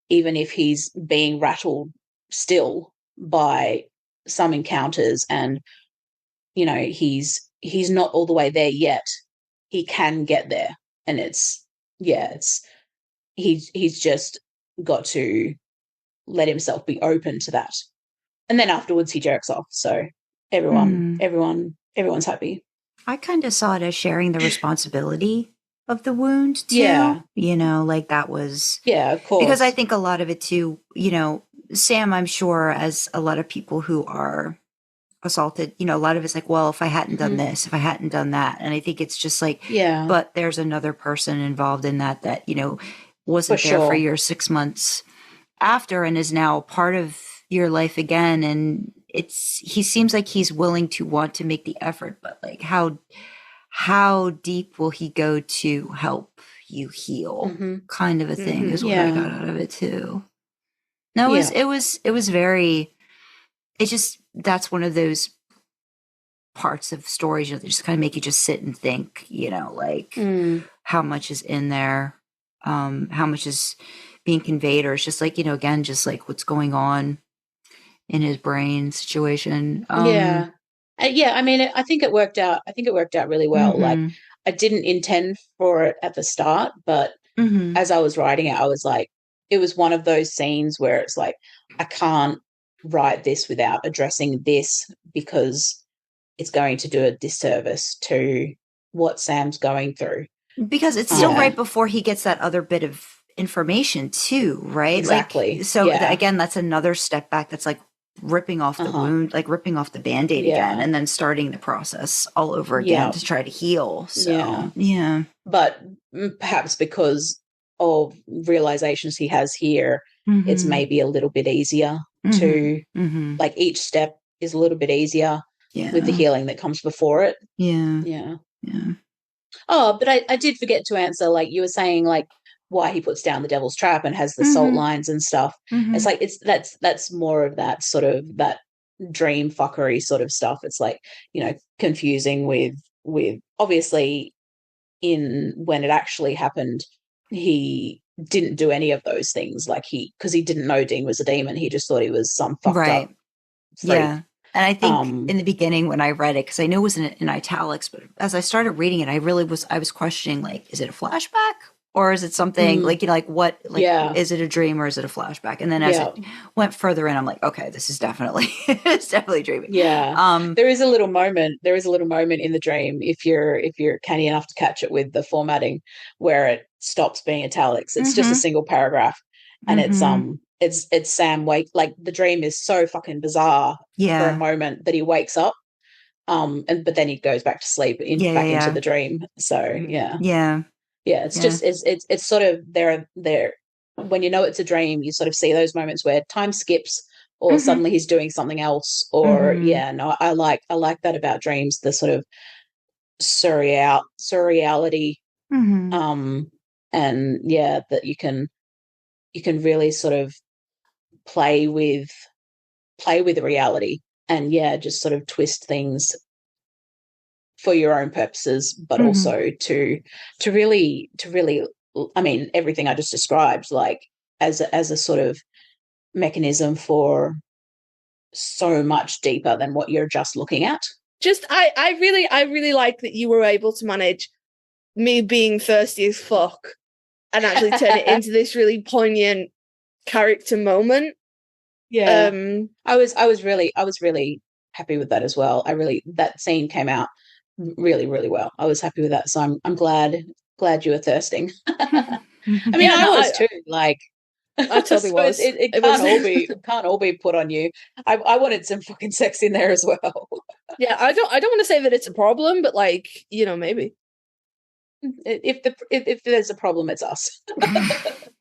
even if he's being rattled still by some encounters, and he's not all the way there yet. He can get there, and he's just got to let himself be open to that. And then afterwards he jerks off. So everyone's happy. I kind of saw it as sharing the responsibility of the wound too. Yeah. Like that was, yeah, of course. because I think a lot of it too, Sam, I'm sure, as a lot of people who are assaulted, a lot of it's like, well, if I hadn't done this, if I hadn't done that. And I think it's just like, but there's another person involved in that, wasn't there for your 6 months after, and is now part of your life again. And he seems like he's willing to want to make the effort, but like how deep will he go to help you heal? Kind of a thing is what I got out of it too. No, it was very, it just, that's one of those parts of stories that just kind of make you just sit and think, how much is in there, how much is being conveyed, or it's just like, again, just like what's going on in his brain situation. I mean, I think it worked out. I think it worked out really well. Like, I didn't intend for it at the start, but as I was writing it, I was like, it was one of those scenes where it's like, I can't write this without addressing this, because it's going to do a disservice to what Sam's going through. Because it's still right before he gets that other bit of information too, right? Exactly. Like, so again, that's another step back. That's like ripping off the wound, like ripping off the Band-Aid again, and then starting the process all over again to try to heal. So, But perhaps because of realizations he has here, it's maybe a little bit easier to, like, each step is a little bit easier with the healing that comes before it. Yeah. Oh, but I did forget to answer, like, you were saying, like, why he puts down the devil's trap and has the salt lines and stuff. It's like, that's more of that sort of that dream fuckery sort of stuff. It's like, confusing with obviously when it actually happened, he didn't do any of those things. Like, because he didn't know Dean was a demon. He just thought he was some fucked up freak. Yeah. And I think in the beginning when I read it, because I knew it was in italics, but as I started reading it, I was questioning, like, is it a flashback? Or is it something like, what, like, is it a dream or is it a flashback? And then as it went further in, I'm like, okay, this is definitely, it's definitely dreaming. Yeah. There is a little moment in the dream, if you're canny enough to catch it with the formatting, where it stops being italics. It's just a single paragraph. And it's Sam like, the dream is so fucking bizarre for a moment that he wakes up. But then he goes back to sleep back into the dream. So it's just it's sort of there when it's a dream, you sort of see those moments where time skips, or suddenly he's doing something else, or I like that about dreams, the sort of surreality, and that you can really sort of play with reality, and just sort of twist things for your own purposes, but also to really, I mean, everything I just described, like as a sort of mechanism for so much deeper than what you're just looking at. Just I really like that you were able to manage me being thirsty as fuck and actually turn it into this really poignant character moment. Yeah. I was really happy with that as well. That scene came out really, really well. I was happy with that. So I'm glad you were thirsting. I mean, I was too. Like, I totally was. It can't all be put on you. I wanted some fucking sex in there as well. Yeah, I don't want to say that it's a problem, but like, maybe. If there's a problem, it's us.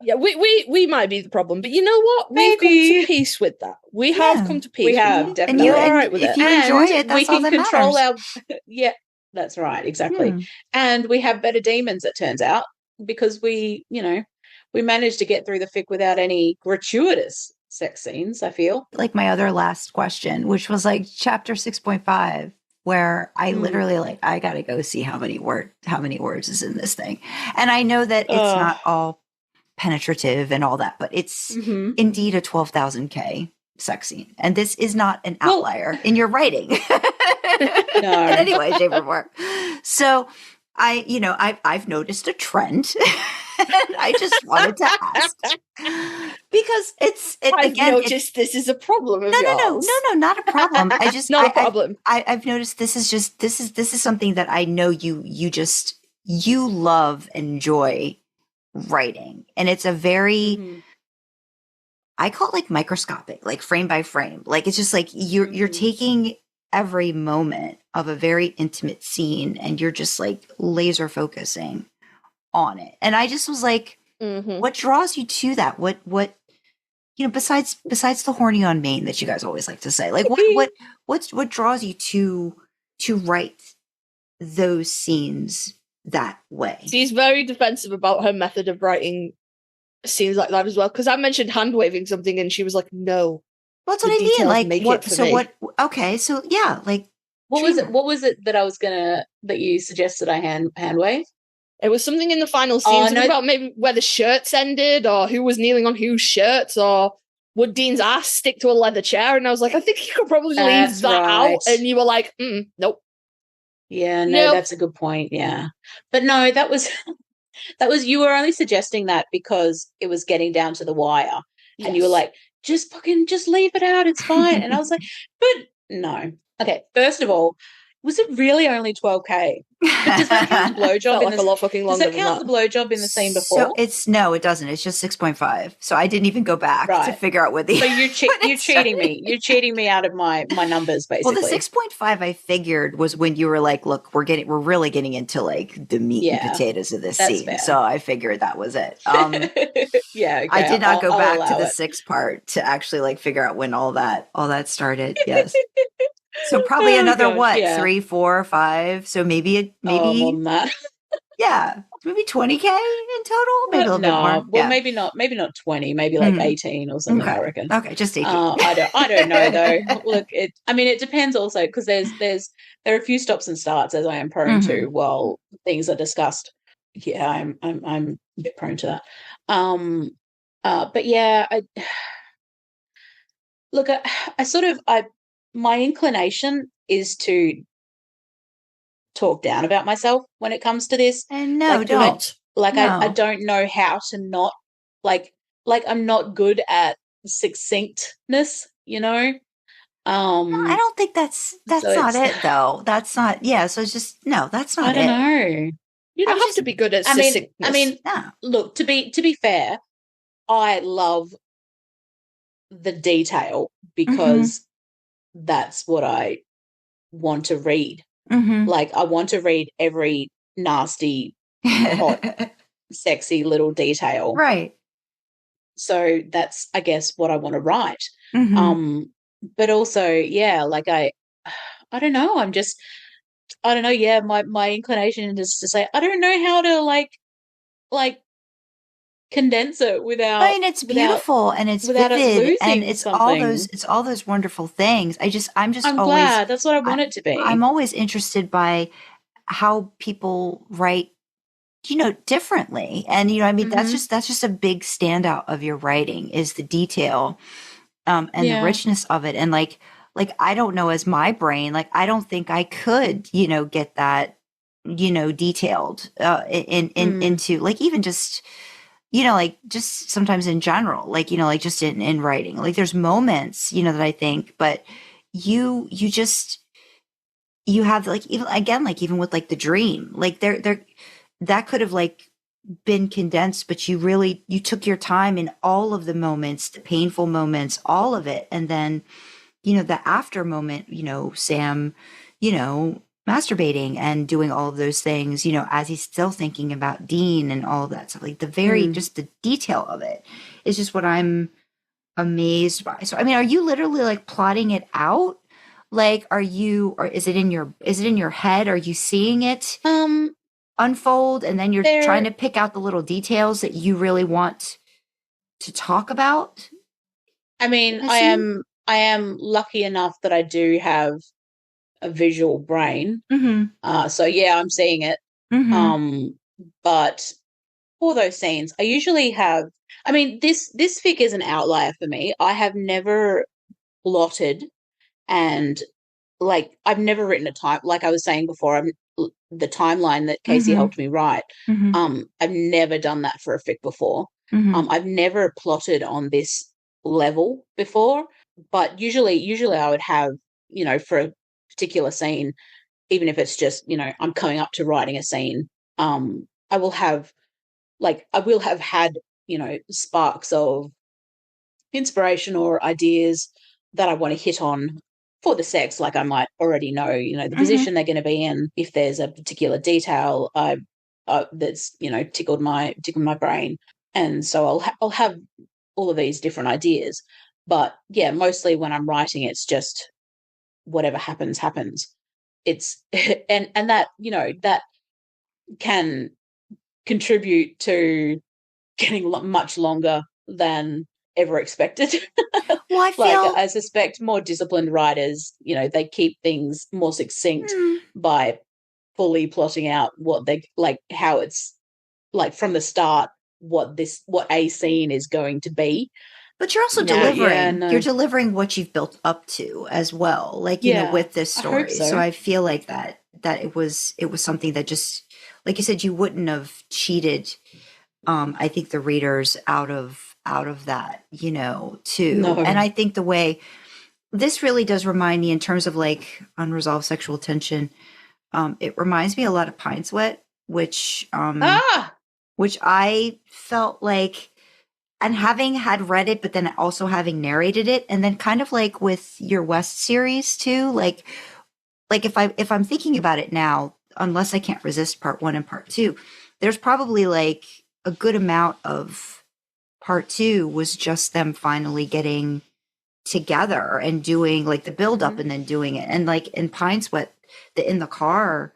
Yeah, we might be the problem, but you know what? We've come to peace with that. We have come to peace. We have definitely. And you're all right with it. If you enjoy it, that's we can all that control matters. Yeah, that's right, exactly. And we have better demons, it turns out, because we managed to get through the fic without any gratuitous sex scenes, I feel. Like my other last question, which was like chapter 6.5, where I literally I gotta go see how many words is in this thing. And I know that it's not all penetrative and all that, but it's indeed a 12,000K sex scene. And this is not an outlier in your writing. No. In any way, shape, or form. So I've noticed a trend. And I just wanted to ask because I've noticed this is a problem of yours. No, not a problem. I just not a problem. I've noticed this is something that I know you love and enjoy writing, and it's a very I call it like microscopic, like frame by frame. Like it's just like you're taking every moment of a very intimate scene and you're just like laser focusing on it. And I just was like, what draws you to that? What besides the horny on main that you guys always like to say, like what draws you to write those scenes that way? She's very defensive about her method of writing scenes like that as well. Because I mentioned hand waving something and she was like, no. Well, that's what I mean. Like what? So me. What? Okay, so yeah, like what was it? What was it that that you suggested I hand wave? It was something in the final scene, about maybe where the shirts ended, or who was kneeling on whose shirts, or would Dean's ass stick to a leather chair? And I was like, I think you could probably leave that out. And you were like, nope. Yeah, no, that's a good point. Yeah, but no, that was you were only suggesting that because it was getting down to the wire, and you were like, just leave it out. It's fine. And I was like, but no. Okay, first of all, was it really only 12K? But does that count the blowjob? Like a lot fucking longer. Does that count the blowjob in the scene before? So it doesn't. It's just 6.5. So I didn't even go back to figure out what the. So you're cheating me. You're cheating me out of my numbers, basically. Well, the 6.5 I figured was when you were like, look, we're really getting into like the meat and potatoes of this scene. Fair. So I figured that was it. Yeah, okay. I did not go back to the 6 part to actually like figure out when all that started. Yes. So probably another 3, 4, 5. So maybe more than that. Yeah, maybe 20K in total. Maybe a little bit more. Well, maybe not 20. Maybe like 18 or something. Okay. I reckon. Okay, just 18. I don't know though. Look, it depends also because there are a few stops and starts as I am prone to while things are discussed. Yeah, I'm a bit prone to that. But yeah, my inclination is to talk down about myself when it comes to this. And no, don't. I don't know how to not like I'm not good at succinctness, No, I don't think that's not it though. That's not. Yeah. So it's just no. That's not it. I don't know. You don't have to be good at succinctness. Look, to be fair, I love the detail because that's what I want to read. Like I want to read every nasty, hot, sexy little detail. Right. So that's, I guess, what I want to write. But also, yeah, like I don't know. I don't know. Yeah, my inclination is to say I don't know how to like condense it without. I mean, it's beautiful and it's vivid and it's all those wonderful things. I'm glad. That's what I want it to be. I'm always interested by how people write, differently. And, I mean, that's just a big standout of your writing is the detail, and the richness of it. And like, I don't know, as my brain, like, I don't think I could, get that, detailed, into like, even just, like just sometimes in general, like, like just in writing, like there's moments, that I think, but you have like, even again, like even with like the dream, like there, that could have like been condensed, but you took your time in all of the moments, the painful moments, all of it. And then, the after moment, Sam, masturbating and doing all of those things, as he's still thinking about Dean and all of that stuff, like the very, just the detail of it is just what I'm amazed by. So, I mean, are you literally like plotting it out? Like, or is it in your head? Are you seeing it unfold? And then you're trying to pick out the little details that you really want to talk about? I mean, I am lucky enough that I do have a visual brain. So yeah, I'm seeing it. But for those scenes, I usually have, I mean, this fic is an outlier for me. I have never plotted, and like I've never written a time, like I was saying before, the timeline that Kasey helped me write. I've never done that for a fic before. I've never plotted on this level before, but usually I would have, for a particular scene, even if it's just, I'm coming up to writing a scene, I will have had, sparks of inspiration or ideas that I want to hit on for the sex. Like I might already know, the position they're going to be in. If there's a particular detail that's, tickled my brain. And so I'll have all of these different ideas. But yeah, mostly when I'm writing, it's just whatever happens. It's and that, that can contribute to getting much longer than ever expected. Well, I suspect more disciplined writers, they keep things more succinct by fully plotting out what they like, how it's like from the start, what a scene is going to be. But you're also delivering. You're delivering what you've built up to as well, like with this story. So I feel like that it was something that just, like you said, you wouldn't have cheated. I think the readers out of that, too. No. And I think the way this really does remind me in terms of like unresolved sexual tension, it reminds me a lot of Pine Sweat, which I felt like. And having had read it, but then also having narrated it, and then kind of like with your West series too, like if I'm thinking about it now, unless I can't resist part 1 and part 2, there's probably like a good amount of part 2 was just them finally getting together and doing like the build up and then doing it. And like in Pine Sweat, the in the car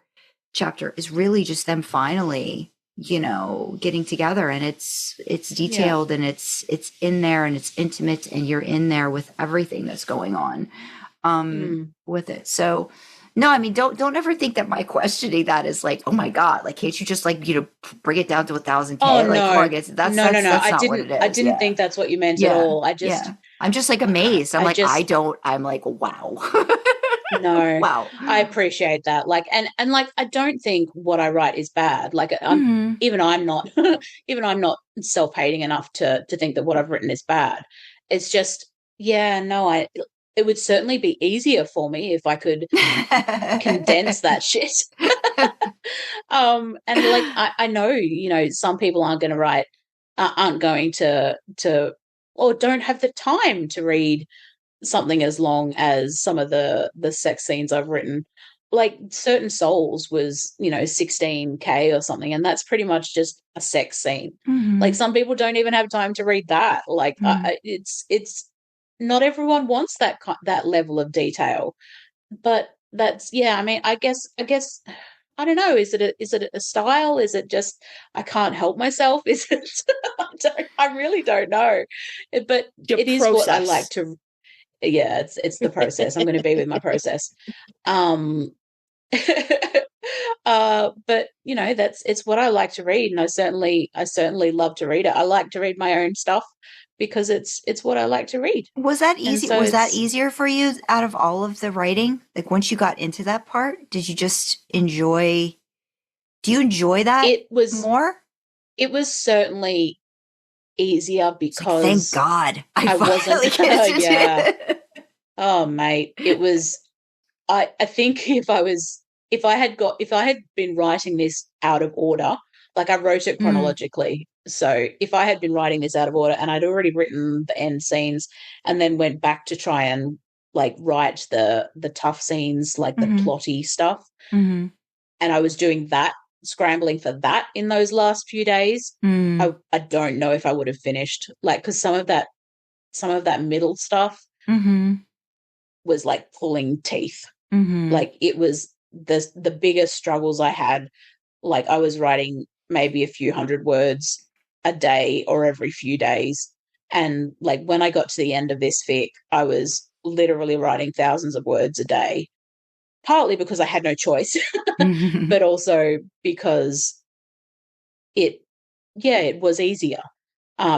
chapter is really just them finally, getting together, and it's detailed and it's in there and it's intimate and you're in there with everything that's going on with it. So no, I mean, don't ever think that my questioning that is like, oh my God, like, can't you just like, bring it down to 1,000 K? Oh, like, no. That's not what it is. I didn't think that's what you meant at all. I'm just like amazed. I'm like, wow. No, wow. I appreciate that. Like, and like, I don't think what I write is bad. Like, even I'm not self-hating enough to think that what I've written is bad. It's just, it would certainly be easier for me if I could condense that shit. And like, I know, some people aren't going to or don't have the time to read something as long as some of the sex scenes I've written. Like Certain Souls was, 16K or something, and that's pretty much just a sex scene. Like some people don't even have time to read that. Like it's not everyone wants that level of detail. But that's I mean, I guess I don't know. Is it a style? Is it just I can't help myself? Is it? I really don't know. But it is what I like to. Yeah, it's the process. I'm going to be with my process. But it's what I like to read, and I certainly love to read it. I like to read my own stuff because it's what I like to read. Was that And easy? so Was that it's- easier for you out of all of the writing? Like once you got into that part, did you just enjoy? Do you enjoy that It was more? it was certainly easier It's like, thank because God I finally wasn't. get to Yeah. it. Oh, mate, it was. I think if I had been writing this out of order, like I wrote it Mm. chronologically. So if I had been writing this out of order and I'd already written the end scenes and then went back to try and like write the tough scenes, like the Mhm. plotty stuff, Mhm. and I was doing that, scrambling for that in those last few days, Mm. I don't know if I would have finished. Like, because some of that middle stuff Mhm. was like pulling teeth. Mhm. Like it was the biggest struggles I had. Like I was writing maybe a few hundred words a day or every few days. And like when I got to the end of this fic, I was literally writing thousands of words a day, partly because I had no choice, but also because it was easier.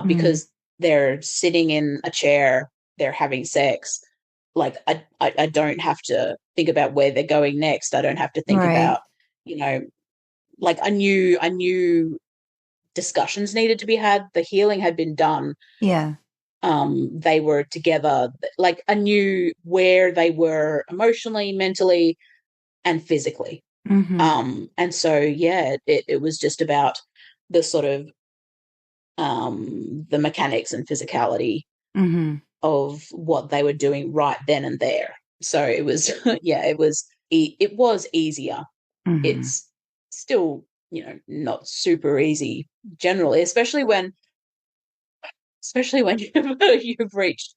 Because they're sitting in a chair, they're having sex. Like I don't have to think about where they're going next. I don't have to think Right. about, like I knew discussions needed to be had. The healing had been done. Yeah. They were together. Like I knew where they were emotionally, mentally, and physically. Mhm. And so it was just about the sort of the mechanics and physicality Mhm. of what they were doing right then and there. So it was, it was easier. Mhm. It's still, not super easy generally, especially when you've reached,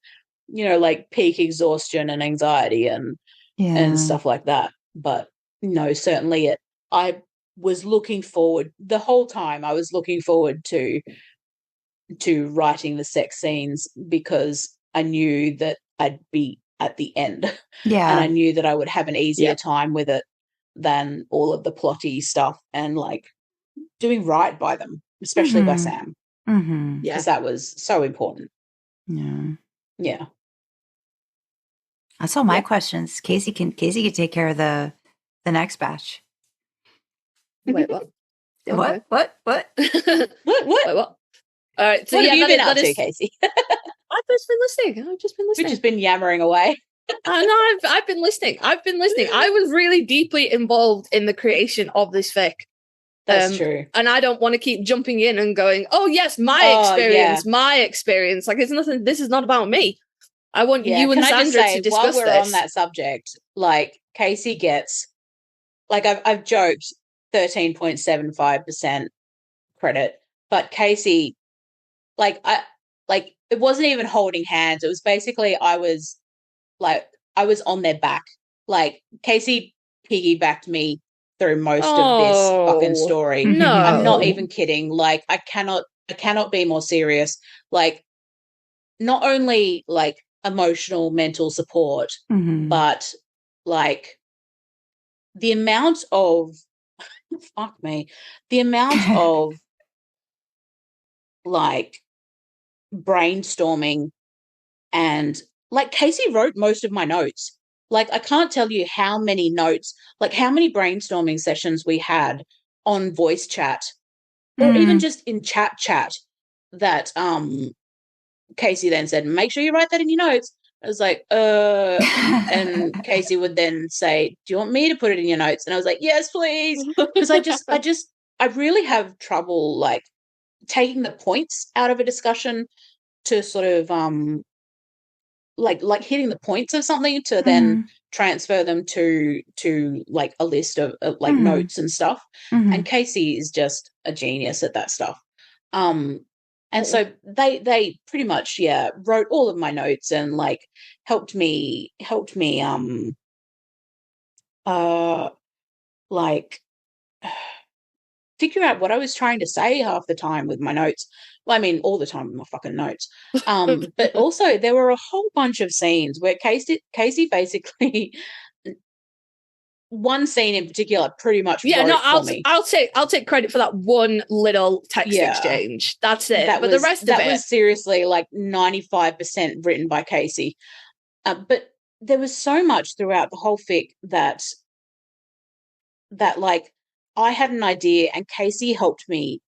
like peak exhaustion and anxiety and Yeah. stuff like that. But no, certainly I was looking forward the whole time. I was looking forward to writing the sex scenes because I knew that I'd be at the end. And I Yeah. knew that I would have an easier time with it than all of the plotty stuff and like doing right by them, especially by Mhm. Sam, Mhm. because that was so important. Yeah. Yeah. That's all my Yeah. questions. Kasey can take care of the next batch. Wait, what? Okay. What? What? Wait, what? All right. So What yeah, have you been up that to, is. Kasey? I've just been listening. We've just been yammering away. No, I've been listening. I was really deeply involved in the creation of this fic. That's true. And I don't want to keep jumping in and going, oh yes, my experience. Like it's nothing. This is not about me. I want you and Can I just Sandra say, to discuss while we're this. on that subject, like Kasey gets, like I've joked 13.75% credit, but Kasey, it wasn't even holding hands. It was basically I was on their back. Like Kasey piggybacked me through most of this fucking story. No. I'm not even kidding. Like I cannot be more serious. Like not only like emotional, mental support, Mhm. but like the amount of the amount of like brainstorming and like Kasey wrote most of my notes. Like I can't tell you how many notes, like how many brainstorming sessions we had on voice chat or even just in chat that Kasey then said, make sure you write that in your notes. I was like, and Kasey would then say, do you want me to put it in your notes? And I was like, yes, please. Because I really have trouble like taking the points out of a discussion to sort of like hitting the points of something to then transfer them to like a list of like notes and stuff. And Kasey is just a genius at that stuff. And so they pretty much wrote all of my notes and like helped me like figure out what I was trying to say half the time with my notes. Well, I mean, all the time with my fucking notes. But also there were a whole bunch of scenes where Kasey basically one scene in particular pretty much Yeah, wrote no, for me. I'll take credit for that one little text Yeah. exchange. That's it. That but was, the rest of that it was seriously like 95% written by Kasey. But there was so much throughout the whole fic that like I had an idea and Kasey helped me,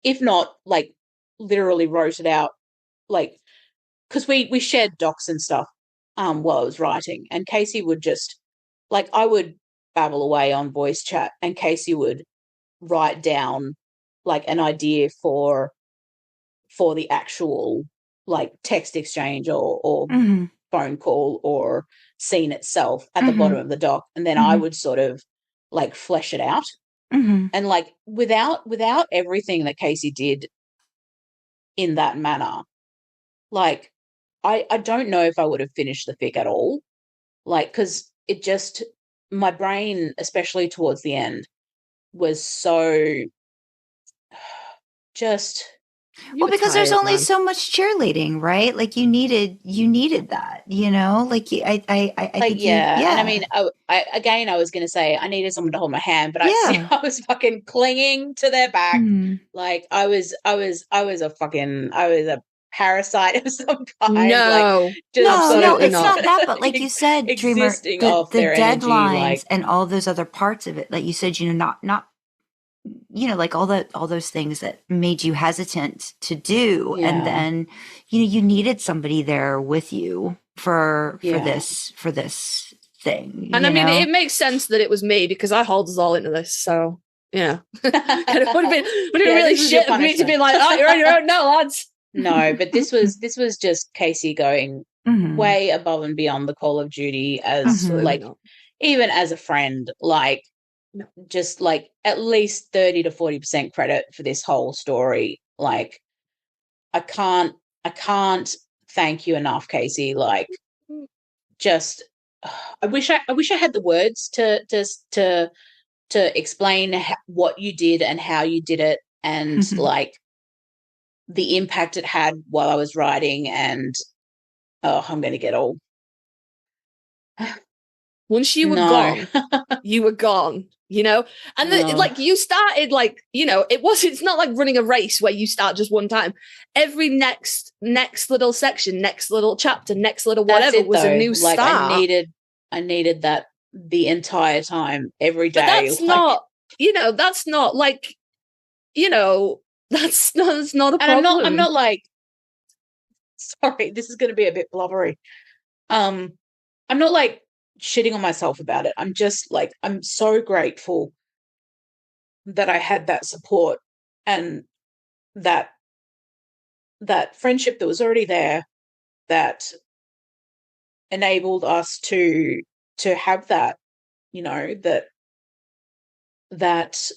if not like literally wrote it out, like because we shared docs and stuff while I was writing, and Kasey would just like I would babble away on voice chat and Kasey would write down like an idea for the actual like text exchange or phone call or scene itself at the bottom of the doc, and then I would sort of like flesh it out. And like without everything that Kasey did in that manner, like I don't know if I would have finished the fic at all, like because it just, my brain especially towards the end was so just well, because there's only so much cheerleading, right? Like you needed that, you know. Like I like think yeah. And I mean, I was going to say I needed someone to hold my hand, but I was fucking clinging to their back, like I was a parasite of some kind. No, like, just no, it's not that. But like you said, Dreamer, the deadlines like, and all those other parts of it, like you said, you know, not. You know, like all those things that made you hesitant to do, and then you know you needed somebody there with you for this thing. And I mean, it makes sense that it was me because I hauled us all into this. So yeah, and it would have been really shit of me to be like, "Oh, you're on your own now, lads." No, but this was just Kasey going way above and beyond the Call of Duty as like even as a friend, like. Just like at least 30 to 40% credit for this whole story. Like I can't thank you enough, Kasey. Like just I wish I had the words to explain what you did and how you did it, and like the impact it had while I was writing. And I'm going to get all. Once you were gone, you were gone, you know? And like you started like, you know, it's not like running a race where you start just one time. Every next little section, next little chapter, next little whatever was a new start. Like I needed that the entire time, every day. But that's not, you know, that's not like, you know, that's not a problem. And I'm not like, sorry, this is going to be a bit blubbery. I'm not like shitting on myself about it. I'm just like, I'm so grateful that I had that support and that friendship that was already there that enabled us to have that, you know, that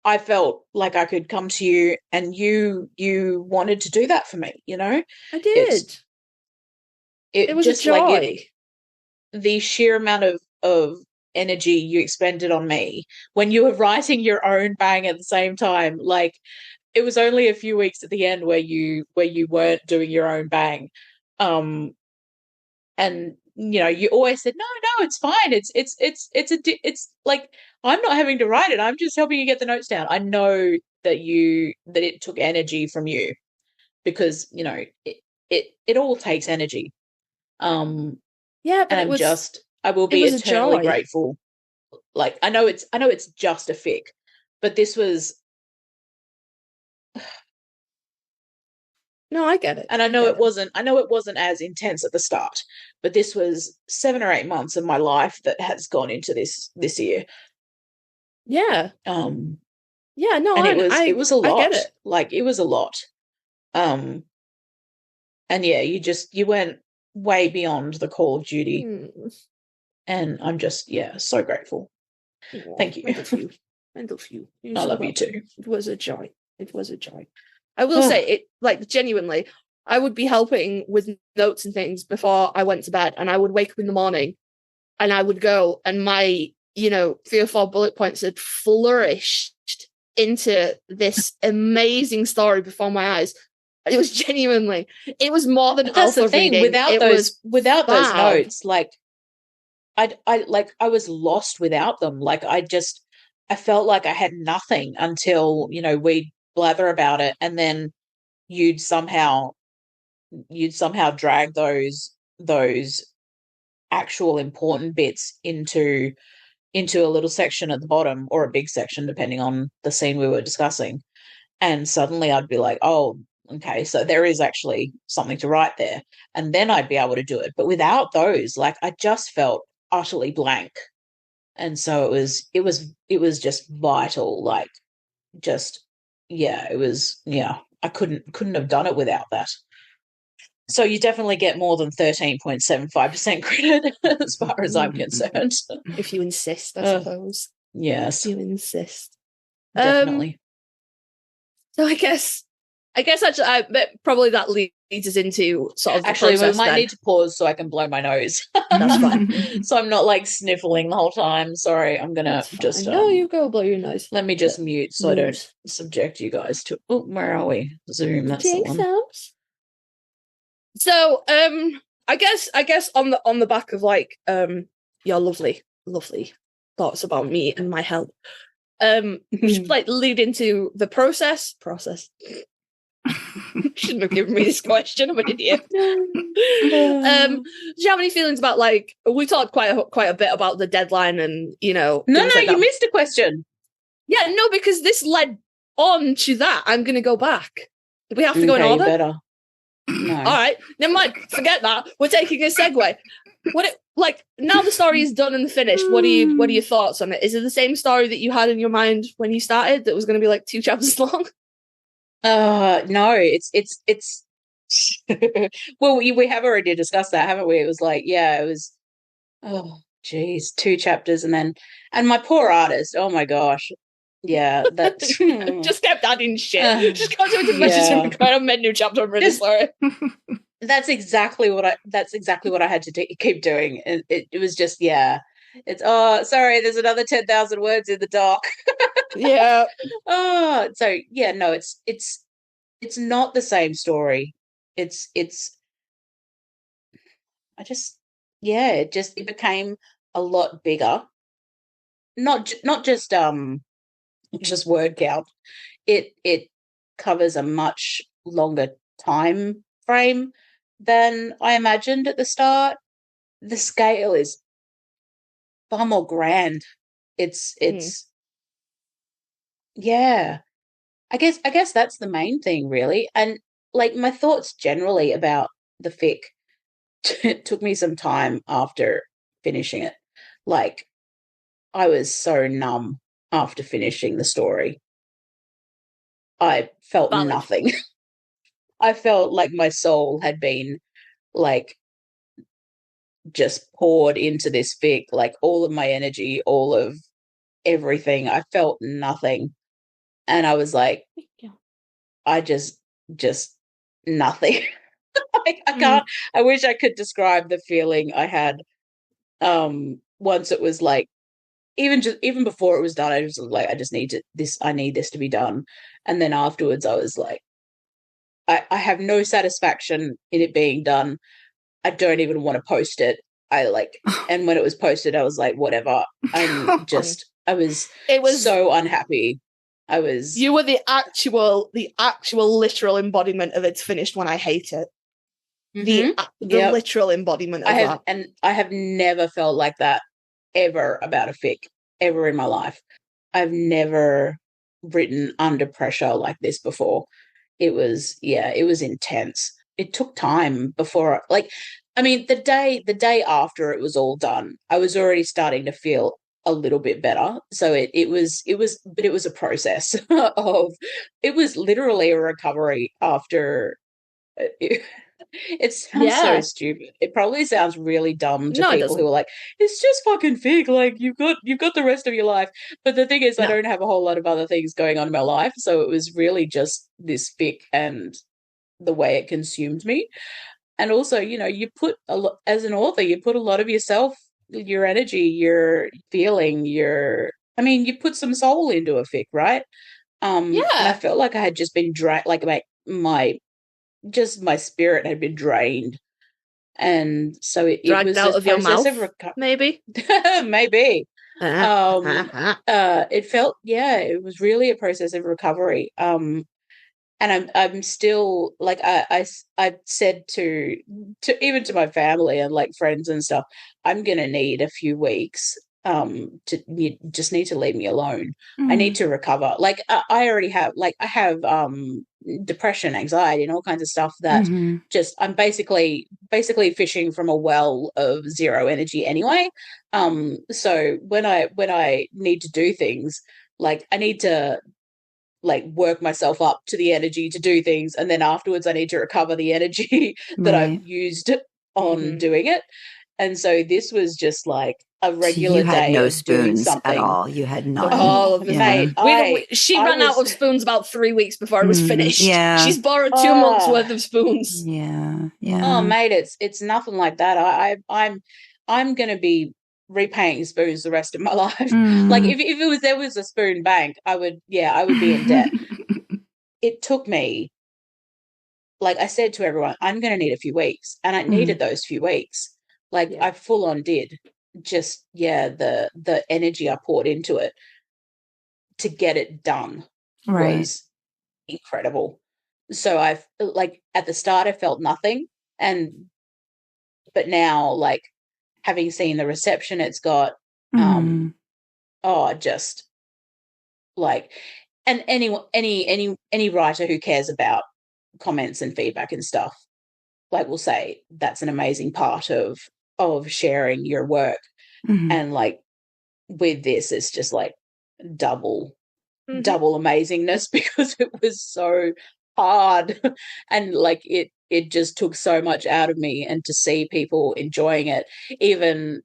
I felt like I could come to you and you wanted to do that for me, you know? I did. It was just a joy. Like the sheer amount of energy you expended on me when you were writing your own bang at the same time. Like it was only a few weeks at the end where you weren't doing your own bang. And you know, you always said, no, it's fine. It's like, I'm not having to write it. I'm just helping you get the notes down. I know that it took energy from you because, you know, it all takes energy. Yeah, but and I will be eternally grateful. Like I know it's just a fic, but this was. No, I get it. And I know it wasn't as intense at the start, but this was 7 or 8 months of my life that has gone into this year. Yeah. Yeah, no, and it was a lot. I get it. Like it was a lot. And yeah, you went way beyond the Call of Duty. And I'm just so grateful. Thank you. End of you. I love you too. It was a joy. I will say it, like, genuinely, I would be helping with notes and things before I went to bed, and I would wake up in the morning and I would go, and my, 3 or 4 bullet points had flourished into this amazing story before my eyes. It was genuinely, it was more than that's alpha the thing. reading. Without those notes, like I was lost without them. Like I felt like I had nothing until, we'd blather about it, and then you'd somehow drag those actual important bits into a little section at the bottom, or a big section depending on the scene we were discussing. And suddenly I'd be like, oh, okay, so there is actually something to write there. And then I'd be able to do it. But without those, like, I just felt utterly blank. And so it was just vital, like, just, yeah, it was, yeah, I couldn't have done it without that. So you definitely get more than 13.75% credit as far as I'm concerned. If you insist, I suppose. Yes. If you insist. Definitely. So I guess actually, probably that leads us into sort of the Actually, we process might then. need to pause so I can blow my nose. That's fine. So I'm not like sniffling the whole time. Sorry, I'm gonna just no, you go blow your nose. let me just mute so I don't subject you guys to. Oh, where are we? Zoom. That's the one. Sounds. So, I guess on the back of like your lovely thoughts about me and my help, we should like lead into the process. Shouldn't have given me this question. I'm an idiot. Do you have any feelings about, like, we talked quite a bit about the deadline and No, like you missed a question. Yeah, no, because this led on to that. I'm going to go back. Do we have to go in order? Better. No. All right, never mind. Forget that. We're taking a segue. Now the story is done and finished. What are your thoughts on it? Is it the same story that you had in your mind when you started that was going to be like 2 chapters long? No, it's well, we have already discussed that, haven't we? It was like, yeah, it was, oh geez, 2 chapters, and my poor artist, oh my gosh. Yeah, that just kept adding shit. Just got to a new chapter. I'm really sorry. That's exactly what I had to keep doing. It was just, yeah. It's, oh, sorry, there's another 10,000 words in the doc. Yeah. Oh, so yeah, no, it's not the same story. It became a lot bigger. Not just word count. It covers a much longer time frame than I imagined at the start. The scale is far more grand. It's yeah. I guess that's the main thing, really. And like, my thoughts generally about the fic took me some time after finishing it. Like, I was so numb after finishing the story. I felt nothing. I felt like my soul had been, like, just poured into this fic, like all of my energy, all of everything. I felt nothing. And I was like, I just nothing. I can't. I wish I could describe the feeling I had once it was like, even before it was done, I was like, I need this to be done. And then afterwards I was like, I have no satisfaction in it being done. I don't even want to post it. And when it was posted, I was like, whatever. I was so unhappy. You were the actual literal embodiment of it's finished when I hate it. The literal embodiment of that. And I have never felt like that ever about a fic, ever in my life. I've never written under pressure like this before. It was intense. It took time before, the day after it was all done, I was already starting to feel a little bit better. So it was a process it was literally a recovery after. It sounds so stupid. It probably sounds really dumb to people who are like, it's just fucking fic, like you've got the rest of your life. But the thing is, I don't have a whole lot of other things going on in my life, so it was really just this fic and the way it consumed me. And also, you put as an author, you put a lot of yourself, your energy, your feeling, you put some soul into a fic, right? And I felt like I had just been drained, like my spirit had been drained. And so it Dragged was out this of your process mouth, of maybe. maybe. It felt, it was really a process of recovery. And I'm still like I said to even to my family and like friends and stuff, I'm gonna need a few weeks. You just need to leave me alone. I need to recover. Like I already have, like I have depression, anxiety, and all kinds of stuff that just I'm basically fishing from a well of zero energy anyway. So when I need to do things, like I need to like work myself up to the energy to do things, and then afterwards I need to recover the energy that I've used on doing it. And so this was just like a regular you had day no of doing spoons something at all. You had none. Oh, mate, she I ran out was- of spoons about 3 weeks before it was finished. yeah. She's borrowed 2 months worth of spoons. Yeah. Oh, mate, it's nothing like that. I'm gonna be repainting spoons the rest of my life. Like if there was a spoon bank, I would be in debt. It took me, like I said to everyone, I'm going to need a few weeks, and I needed those few weeks. Like I full on did. Just the energy I poured into it to get it done was incredible. So I've like at the start I felt nothing, but now like having seen the reception it's got, just like, and any writer who cares about comments and feedback and stuff, like will say that's an amazing part of sharing your work. And like with this, it's just like double amazingness because it was so hard and like it just took so much out of me. And to see people enjoying it, even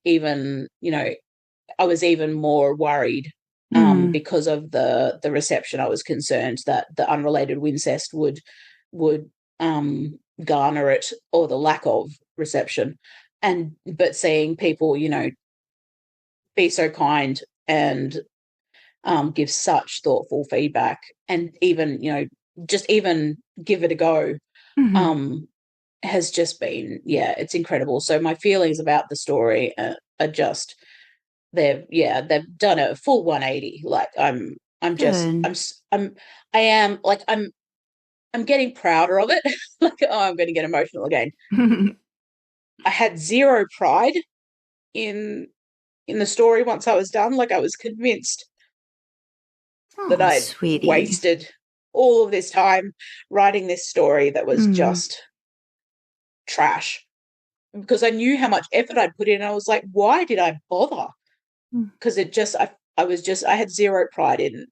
I was even more worried because of the reception. I was concerned that the unrelated Wincest would garner it, or the lack of reception. But seeing people, be so kind and give such thoughtful feedback, and even, just even give it a go, has just been, it's incredible. So my feelings about the story are just, they've done a full 180. Like I'm getting prouder of it. Like, I'm going to get emotional again. I had zero pride in the story once I was done. Like I was convinced that I'd wasted all of this time writing this story that was just trash, because I knew how much effort I'd put in. I was like, why did I bother? Because it just, I had zero pride in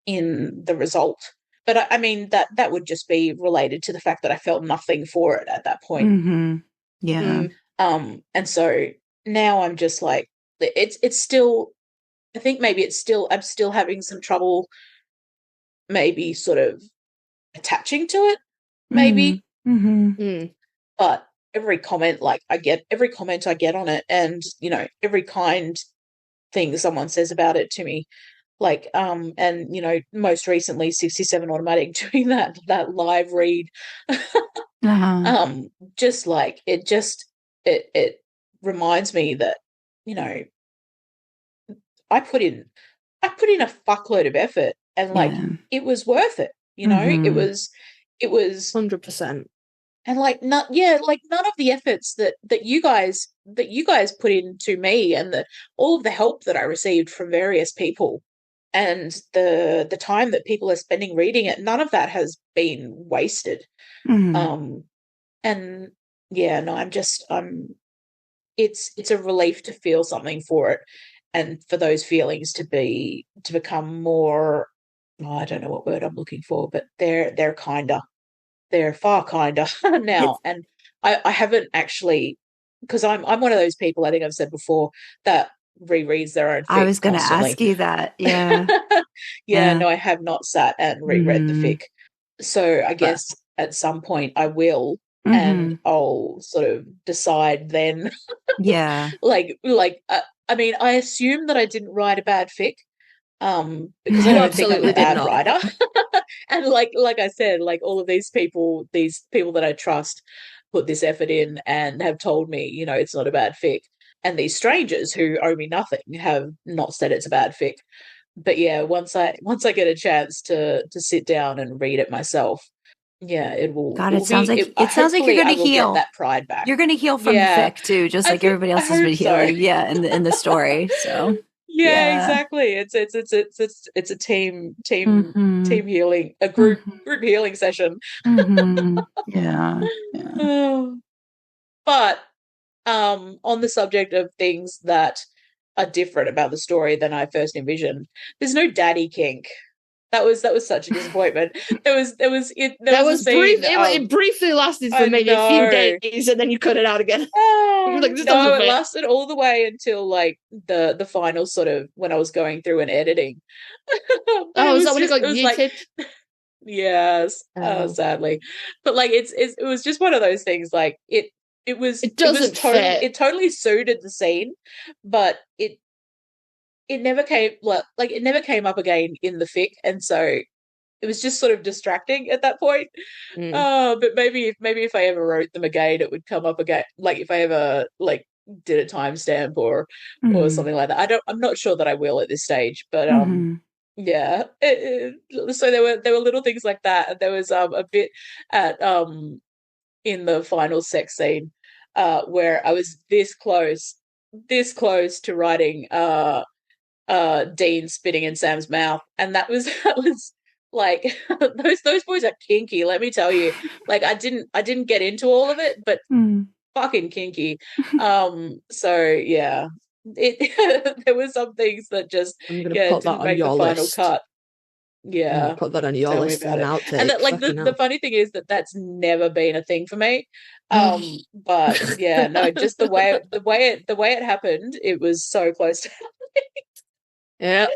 the result. But I mean, that would just be related to the fact that I felt nothing for it at that point. And so now I'm just like, it's still, I think maybe I'm still having some trouble maybe sort of attaching to it, maybe. But every comment I get on it, and every kind thing someone says about it to me, like and most recently 67 Automatic doing that live read, just like it reminds me that I put in a fuckload of effort, and like it was worth it. It was 100%. And like none of the efforts that you guys put into me, and all of the help that I received from various people, and the time that people are spending reading it, none of that has been wasted. And it's a relief to feel something for it, and for those feelings to become more, I don't know what word I'm looking for, but they're kinder. They're far kinder now. And I haven't actually, because I'm one of those people, I think I've said before, that rereads their own fic. I was going to ask you that. No, I have not sat and reread the fic. So I guess at some point I will, and I'll sort of decide then. I mean, I assume that I didn't write a bad fic, because I don't think I'm a bad writer. And like I said, like all of these people that I trust, put this effort in and have told me, it's not a bad fic. And these strangers who owe me nothing have not said it's a bad fic. But yeah, once I get a chance to sit down and read it myself, yeah, it will. God, it sounds like hopefully you're I going to will heal. get that pride back. You're going to heal from the fic too, just like everybody else has been healing. So. Yeah, in the story. So yeah, exactly. It's a team healing, a group healing session. Yeah. But on the subject of things that are different about the story than I first envisioned, there's no daddy kink. That was such a disappointment. It briefly lasted for maybe a few days, and then you cut it out again. It lasted all the way until like the final sort of when I was going through and editing. Is that when it got muted? Yes, sadly, but like it was just one of those things. Like it totally suited the scene, but it never came up again in the fic, and so it was just sort of distracting at that point. But maybe if I ever wrote them again, it would come up again. Like if I ever like did a timestamp or something like that. I'm not sure that I will at this stage, but yeah. So there were little things like that, and there was a bit at in the final sex scene where I was this close to writing Dean spitting in Sam's mouth, and that was like those boys are kinky, let me tell you. Like I didn't get into all of it, but fucking kinky. So yeah, there were some things that just put that on make your the list. final cut. Yeah, put that on your list and outtake. And that, like the funny thing is that's never been a thing for me. But yeah, no, just the way it happened, it was so close to happening. Yeah.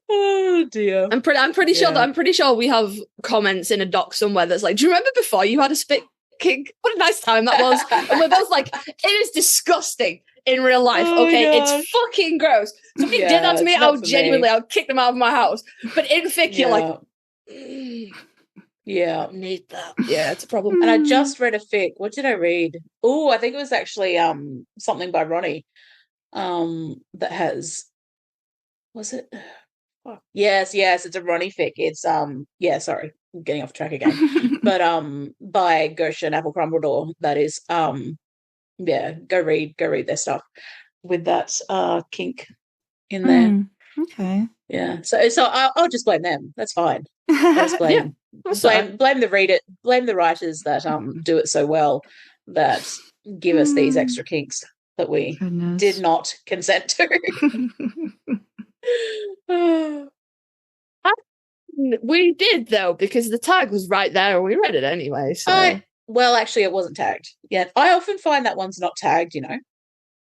Oh dear. I'm pretty sure we have comments in a doc somewhere that's like, do you remember before you had a spit kink? What a nice time that was. And we're both like, it is disgusting in real life. It's fucking gross. Somebody did that to me, I would kick them out of my house. But in fic, you're like, yeah, need that. Yeah, it's a problem. And I just read a fic. What did I read? Oh, I think it was actually something by Ronnie. That has. Was it? Oh, yes, it's a Ronnie fic. It's sorry, I'm getting off track again. But by Goshen Apple Crumbledore, that is go read their stuff with that kink in there. Okay. Yeah. So I'll just blame them. That's fine. Just blame blame the writers that do it so well, that give us these extra kinks that we did not consent to. We did though, because the tag was right there and we read it anyway. So well, actually, it wasn't tagged. Yeah, I often find that one's not tagged.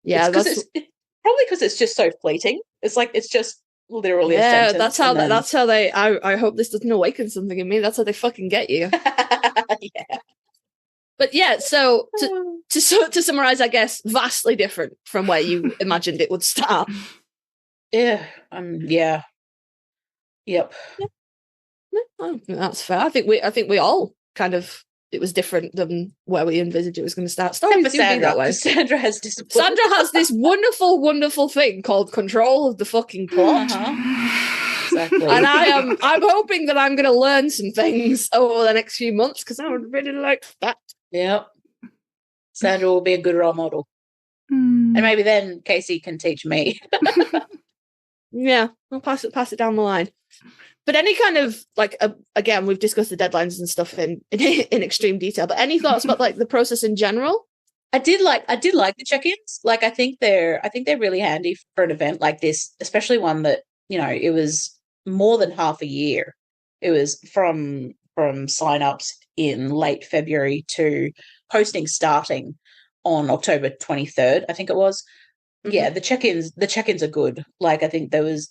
Yeah, it's probably because it's just so fleeting. It's like it's just literally a sentence. That's how they. I hope this doesn't awaken something in me. That's how they fucking get you. Yeah. But yeah, so to summarize, I guess vastly different from where you imagined it would start. Yeah. Yeah. Yep. Yeah, that's fair. I think we all kind of, it was different than where we envisaged it was going to start. Stories do be that way. Sandra has discipline. Sandra has this wonderful, wonderful thing called control of the fucking plot. Exactly. And I'm hoping that I'm going to learn some things over the next few months, because I would really like that. Yep. Sandra will be a good role model. And maybe then Kasey can teach me. Yeah, I'll pass it down the line. But any kind of like again, we've discussed the deadlines and stuff in extreme detail. But any thoughts about like the process in general? I did like the check-ins. Like I think they're really handy for an event like this, especially one that it was more than half a year. It was from sign-ups in late February to posting starting on October 23rd, I think it was. Yeah, the check-ins are good. Like I think there was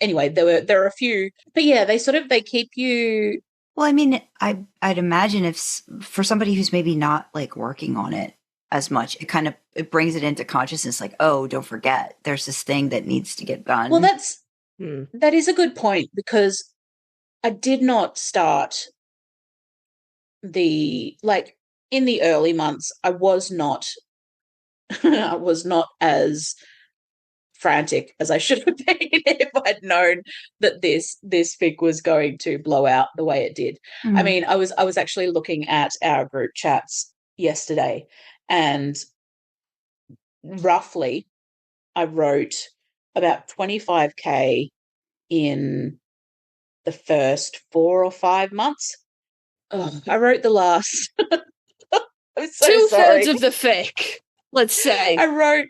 anyway, there are a few, but yeah, they keep you. Well, I mean, I'd imagine if for somebody who's maybe not like working on it as much, it brings it into consciousness, like, oh, don't forget there's this thing that needs to get done. Well, that is a good point, because I did not start in the early months, I was not I was not as frantic as I should have been if I'd known that this fic was going to blow out the way it did. I mean, I was actually looking at our group chats yesterday, and roughly I wrote about 25K in the first 4 or 5 months. I wrote the last I'm so 2/3 sorry. of the fic, let's say. I wrote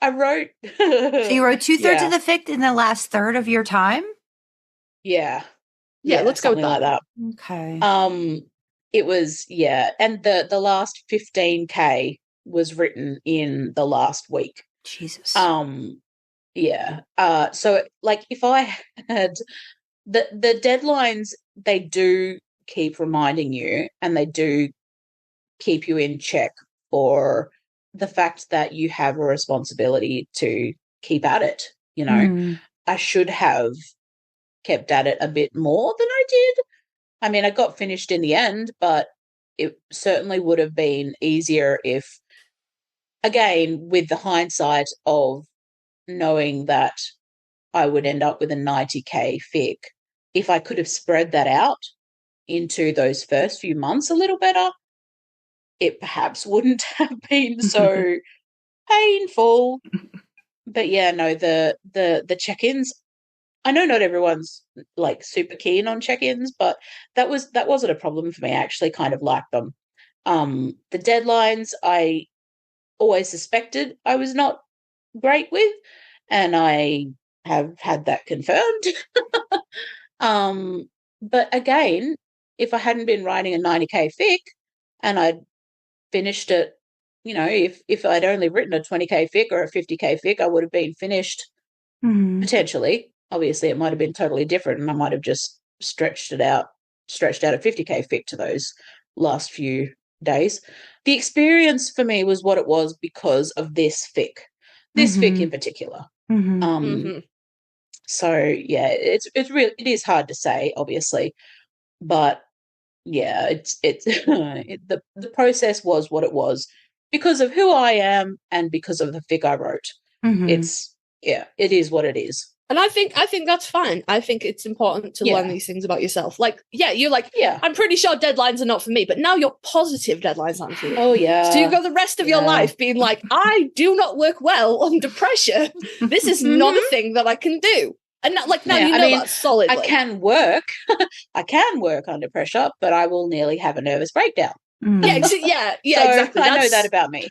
So you wrote 2/3 Yeah. of the fic in the last third of your time? Yeah. Yeah, let's go with something like that. Okay. It was, and the last 15K was written in the last week. Jesus. Yeah. So like if I had the deadlines, they do keep reminding you, and they do keep you in check for the fact that you have a responsibility to keep at it. You know, I should have kept at it a bit more than I did. I mean, I got finished in the end, but it certainly would have been easier if, again, with the hindsight of knowing that I would end up with a 90K fic, if I could have spread that out into those first few months a little better, it perhaps wouldn't have been so painful. But yeah, no, the check-ins, I know not everyone's like super keen on check-ins, but that wasn't a problem for me. I actually kind of liked them. The deadlines, I always suspected I was not great with, and I have had that confirmed. But again, if I hadn't been writing a 90K fic and I'd finished it, you know, if I'd only written a 20K fic or a 50K fic, I would have been finished potentially. Obviously, it might have been totally different, and I might have just stretched out a 50K fic to those last few days. The experience for me was what it was because of this fic in particular. So yeah, it is hard to say, obviously, but yeah, it's the process was what it was because of who I am and because of the fic I wrote. It is what it is. And I think that's fine. I think it's important to learn these things about yourself. Like, you're like, I'm pretty sure deadlines are not for me, but now you're positive deadlines aren't for you. Oh yeah. So you go the rest of your life being like, I do not work well under pressure. This is not a thing that I can do. And now you know that solidly. I can work. I can work under pressure, but I will nearly have a nervous breakdown. Yeah, So exactly. I know that about me.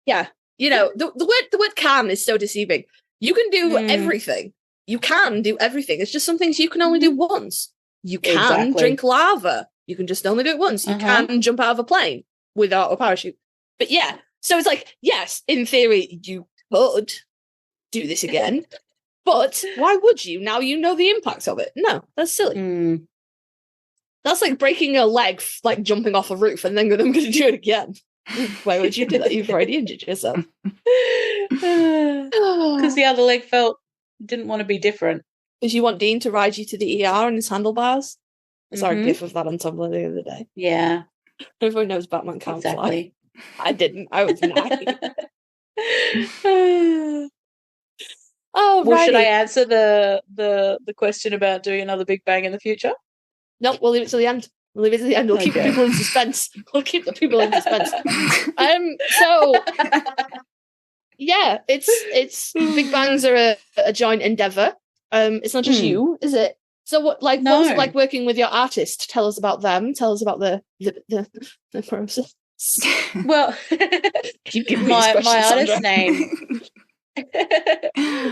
Yeah. You know, the word can is so deceiving. You can do everything. You can do everything. It's just some things you can only do once. You can drink lava. You can just only do it once. You can jump out of a plane without a parachute. But yeah, so it's like, yes, in theory, you could do this again. But why would you? Now you know the impacts of it. No, that's silly. That's like breaking a leg, like jumping off a roof, and then I'm going to do it again. Why would you do that? You've already injured yourself. Because the other leg didn't want to be different. Because you want Dean to ride you to the ER on his handlebars? I saw a gif of that on Tumblr the other day. Yeah. Everyone knows Batman can't fly. Exactly. I didn't. I was 9. Well, should I answer the question about doing another Big Bang in the future? Nope, we'll leave it till the end. We'll keep the people in suspense. We'll keep the people in suspense. So yeah, it's Big Bangs are a joint endeavor. It's not just you, is it? So what was it like working with your artist? Tell us about them. Tell us about the process. Well, keep giving my artist Sandra. name.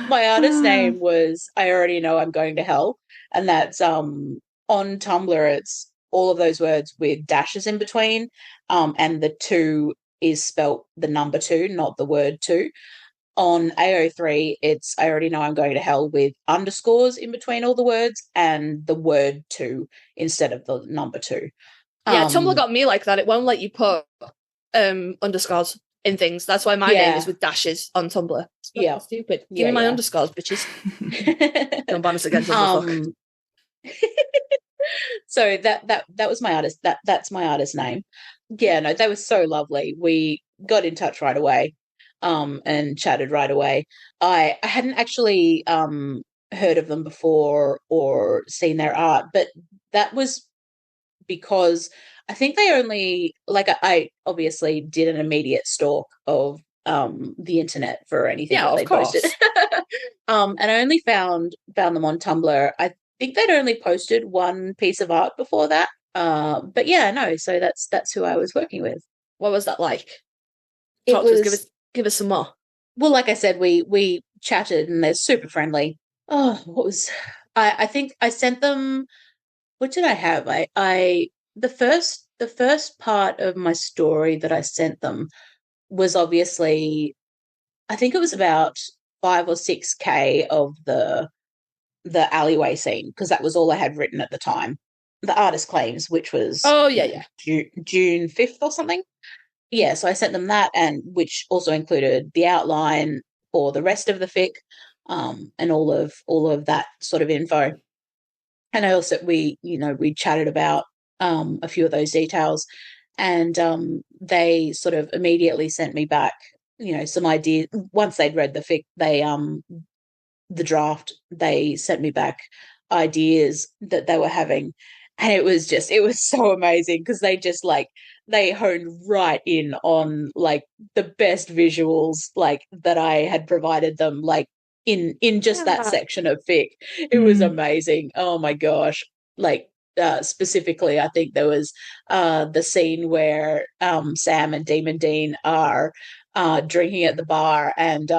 My artist name was I Already Know I'm Going to Hell, and that's on Tumblr. It's all of those words with dashes in between, and the 2 is spelt the number 2, not the word 2. On AO3, it's I Already Know I'm Going to Hell with underscores in between all the words and the word 2 instead of the number 2. Yeah, Tumblr got me like that. It won't let you put underscores in things. That's why my name is with dashes on Tumblr. It's stupid. Give me my underscores, bitches. Don't ban us again. Tumblr, so that was my artist. That's my artist name. yeah, no, they were so lovely. We got in touch right away, and chatted right away. I hadn't actually heard of them before or seen their art, but that was because I think they only like I obviously did an immediate stalk of the internet for anything Yeah, that of they posted. course. And I only found them on Tumblr. I think they'd only posted one piece of art before that. But yeah, no, so that's who I was working with. What was that like? It Talk to us. was Give us some more. well, like I said, we chatted and they're super friendly. Oh, what was I think I sent them what did I have? I the first part of my story that I sent them was obviously I think it was about 5 or 6K of the alleyway scene because that was all I had written at the time. The artist claims, which was Oh yeah. June 5th or something. Yeah, so I sent them that, and which also included the outline for the rest of the fic, and all of that sort of info. And I also we chatted about a few of those details, and they sort of immediately sent me back some ideas once they'd read the fic. They the draft, they sent me back ideas that they were having, and it was so amazing because they honed right in on like the best visuals like that I had provided them like in just that section of fic. It was amazing. Oh my gosh. Like specifically I think there was the scene where Sam and Demon Dean are drinking at the bar, and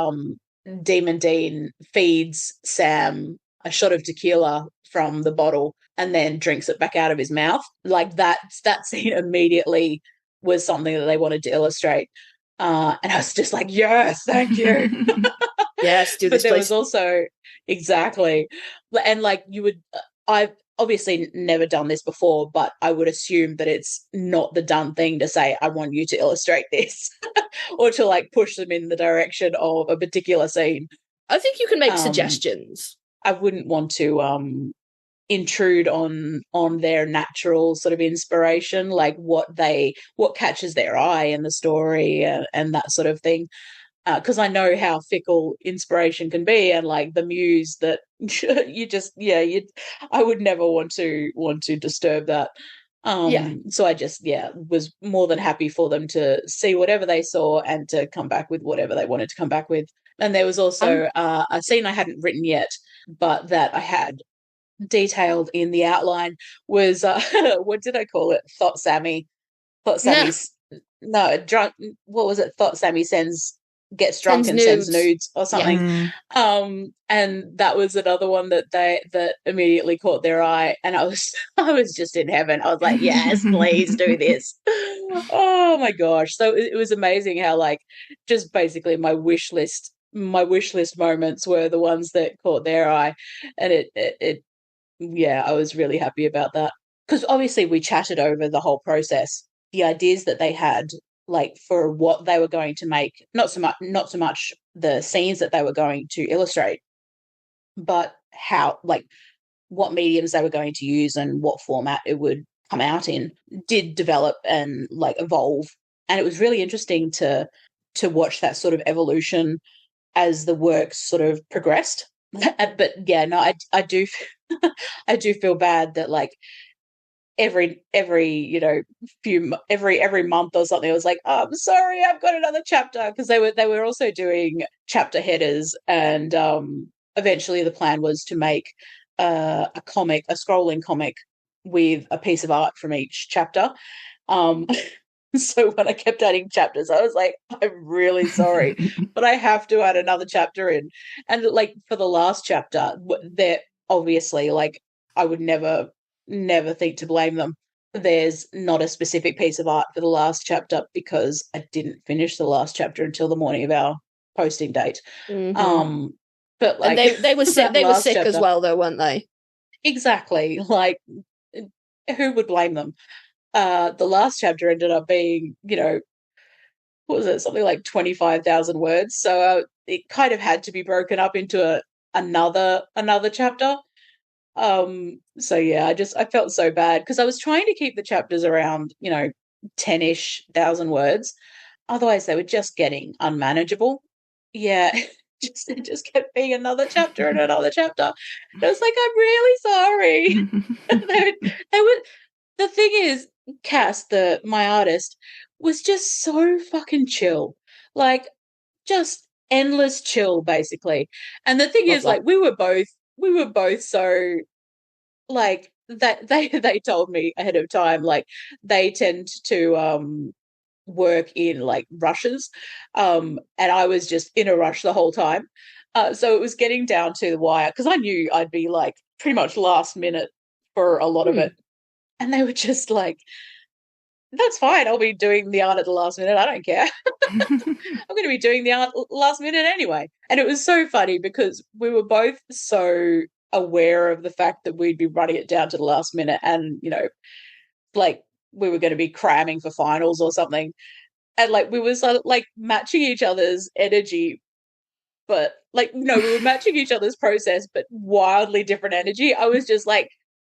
Demon Dean feeds Sam a shot of tequila from the bottle and then drinks it back out of his mouth. Like that scene immediately was something that they wanted to illustrate. And I was just like, yes, thank you. Yes, do But this, there please. was also exactly, and like I've obviously never done this before, but I would assume that it's not the done thing to say, I want you to illustrate this or to like push them in the direction of a particular scene. I think you can make suggestions. I wouldn't want to intrude on their natural sort of inspiration, like what catches their eye in the story, and that sort of thing. Because I know how fickle inspiration can be, and like the muse that I would never want to disturb that. So I just was more than happy for them to see whatever they saw and to come back with whatever they wanted to come back with. And there was also a scene I hadn't written yet, but that I had detailed in the outline was what did I call it? Thought Sammy's no drunk. What was it? Thought Sammy gets drunk and sends nudes or something. Yeah. And that was another one that immediately caught their eye, and I was just in heaven. I was like, yes, please do this. Oh my gosh. So it was amazing how like just basically my wish list moments were the ones that caught their eye, and it I was really happy about that because obviously we chatted over the whole process, the ideas that they had like for what they were going to make, not so much the scenes that they were going to illustrate, but how like what mediums they were going to use and what format it would come out in did develop and like evolve. And it was really interesting to watch that sort of evolution as the work sort of progressed. But yeah, no, I do I do feel bad that like every every month or something I was like, oh, I'm sorry, I've got another chapter, because they were also doing chapter headers, and eventually the plan was to make a scrolling comic with a piece of art from each chapter. So when I kept adding chapters, I was like, I'm really sorry, but I have to add another chapter in. And like for the last chapter, they're obviously like, I would never think to blame them. There's not a specific piece of art for the last chapter because I didn't finish the last chapter until the morning of our posting date. Mm-hmm. But like, and they were sick. They were sick as well, though, weren't they? Exactly. Like, who would blame them? The last chapter ended up being, what was it? Something like 25,000 words. So it kind of had to be broken up into another chapter. So yeah, I felt so bad because I was trying to keep the chapters around, 10-ish thousand words. Otherwise, they were just getting unmanageable. Yeah, it just kept being another chapter and another chapter. And I was like, I'm really sorry. they would. The thing is, Cass, my artist, was just so fucking chill, like just endless chill, basically. And the thing Love is, that. like, we were both so like that. They told me ahead of time, like they tend to work in like rushes, and I was just in a rush the whole time. So it was getting down to the wire because I knew I'd be like pretty much last minute for a lot of it. And they were just like, that's fine. I'll be doing the art at the last minute. I don't care. I'm going to be doing the art last minute anyway. And it was so funny because we were both so aware of the fact that we'd be running it down to the last minute and, you know, like we were going to be cramming for finals or something. And like we were sort of like matching each other's energy, but like, no, we were matching each other's process, but wildly different energy. I was just like,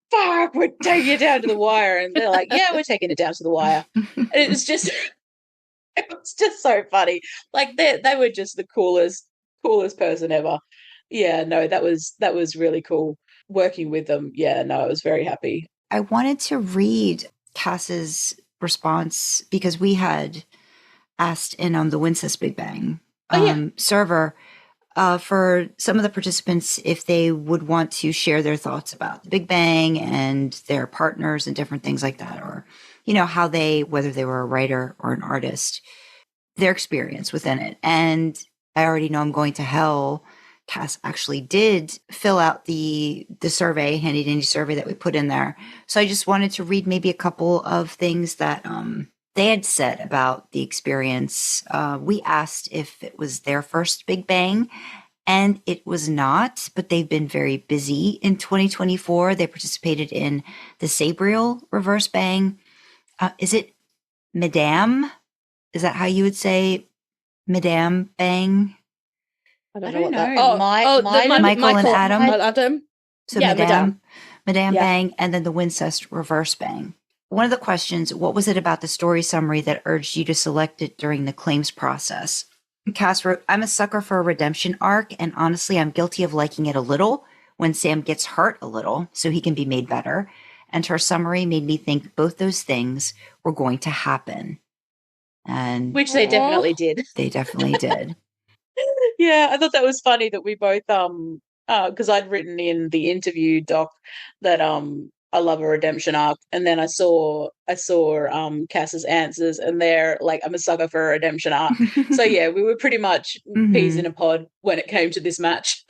fuck, we're taking it down to the wire. And they're like, yeah, we're taking it down to the wire. And it was just so funny. Like they were just the coolest person ever. Yeah, no, that was really cool working with them. Yeah, no, I was very happy. I wanted to read Cass's response because we had asked in on the Wincest Big Bang server for some of the participants if they would want to share their thoughts about the Big Bang and their partners and different things like that, or, you know, how they, whether they were a writer or an artist, their experience within it. And I already know I'm going to hell. Cass actually did fill out the survey, handy dandy survey that we put in there. So I just wanted to read maybe a couple of things that they had said about the experience. We asked if it was their first Big Bang, and it was not, but they've been very busy in 2024. They participated in the Sabriel reverse bang. Is it Madame? Is that how you would say Madame Bang? I don't I know don't what know. that. Michael and Adam? Adam. So Yeah, Madame Yeah. Bang, and then the Wincest reverse bang. One of the questions, what was it about the story summary that urged you to select it during the claims process? Cass wrote, I'm a sucker for a redemption arc, and honestly, I'm guilty of liking it a little when Sam gets hurt a little so he can be made better. And her summary made me think both those things were going to happen. And Which they definitely did. they definitely did. Yeah, I thought that was funny that we both because I'd written in the interview doc that I love a redemption arc, and then I saw Cass's answers, and they're like, I'm a sucker for a redemption arc. So yeah, we were pretty much peas in a pod when it came to this match.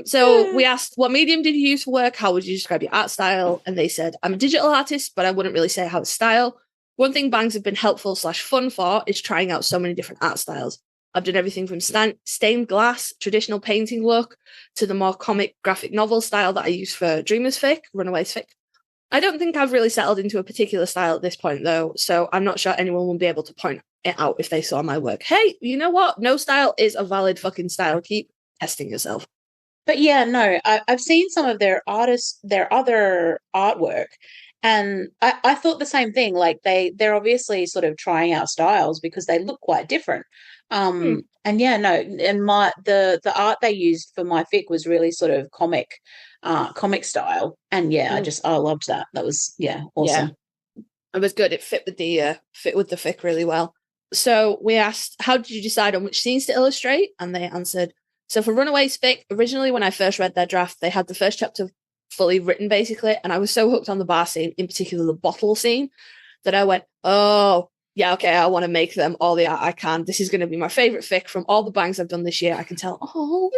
So we asked, what medium did you use for work? How would you describe your art style? And they said, I'm a digital artist, but I wouldn't really say how it's style. One thing bangs have been helpful / fun for is trying out so many different art styles. I've done everything from stained glass, traditional painting look, to the more comic graphic novel style that I use for Dreamer's fic, Runaway's fic. I don't think I've really settled into a particular style at this point, though, so I'm not sure anyone will be able to point it out if they saw my work. Hey, you know what? No style is a valid fucking style. Keep testing yourself. But yeah, no, I've seen some of their other artwork, and I thought the same thing. Like they're obviously sort of trying out styles because they look quite different. And yeah, no, and the art they used for my fic was really sort of comic style, and yeah, I loved that. That was awesome. Yeah. It was good. It fit with the fic really well. So we asked, how did you decide on which scenes to illustrate? And they answered, so for Runaway's fic, originally when I first read their draft, they had the first chapter fully written basically, and I was so hooked on the bar scene, in particular the bottle scene, that I went, oh yeah, okay, I want to make them all the art I can. This is going to be my favorite fic from all the bangs I've done this year. I can tell. Oh,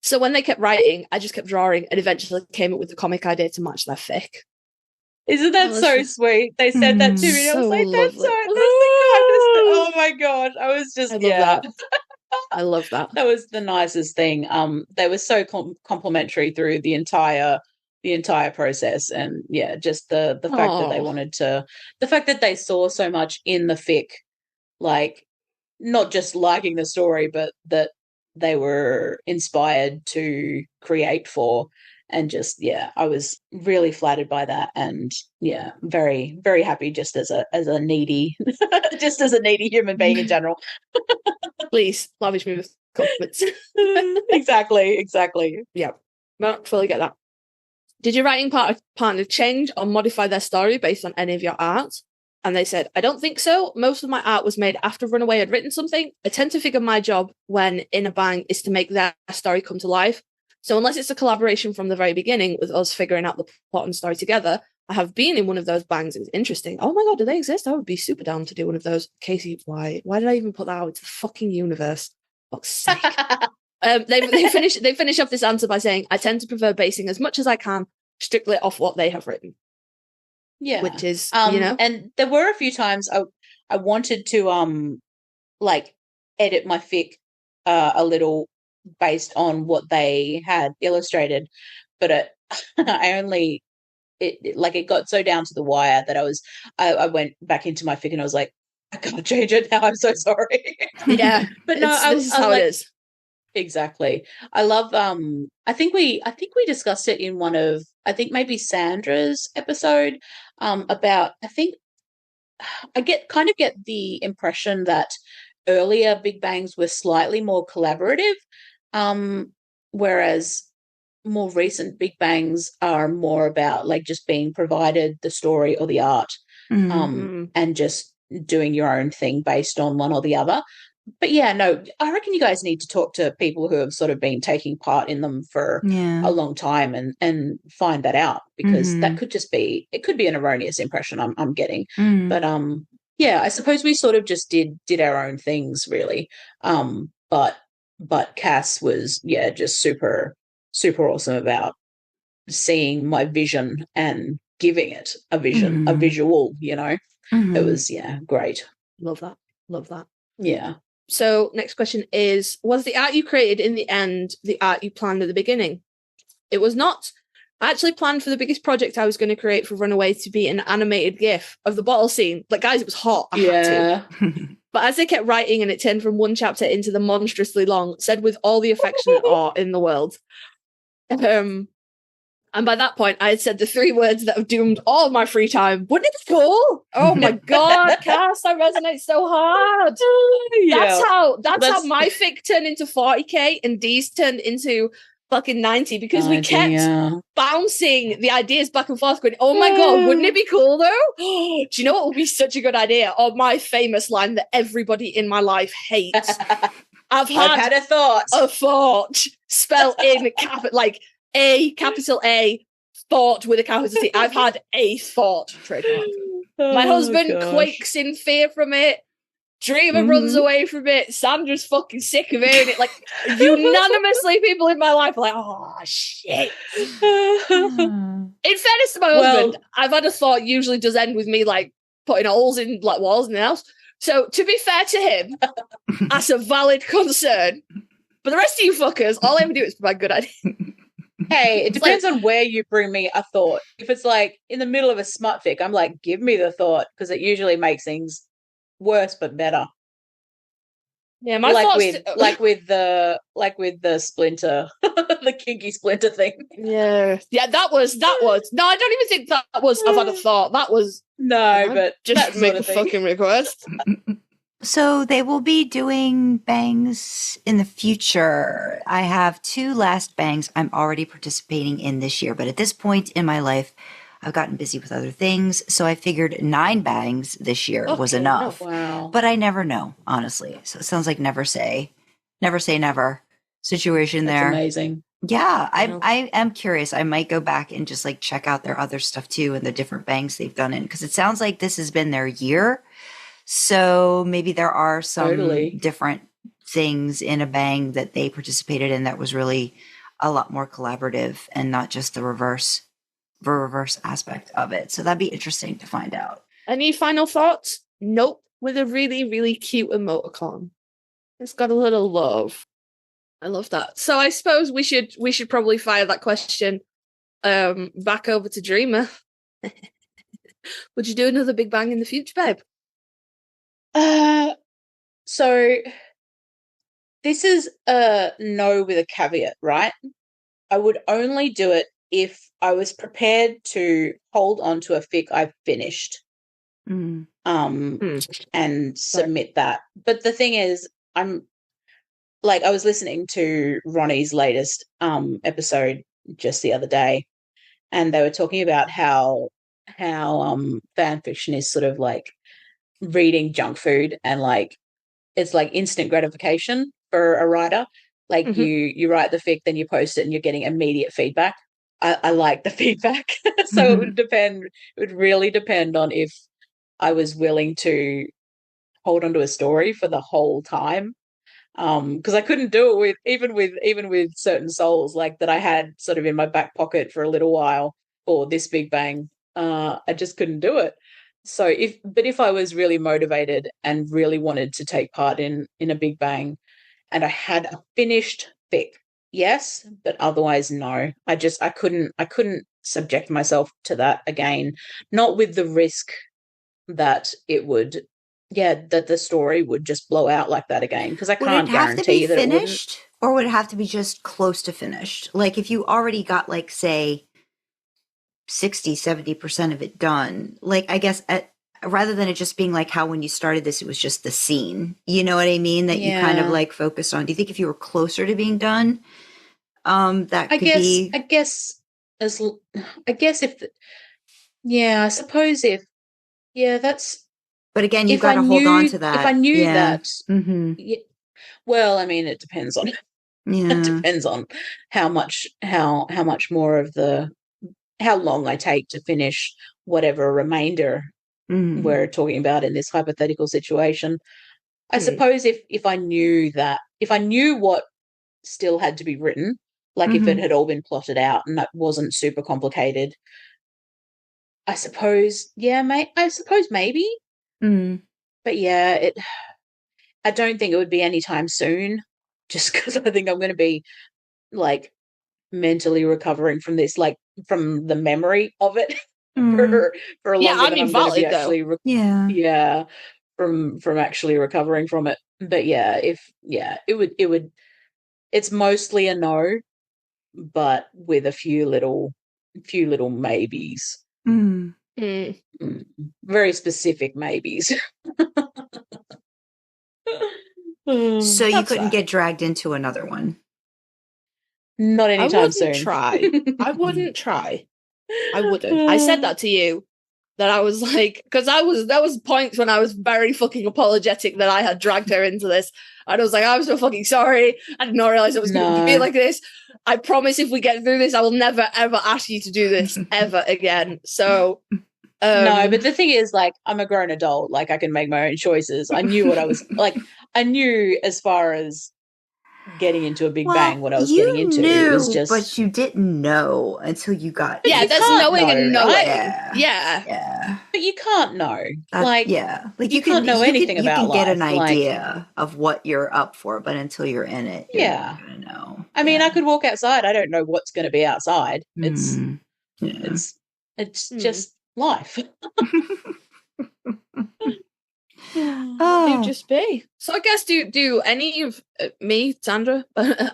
so when they kept writing, I just kept drawing, and eventually came up with the comic idea to match their fic. Isn't that so sweet? They said that to me, and I was like, that's the kindest. Oh my god, I was just I love that. I love that. That was the nicest thing. They were so complimentary through the entire process, and yeah, just the fact that they wanted to, the fact that they saw so much in the fic, like not just liking the story, but that they were inspired to create for, and just, yeah, I was really flattered by that, and yeah, very, very happy just as a needy just as a needy human being in general. Please lavish me with compliments. Exactly. Yeah, no, fully get that. Did your writing partner change or modify their story based on any of your art? And they said, I don't think so. Most of my art was made after Runaway had written something. I tend to figure my job when in a bang is to make their story come to life. So unless it's a collaboration from the very beginning with us figuring out the plot and story together, I have been in one of those bangs. It was interesting. Oh my God, do they exist? I would be super down to do one of those. Kasey, why did I even put that out into the fucking universe? Fuck's sake. They finish off this answer by saying, I tend to prefer basing as much as I can strictly off what they have written. Yeah. Which is, and there were a few times I wanted to like edit my fic a little based on what they had illustrated, but it got so down to the wire that I went back into my fic and I was like, I can't change it now. I'm so sorry. Yeah. But no, this is how it is. Exactly. I love I think we discussed it in one of, I think maybe Sandra's episode about, I think I get the impression that earlier Big Bangs were slightly more collaborative, whereas more recent Big Bangs are more about like just being provided the story or the art, and just doing your own thing based on one or the other. But yeah, no, I reckon you guys need to talk to people who have sort of been taking part in them for a long time and find that out, because that could just be, it could be an erroneous impression I'm getting. But yeah, I suppose we sort of just did our own things really. But Cass was, yeah, just super, super awesome about seeing my vision and giving it a vision, a visual, It was, yeah, great. Love that. Yeah. So next question is, was the art you created in the end the art you planned at the beginning? It was not. I actually planned for the biggest project I was going to create for Runaway to be an animated GIF of the bottle scene. Like, guys, it was hot. I had to. But as they kept writing and it turned from one chapter into the monstrously long, said with all the affectionate awe in the world. And by that point, I had said the 3 words that have doomed all my free time. Wouldn't it be cool? Oh my God, Cass, that resonates so hard. That's how my fic turned into 40k and Dee's turned into fucking 90, because we kept bouncing the ideas back and forth going, oh my God, wouldn't it be cool though? Do you know what would be such a good idea? Or my famous line that everybody in my life hates. I've had a thought. A thought. Spell in like A, capital A, thought with a capital T. I've had a thought. Trademark. My husband quakes in fear from it. Dreamer runs away from it. Sandra's fucking sick of hearing it. Like, unanimously, people in my life are like, oh, shit. In fairness to my husband, I've had a thought usually does end with me, like, putting holes in, like, walls in the house. So, to be fair to him, that's a valid concern. But the rest of you fuckers, all I ever do is provide good ideas. Hey, it depends on where you bring me a thought. If it's like in the middle of a smut fic, I'm like, give me the thought, because it usually makes things worse but better. Yeah, my thoughts like with the splinter, the kinky splinter thing. Yeah, that was. No, I don't even think that was. I've had a thought. That was but just make a fucking request. So they will be doing bangs in the future. I have 2 last bangs I'm already participating in this year, but at this point in my life, I've gotten busy with other things, so I figured 9 bangs this year was enough. Wow. But I never know, honestly. So it sounds like never say never situation. That's there. Amazing. Yeah, I am curious. I might go back and just like check out their other stuff too and the different bangs they've done in, because it sounds like this has been their year. So maybe there are some different things in a bang that they participated in that was really a lot more collaborative and not just the reverse aspect of it. So that'd be interesting to find out. Any final thoughts? Nope. With a really, really cute emoticon. It's got a little love. I love that. So I suppose we should probably fire that question back over to Dreamer. Would you do another Big Bang in the future, babe? So this is a no with a caveat, right? I would only do it if I was prepared to hold on to a fic I finished and submit that. But the thing is, I was listening to Ronnie's latest episode just the other day, and they were talking about how fan fiction is sort of like reading junk food, and like it's like instant gratification for a writer. Like you write the fic, then you post it, and you're getting immediate feedback. I like the feedback, so it would depend. It would really depend on if I was willing to hold onto a story for the whole time. Because I couldn't do it even with certain souls like that I had sort of in my back pocket for a little while, or this Big Bang. I just couldn't do it. So if I was really motivated and really wanted to take part in a Big Bang, and I had a finished fic, yes, but otherwise no. I couldn't subject myself to that again, not with the risk that it would, that the story would just blow out like that again, because I can't guarantee that it wouldn't. Or would it have to be just close to finished? Like if you already got like say 60-70% of it done, like I guess rather than it just being like how when you started this it was just the scene, you know what I mean, that you kind of like focused on. Do you think if you were closer to being done, that could be? I guess if I suppose if that's. But again, you've got to hold on to that. If I knew that, Mm-hmm. well, I mean, it depends on it depends on how much more of how long I take to finish whatever remainder we're talking about in this hypothetical situation. I suppose if I knew what still had to be written, like if it had all been plotted out and that wasn't super complicated, I suppose, maybe. But I don't think it would be anytime soon, just because I think I'm going to be like mentally recovering from this, like from the memory of it for longer than I'm going to be actually from actually recovering from it. But it would it's mostly a no, but with a few little maybes. Very specific maybes. So you couldn't get dragged into another one? Not anytime soon. I wouldn't try. I wouldn't. I said that to you, that I was like, because there was points when I was very fucking apologetic that I had dragged her into this. And I was like, I'm so fucking sorry. I did not realize it was going to be like this. I promise if we get through this, I will never, ever ask you to do this ever again. So... no, but the thing is, like, I'm a grown adult. Like, I can make my own choices. I knew what I was like. I knew as far as getting into a Big Bang what I was getting into. It was just, but you didn't know until you got. Yeah, there's knowing and knowing. Right? Yeah. But you can't know. Like you can't know anything about life. You can get an idea of what you're up for, but until you're in it, you're not gonna know. I mean, I could walk outside. I don't know what's going to be outside. It's just life. It'd just be. So I guess do any of me, Sandra,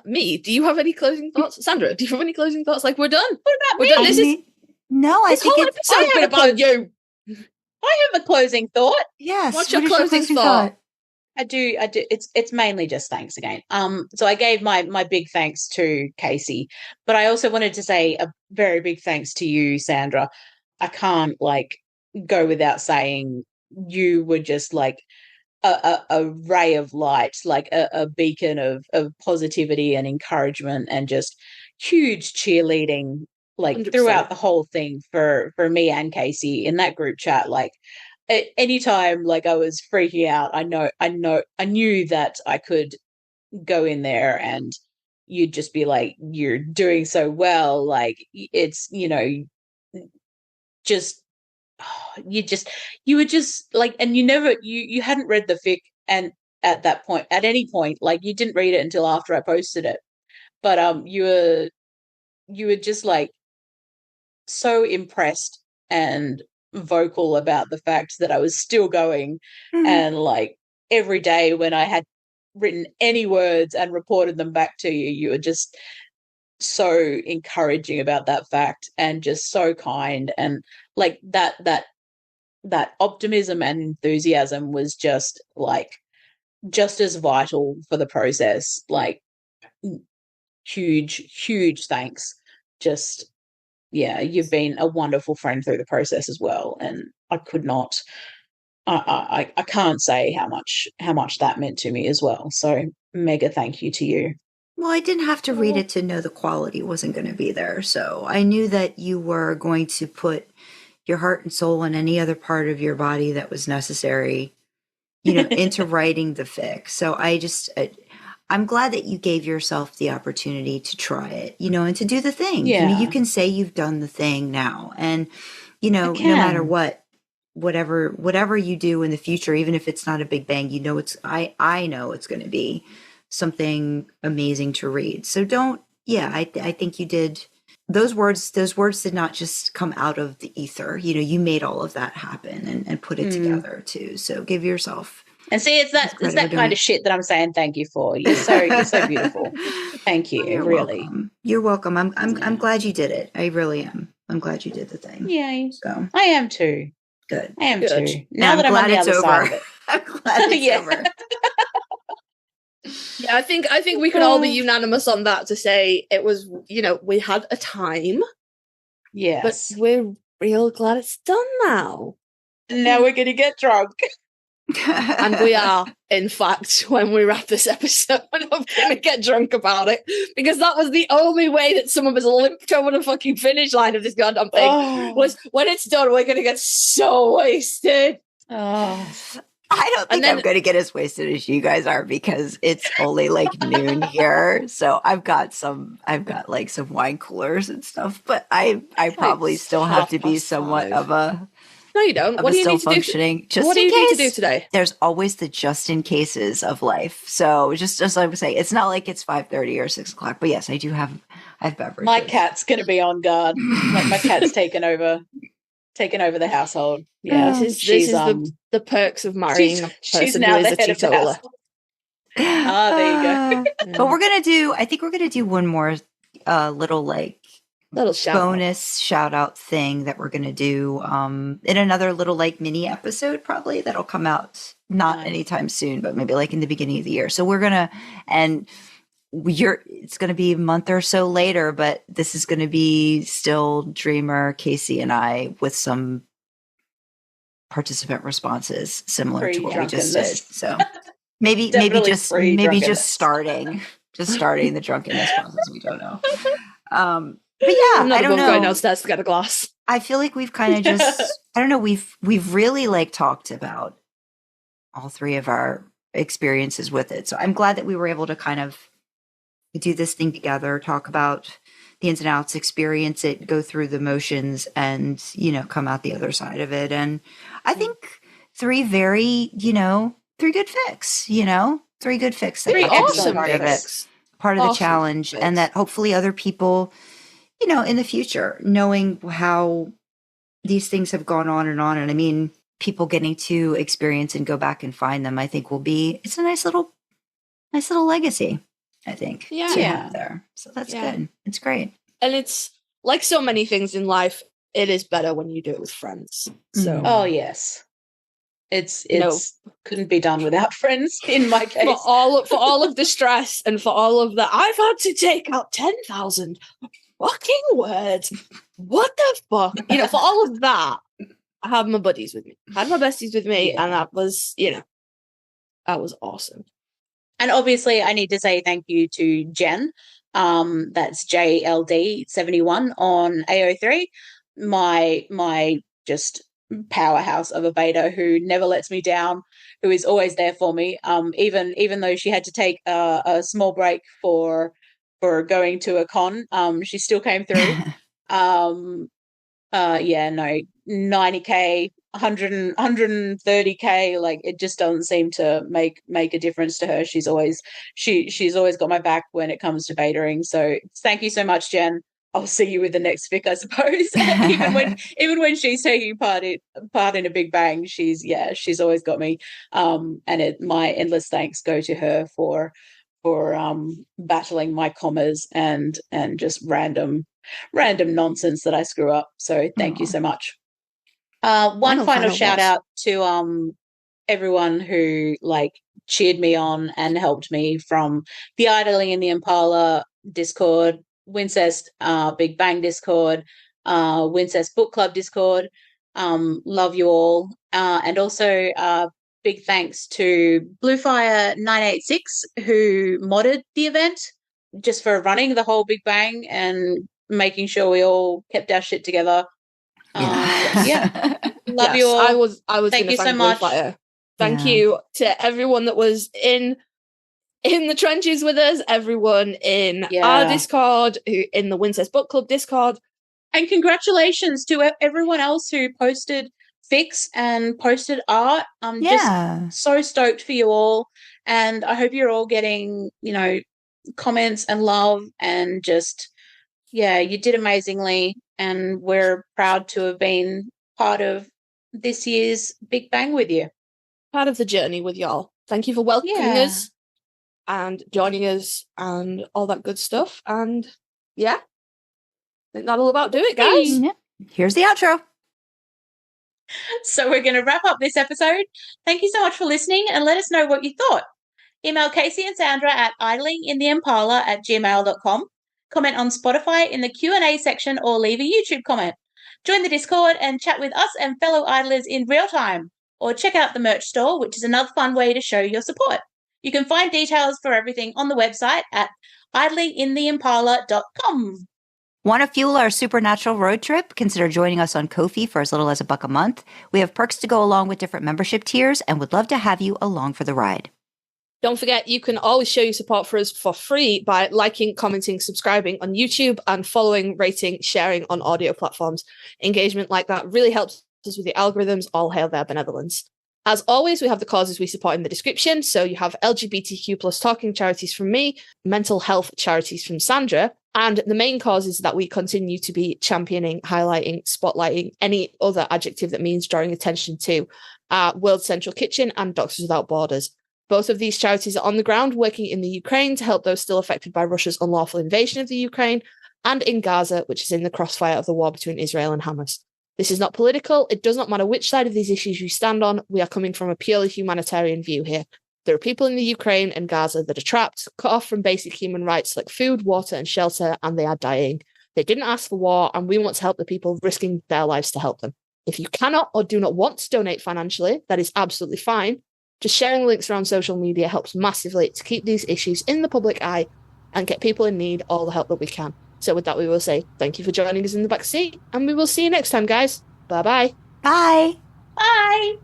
me? Do you have any closing thoughts, Sandra? Do you have any closing thoughts? Like, we're done. What about me? Done. I think whole episode's been about you. I have a closing thought. Yes. What's your closing thought? I do. It's mainly just thanks again. So I gave my big thanks to Kasey, but I also wanted to say a very big thanks to you, Sandra. I can't like go without saying you were just like a ray of light, like a beacon of positivity and encouragement, and just huge cheerleading, like 100%. Throughout the whole thing for me and Kasey in that group chat. Like at any time, like I was freaking out, I knew that I could go in there and you'd just be like, you're doing so well. Like it's, you were just like, and you hadn't read the fic, and at any point, like you didn't read it until after I posted it, but you were just like so impressed and vocal about the fact that I was still going, and like every day when I had written any words and reported them back to you, you were just so encouraging about that fact and just so kind, and like that optimism and enthusiasm was just as vital for the process. Like, huge thanks. Just, yeah, you've been a wonderful friend through the process as well, and I could not I can't say how much that meant to me as well. So mega thank you to you. Well, I didn't have to read it to know the quality wasn't going to be there. So I knew that you were going to put your heart and soul and any other part of your body that was necessary, into writing the fic. So I'm glad that you gave yourself the opportunity to try it, and to do the thing. Yeah. I mean, you can say you've done the thing now, and, no matter whatever you do in the future, even if it's not a big bang, I know it's going to be something amazing to read. So I think you did. Those words did not just come out of the ether. You made all of that happen and put it together too. So give yourself. And see, it's that kind of shit that I'm saying thank you for. You're so beautiful. Thank you. You're really. Welcome. You're welcome. I'm glad you did it. I really am. I'm glad you did the thing. Yay. So I am too. Good. I am Good. too. Now that I'm on the other side of it. I'm glad it's over. Yeah, I think we can all be unanimous on that to say it was, we had a time. Yes. But we're real glad it's done now. Now we're going to get drunk. And we are, in fact, when we wrap this episode, I'm going to get drunk about it, because that was the only way that some of us limped over the fucking finish line of this goddamn thing, was when it's done, we're going to get so wasted. Oh. I don't think I'm going to get as wasted as you guys are, because it's only like noon here. So I've got like some wine coolers and stuff, but I probably still have to be somewhat of a. No, you don't. What do you need to functioning? do? What do you need to do today? There's always the just in cases of life. So just as I would say, it's not like it's 5:30 or 6 o'clock. But yes, I have beverages. My cat's going to be on guard. Like, my cat's taken over the household. Yeah, this is the perks of marrying a person who is a teetotaler. There you go. But I think we're gonna do one more little bonus shout out thing that we're gonna do in another little mini episode, probably, that'll come out not anytime soon, but maybe in the beginning of the year. So we're gonna, it's gonna be a month or so later, but this is gonna be still Dreamer, Kasey, and I, with some participant responses similar to what we just did. So maybe just starting the drunkenness process. We don't know. But yeah, I don't know. Going downstairs to get a glass. I feel like we've kind of just, I don't know, we've really talked about all three of our experiences with it. So I'm glad that we were able to kind of do this thing together, talk about the ins and outs, experience it, go through the motions, and, come out the other side of it. And I think three good fics, three good fics. Three awesome part fics. Part of the challenge, and that hopefully other people, in the future, knowing how these things have gone on. And I mean, people getting to experience and go back and find them, I think it's a nice little legacy, I think, to have there. So that's good. It's great. And it's like so many things in life, it is better when you do it with friends. So, oh yes. It's couldn't be done without friends in my case. For all of the stress and for all of the, I've had to take out 10,000 fucking words. What the fuck? For all of that, I have my buddies with me. I had my besties with me, and that was, that was awesome. And obviously, I need to say thank you to Jen. That's JLD71 on AO3. My just powerhouse of a beta who never lets me down, who is always there for me. Even though she had to take a small break for going to a con, she still came through. 90K, 130K, like, it just doesn't seem to make a difference to her. She's always got my back when it comes to betaing. So thank you so much, Jen. I'll see you with the next fic, I suppose. even when she's taking part in a Big Bang, she's always got me. And my endless thanks go to her for battling my commas and just random nonsense that I screw up. So thank you so much. One final shout out to everyone who cheered me on and helped me from the Idling in the Impala Discord, Wincest Big Bang Discord, Wincest Book Club Discord. Love you all. And also big thanks to Bluefire986 who modded the event just for running the whole Big Bang and making sure we all kept our shit together. Yeah. Love you all. I was thank you so much. Bluefire. Thank you to everyone that was in the trenches with us, everyone in our Discord, who in the Wincest Book Club Discord. And congratulations to everyone else who posted fics and posted art. I'm just so stoked for you all. And I hope you're all getting, comments and love and just, you did amazingly. And we're proud to have been part of this year's Big Bang with you. Part of the journey with y'all. Thank you for welcoming us and joining us and all that good stuff. And I think that'll about do it, guys. Yeah. Here's the outro. So we're going to wrap up this episode. Thank you so much for listening and let us know what you thought. Email Kasey and Sandra at idlingintheimpala@gmail.com. Comment on Spotify in the Q&A section or leave a YouTube comment. Join the Discord and chat with us and fellow idlers in real time. Or check out the merch store, which is another fun way to show your support. You can find details for everything on the website at idlingintheimpala.com. Want to fuel our supernatural road trip? Consider joining us on Ko-fi for as little as $1 a month. We have perks to go along with different membership tiers and would love to have you along for the ride. Don't forget, you can always show your support for us for free by liking, commenting, subscribing on YouTube and following, rating, sharing on audio platforms. Engagement like that really helps us with the algorithms. All hail their benevolence. As always, we have the causes we support in the description. So you have LGBTQ plus talking charities from me, mental health charities from Sandra, and the main causes that we continue to be championing, highlighting, spotlighting, any other adjective that means drawing attention to, World Central Kitchen and Doctors Without Borders. Both of these charities are on the ground working in the Ukraine to help those still affected by Russia's unlawful invasion of the Ukraine, and in Gaza, which is in the crossfire of the war between Israel and Hamas. This is not political. It does not matter which side of these issues you stand on. We are coming from a purely humanitarian view here. There are people in the Ukraine and Gaza that are trapped, cut off from basic human rights like food, water, and shelter, and they are dying. They didn't ask for war, and we want to help the people risking their lives to help them. If you cannot or do not want to donate financially, that is absolutely fine. Just sharing links around social media helps massively to keep these issues in the public eye and get people in need all the help that we can. So with that, we will say thank you for joining us in the back seat, and we will see you next time, guys. Bye-bye. Bye. Bye.